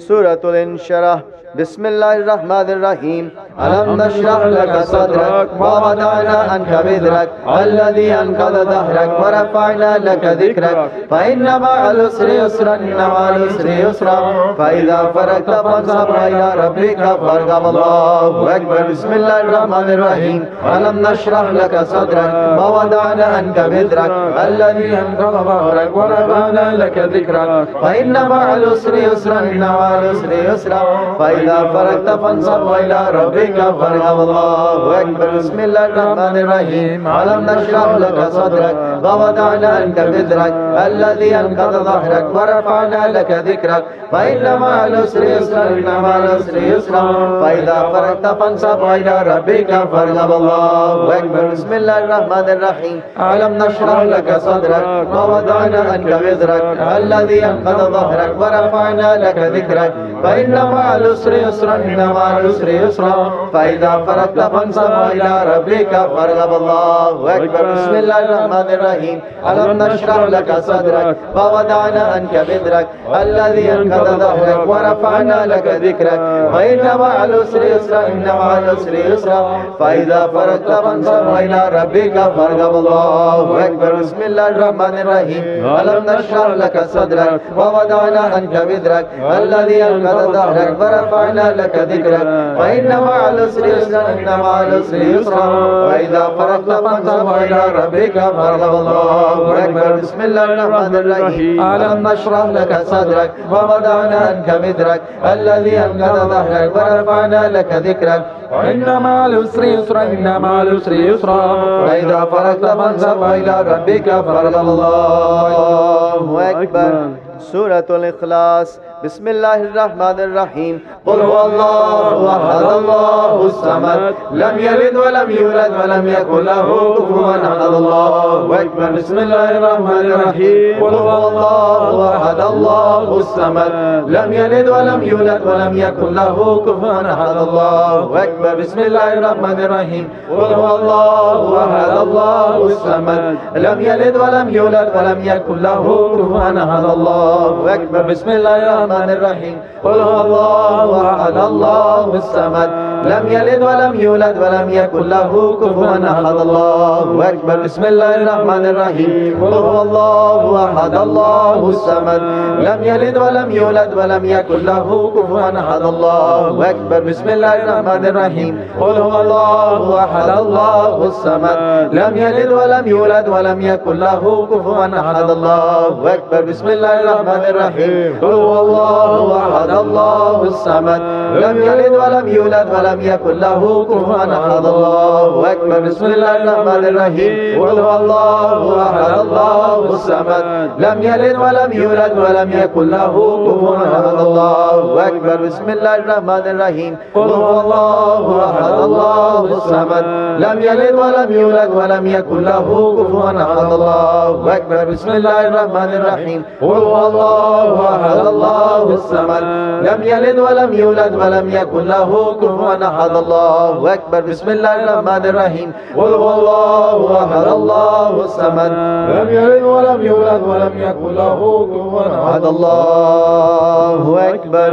C: سورة الانشراح. بسم الله الرحمن الرحيم. ألم نشرح لك صدرك ووضعنا عنك وزرك الذي أنقض ظهرك ورفعنا لك ذكرك فإن مع العسر يسرا إن مع العسر يسرا فإذا فرغت فانصب إلى ربك فارغب. الله أكبر. بسم الله الرحمن الرحيم. ألم نشرح لك صدرك ووضعنا عنك وزرك الذي أنقض ظهرك ورفعنا لك ذكرك فإن مع العسر يسرا إن مع العسر يسرا فإذا فرغت فانصب إلى ربك فارغب. الله أكبر. بسم الله الرحمن الرحيم. ألم نشرح لك صدرك ووضعنا عنك وزرك الذي أنقض ظهرك ورفعنا لك ذكرك فإن مع العسر يسرا إن مع العسر يسرا فإذا فرغت فانصب إلى ربك فارغب. الله أكبر. بسم الله الرحمن الرحيم. ألم نشرح لك صدرك ووضعنا عنك وزرك الذي أنقض ظهرك ورفعنا لك ذكرك فإن مع العسر يسرا إن مع العسر يسرا فإذا فرغت فانصب إلى ربك فارغب. الله أكبر. بسم الله الرحمن الرحيم. ألم نشرح لك صدرك ووضعنا عنك وزرك الذي أنقض ظهرك ورفعنا لك ذكرك فإن مع العسر يسرا إن مع العسر يسرا فإذا فرغت فانصب إلى ربك فارغب. الله أكبر. بسم الله الرحمن الرحيم. ألم نشرح لك صدرك ووضعنا عنك وزرك الذي أنقض ظهرك ورفعنا لك ذكرك فإن مع العسر يسرا إن مع العسر يسرا فإذا فرغت فانصب إلى ربك فارغب. الله أكبر. بسم الله الرحمن الرحيم. ألم نشرح لك صدرك ووضعنا عنك وزرك الذي أنقض ظهرك ورفعنا لك ذكرك فإن مع العسر يسرا إن مع العسر يسرا فإذا فرغت فانصب إلى ربك فارغب. الله أكبر. سورة الإخلاص. بسم الله الرحمن الرحيم. قل هو الله أحد الله الصمد لم يلد ولم يولد ولم يكن له كفوا أحد. الله أكبر. بسم الله الرحمن الرحيم. قل هو الله أحد الله الصمد لم يلد ولم يولد ولم يكن له كفوا أحد. الله أكبر. بسم الله الرحمن الرحيم. قل هو الله أحد الله الصمد لم يلد ولم يولد ولم يكن له كفوا أحد. الله أكبر. بسم الله الرحمن الرحيم. قل هو الله أحد الله الصمد لم يلد ولم يولد ولم يكن له كفوا أحد. الله أكبر. بسم الله الرحمن الرحيم. قل هو الله أحد الله الصمد لم يلد ولم يولد ولم يكن له كفوا أحد. الله أكبر. بسم الله الرحمن الرحيم. قل هو الله أحد الله الصمد لم يلد ولم يولد ولم يكن له كفوا أحد. الله أكبر. بسم الله الرحمن الرحيم. قل هو الله أحد الله الصمد لم يلد ولم يولد ولم يكن له كفوا أحد. الله أكبر. بسم الله الرحمن الرحيم. قل هو الله أحد الله الصمد لم يلد ولم يولد ولم يكن له كفوا أحد. الله أكبر. بسم الله الرحمن الرحيم. قل هو الله أحد الله الصمد لم يلد ولم يولد ولم يكن له كفوا أحد. الله أكبر. بسم الله الرحمن الرحيم. قل هو الله أحد الله الصمد لم يلد ولم يولد ولم يكن له كفوا أحد. الله أكبر. بسم الله الرحمن الرحيم. قل هو الله أحد الله الصمد لم يلد ولم يولد ولم يكن له كفوا أحد. الله أكبر.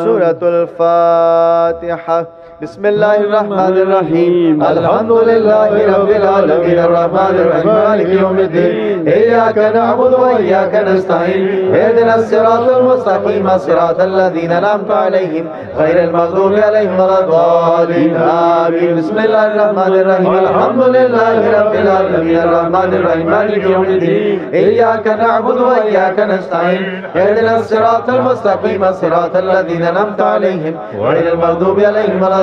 C: سورة الفاتحة. بسم الله الرحمن الرحيم. الحمد لله رب العالمين الرحمن الرحيم مالك يوم الدين إياك نعبد وإياك نستعين اهدنا الصراط المستقيم صراط الذين أنعمت عليهم غير المغضوب عليهم ولا الضالين آمين. بسم الله الرحمن الرحيم. الحمد لله رب العالمين الرحمن الرحيم مالك يوم الدين إياك نعبد وإياك نستعين اهدنا الصراط المستقيم صراط الذين أنعمت عليهم غير المغضوب عليهم ولا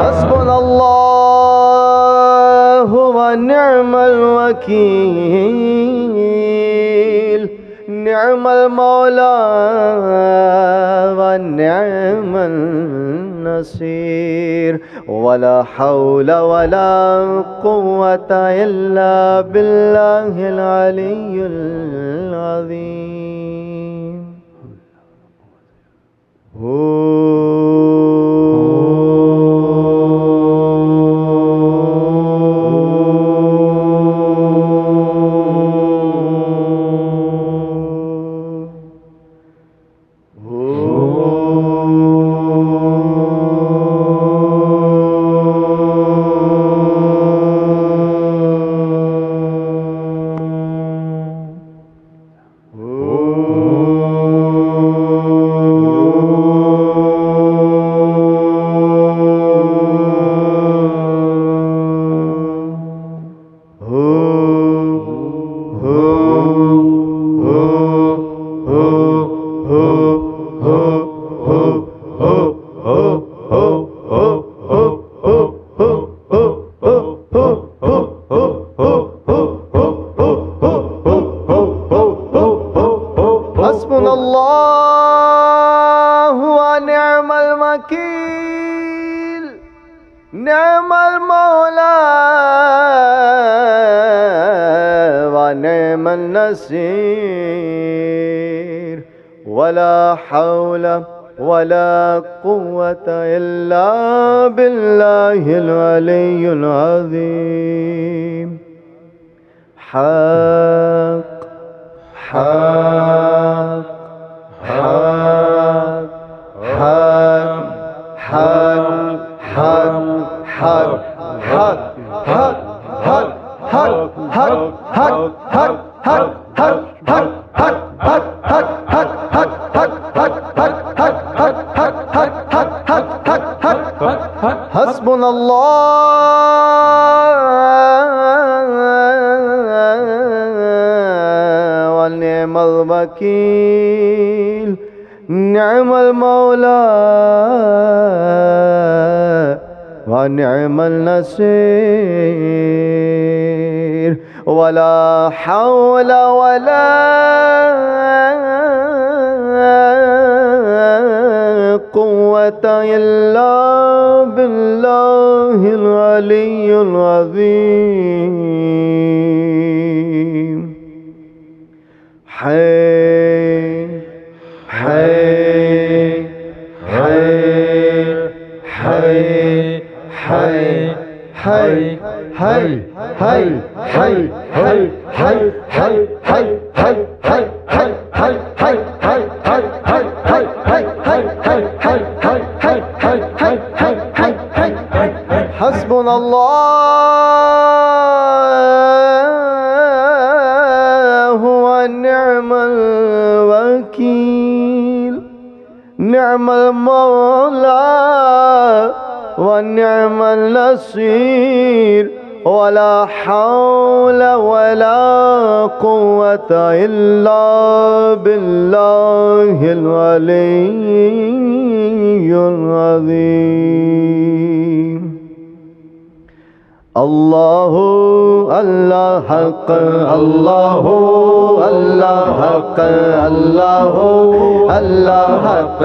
C: حسبنا الله ونعم الوكيل نعم المولى ونعم النصير ولا حول ولا قوة إلا بالله العلي العظيم. حسبنا الله ونعم الوكيل نعم المولى ونعم النصير ولا حول ولا قوة إلا بالله العلي العظيم. حق حق حق حق حق حق حق حق حق حق حق حق حسبنا الله ونعم الوكيل نعم المولى ونعم النصير ولا حول ولا قوة إلا بالله العلي العظيم. حي حي حي حي حي حي حي حي حي حي حي حي حي حي حسبنا الله ونعم الوكيل نعم المولى ونعم النصير ولا حول ولا قوة إلا بالله العلي العظيم. الله الله حق الله الله حق الله الله حق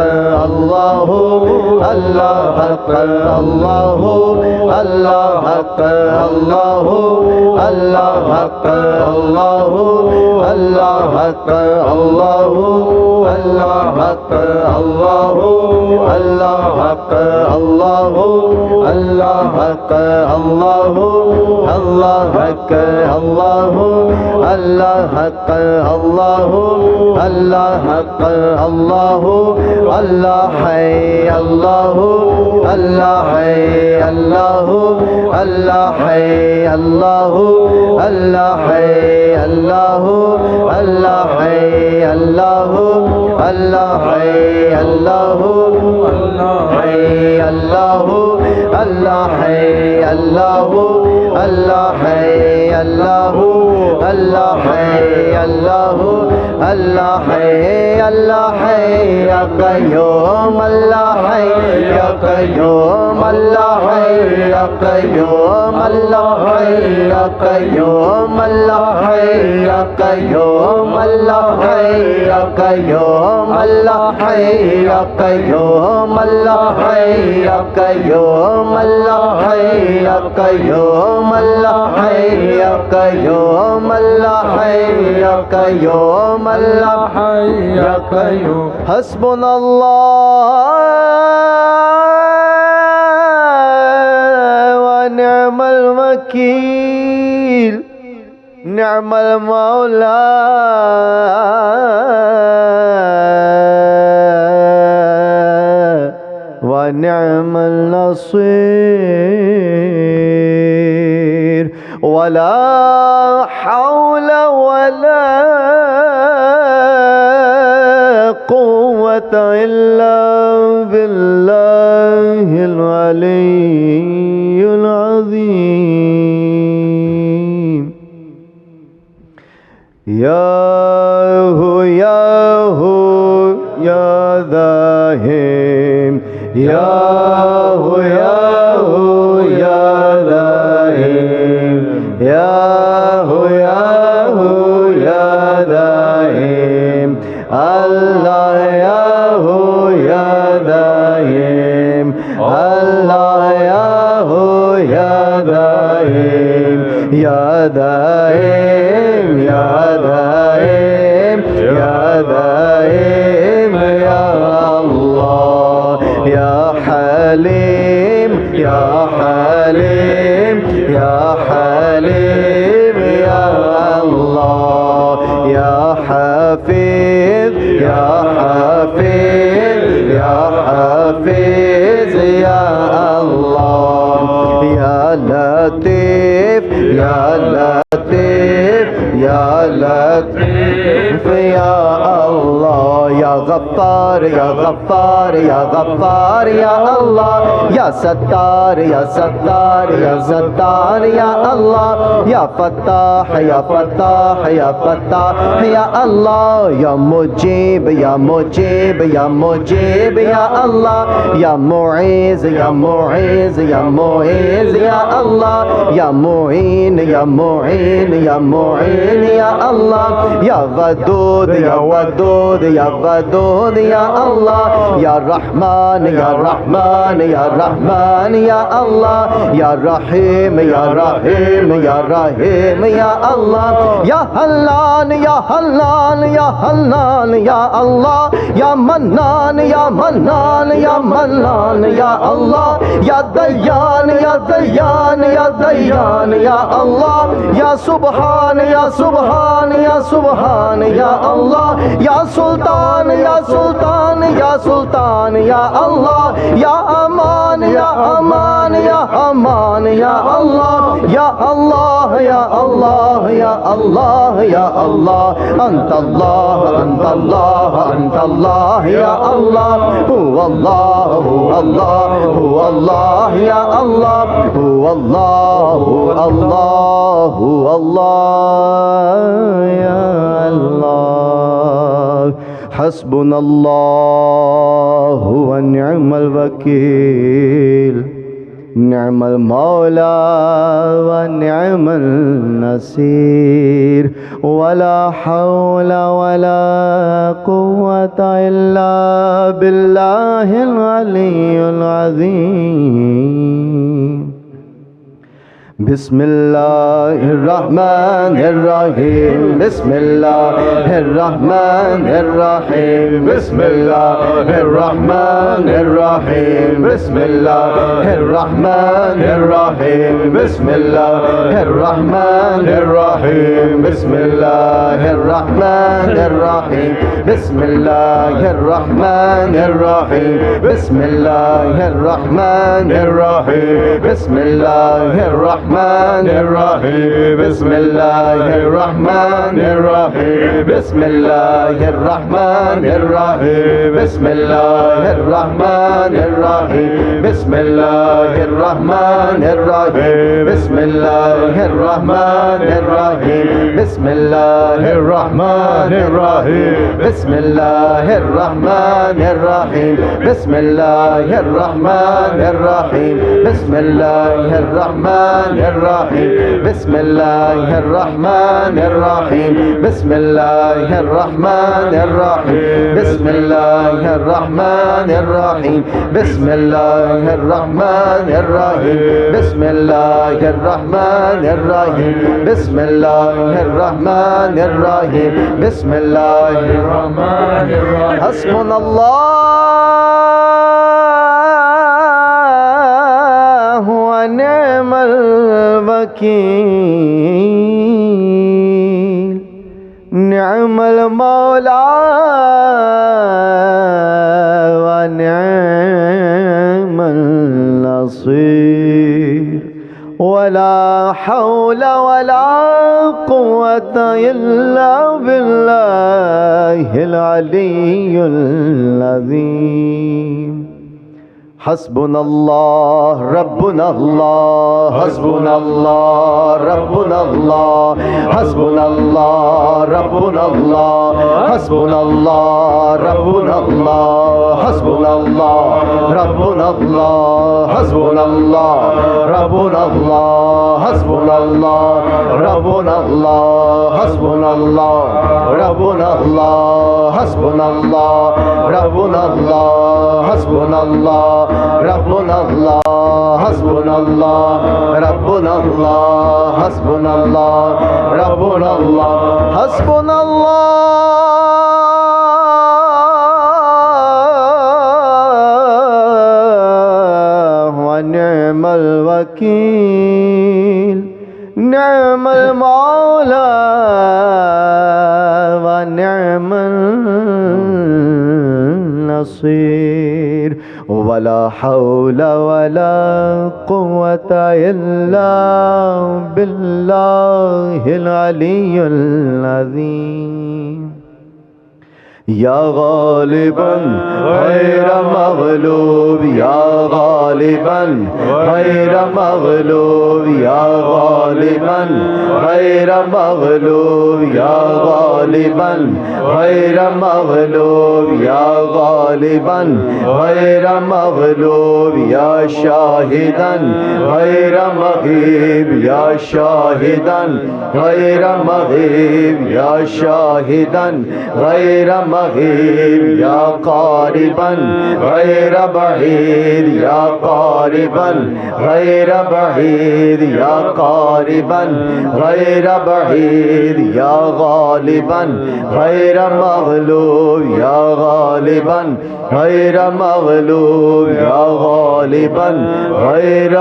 C: الله الله حق الله الله حق الله الله حق الله الله حق الله الله حق الله الله حق الله الله حق الله الله حق الله الله حق الله الله حق الله الله حي الله الله حي الله الله حي الله الله حي الله Allah hai Allahu, Allah hai Allahu, Allah hai Allahu, Allah hai Allahu, Allah hai Allahu, Allah hai Allahu, Allah hai, Allah hai ya Qayyum, Allah hai ya Qayyum, Allah hai ya Qayyum, Allah hai ya Qayyum, Allah hai ya Qayyum, Allah hai ya Qayyum, Allah hai ya Qayyum, Allah hai ya Qayyum, Allah hai ya Qayyum, Allah hai ya Qayyum, Allah hai ya Qayyum, Allah hai ya Qayyum. Hasbunallah wa ni'mal wakil, ni'mal mawla wa ni'mal nasir. ولا حول ولا قوة إلا بالله العلي العظيم. ياهو ياهو يا ذاهب، ياهو ياهو يا ذاهب، ياهو ياهو يا دائم، الله ياهو يا دائم، الله ياهو يا دائم، يا دائم يا دائم يا دائم يا الله، يا حليم يا حليم يا حليم يا الله، يا حفيظ يا حفيظ يا حفيظ يا الله، يا لطيف يا لطيف يا لطيف يا الله، يا غفار يا غفار يا غفار يا الله، يا ستار يا ستار يا ستار يا الله، يا فتاح يا فتاح يا فتاح يا الله، يا مجيب يا مجيب يا مجيب يا الله، يا معيز يا معيز يا معيز يا الله، يا معين يا معين يا معين يا الله، يا ودود يا ودود يا ودود يا الله، يا رحمن يا رحمن يا رحمن يا الله، يا رحيم يا رحيم يا رحيم يا الله، يا حنان يا حنان يا حنان يا الله، يا منان يا منان يا منان يا الله، يا ديان يا ديان يا ديان يا الله، يا سبحان يا سبحان يا سبحان يا الله، يا سلطان يا سلطان يا سلطان يا الله، يا امان يا امان يا امان يا الله، يا الله يا الله يا الله يا الله، انت الله انت الله انت الله يا الله، هو الله هو الله هو الله يا الله، هو الله الله هو الله يا الله. حسبنا الله ونعم الوكيل، نعم المولى ونعم النصير، ولا حول ولا قوة إلا بالله العلي العظيم. بسم الله الرحمن الرحيم، بسم الله الرحمن الرحيم، بسم الله الرحمن الرحيم، بسم الله الرحمن الرحيم، بسم الله الرحمن الرحيم، بسم الله الرحمن الرحيم، بسم الله الرحمن الرحيم، بسم الله الرحمن الرحيم، بسم الله الرحمن الرحمن الرحيم بسم الله الرحمن الرحيم بسم الله الرحمن الرحيم بسم الله الرحمن الرحيم بسم الله الرحمن الرحيم بسم الله الرحمن الرحيم بسم الله الرحمن الرحيم بسم الله الرحمن الرحيم بسم الله الرحمن الرحيم بسم الله الرحمن الرحيم بسم الله الرحمن الرحيم بسم الله الرحمن الرحيم بسم الله الرحمن الرحيم بسم الله الرحمن الرحيم بسم الله الرحمن الرحيم بسم الله الرحمن الرحيم بسم الله الرحمن الرحيم حسبنا الله ونعم الوكيل نعم المولى ونعم النصير ولا حول ولا قوة إلا بالله العلي العظيم حسبنا الله ربنا الله حسبنا الله ربنا الله حسبنا الله ربنا الله حسبنا الله ربنا الله حسبنا الله ربنا الله حسبنا الله ربنا الله حسبنا الله ربنا الله حسبنا الله ربنا الله حسبنا الله ربنا الله حسبنا الله ربنا الله حسبنا الله ربنا الله حسبنا الله ربنا الله حسبنا الله ونعم الوكيل نعم المولى ونعم النصير ولا حول ولا قوة إلا بالله العلي العظيم يا غالبا غير مغلوب يا غالبا غير مغلوب يا غالبا غير مغلوب يا غالبا غير مغلوب يا غالبا غير مغلوب يا شاهدا غير مغيب يا شاهدا غير مغيب يا شاهدا غير مغيب يا قاربا غير بعيد يا قاربا غير بعيد يا قاربا غير بعيد يا غالبا غير مغلوب يا غالبا غير مغلوب يا غالبا غير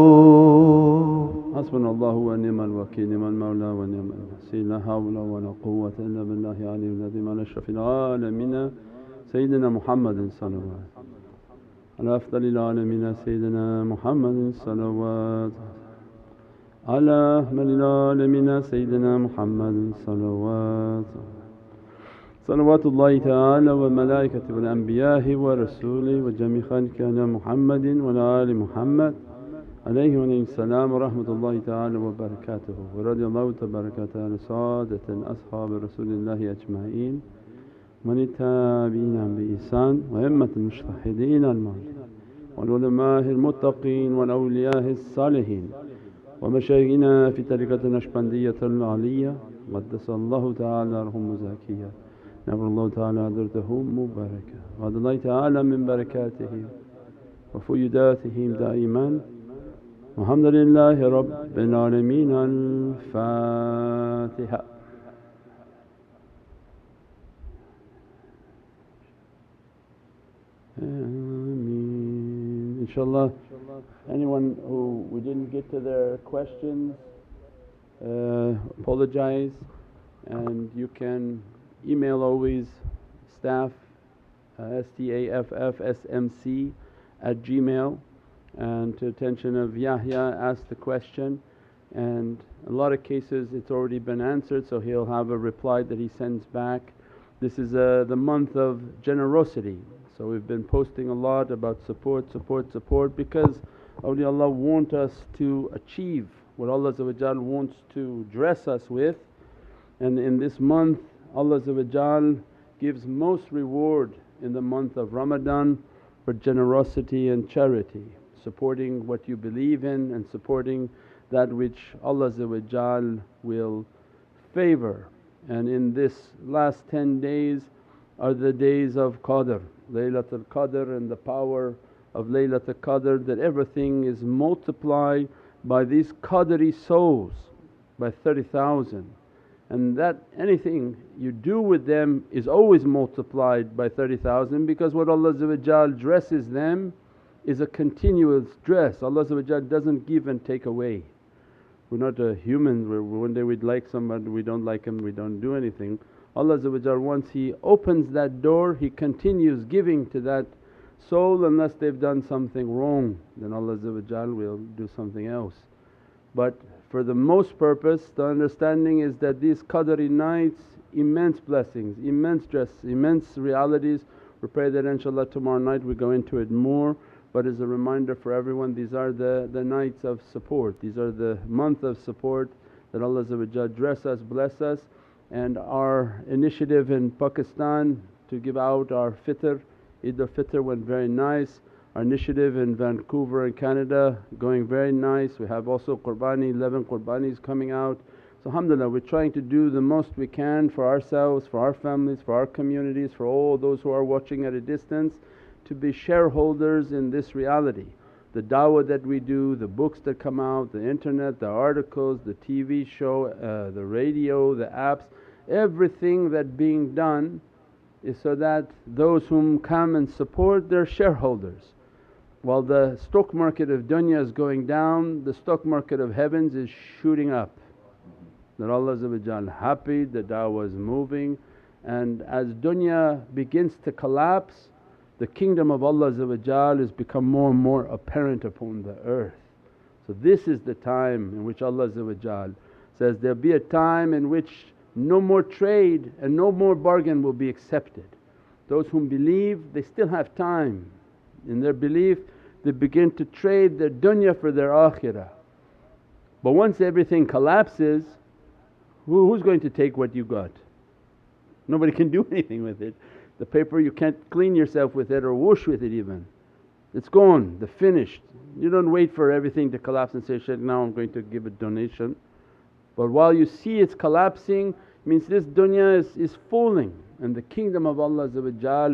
C: مغلوب
A: حسبنا الله ونعم الوكيل نعم المولى ونعم النصير لا حول ولا قوة إلا بالله العلي العظيم على أشرف العالمين سيدنا محمد صلوات على أفضل العالمين سيدنا محمد صلوات على أكمل العالمين سيدنا محمد صلوات صلوات الله تعالى وملائكته والأنبياء ورسوله وجميع خلقه على محمد وعلى آل محمد عليه وعليه السلام ورحمة الله تعالى وبركاته ورضي الله تبارك وتعالى سادة أصحاب رسول الله أجمعين من التابعين بإحسان وأئمة المجتهدين المعلمين والعلماء المتقين والأولياء الصالحين ومشايخنا في طريقة النقشبندية العالية قدس الله تعالى روحهم زكية نبر الله تعالى حضرتهم مباركة وعد الله تعالى من بركاته وفيداتهم دائما والحمد لله رب العالمين الفاتحة. Ameen. Inshallah, anyone who we didn't get to their questions, apologize, and you can email always staff staffsmc@gmail.com and to attention of Yahya asked the question, and a lot of cases it's already been answered, so he'll have a reply that he sends back. This is the month of generosity, so we've been posting a lot about support because awliyaullah want us to achieve what Allah wants to dress us with. And in this month Allah gives most reward in the month of Ramadan for generosity and charity, supporting what you believe in and supporting that which Allah will favour. And in this last 10 days are the days of Qadr, Laylatul Qadr, and the power of Laylatul Qadr, that everything is multiplied by these Qadri souls by 30,000, and that anything you do with them is always multiplied by 30,000, because what Allah dresses them is a continuous dress. Allah doesn't give and take away. We're not a human where one day we'd like somebody, we don't like him, we don't do anything. Allah once He opens that door, He continues giving to that soul unless they've done something wrong, then Allah will do something else. But for the most purpose, the understanding is that these Qadri nights, immense blessings, immense dress, immense realities. We pray that inshaAllah tomorrow night we go into it more. But as a reminder for everyone, these are the nights of support, these are the month of support that Allah dress us, bless us. And our initiative in Pakistan to give out our fitr, Eid al-Fitr went very nice. Our initiative in Vancouver in Canada going very nice. We have also Qurbani, 11 Qurbanis coming out. So alhamdulillah, we're trying to do the most we can for ourselves, for our families, for our communities, for all those who are watching at a distance, to be shareholders in this reality. The dawah that we do, the books that come out, the internet, the articles, the TV show, the radio, the apps, everything that being done is so that those whom come and support, they're shareholders. While the stock market of dunya is going down, the stock market of heavens is shooting up. That Allah happy, the dawah is moving, and as dunya begins to collapse, the kingdom of Allah has become more and more apparent upon the earth. So this is the time in which Allah says, there'll be a time in which no more trade and no more bargain will be accepted. Those whom believe, they still have time. In their belief they begin to trade their dunya for their akhirah. But once everything collapses, who's going to take what you got? Nobody can do anything with it. The paper, you can't clean yourself with it or wash with it even. It's gone, the finished. You don't wait for everything to collapse and say, Shaykh, now I'm going to give a donation. But while you see it's collapsing, means this dunya is falling, and the kingdom of Allah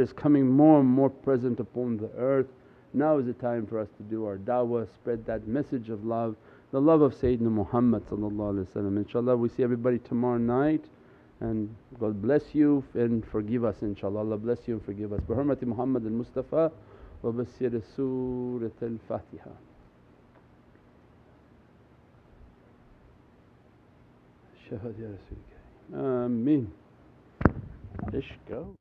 A: is coming more and more present upon the earth. Now is the time for us to do our da'wah, spread that message of love, the love of Sayyidina Muhammad. InshaAllah we see everybody tomorrow night, and God bless you and forgive us inshaAllah. Allah bless you and forgive us. Bi hurmati Muhammad al-Mustafa wa basir Surat al-Fatiha. Shahad ya Rasul. Ameen. Let's go.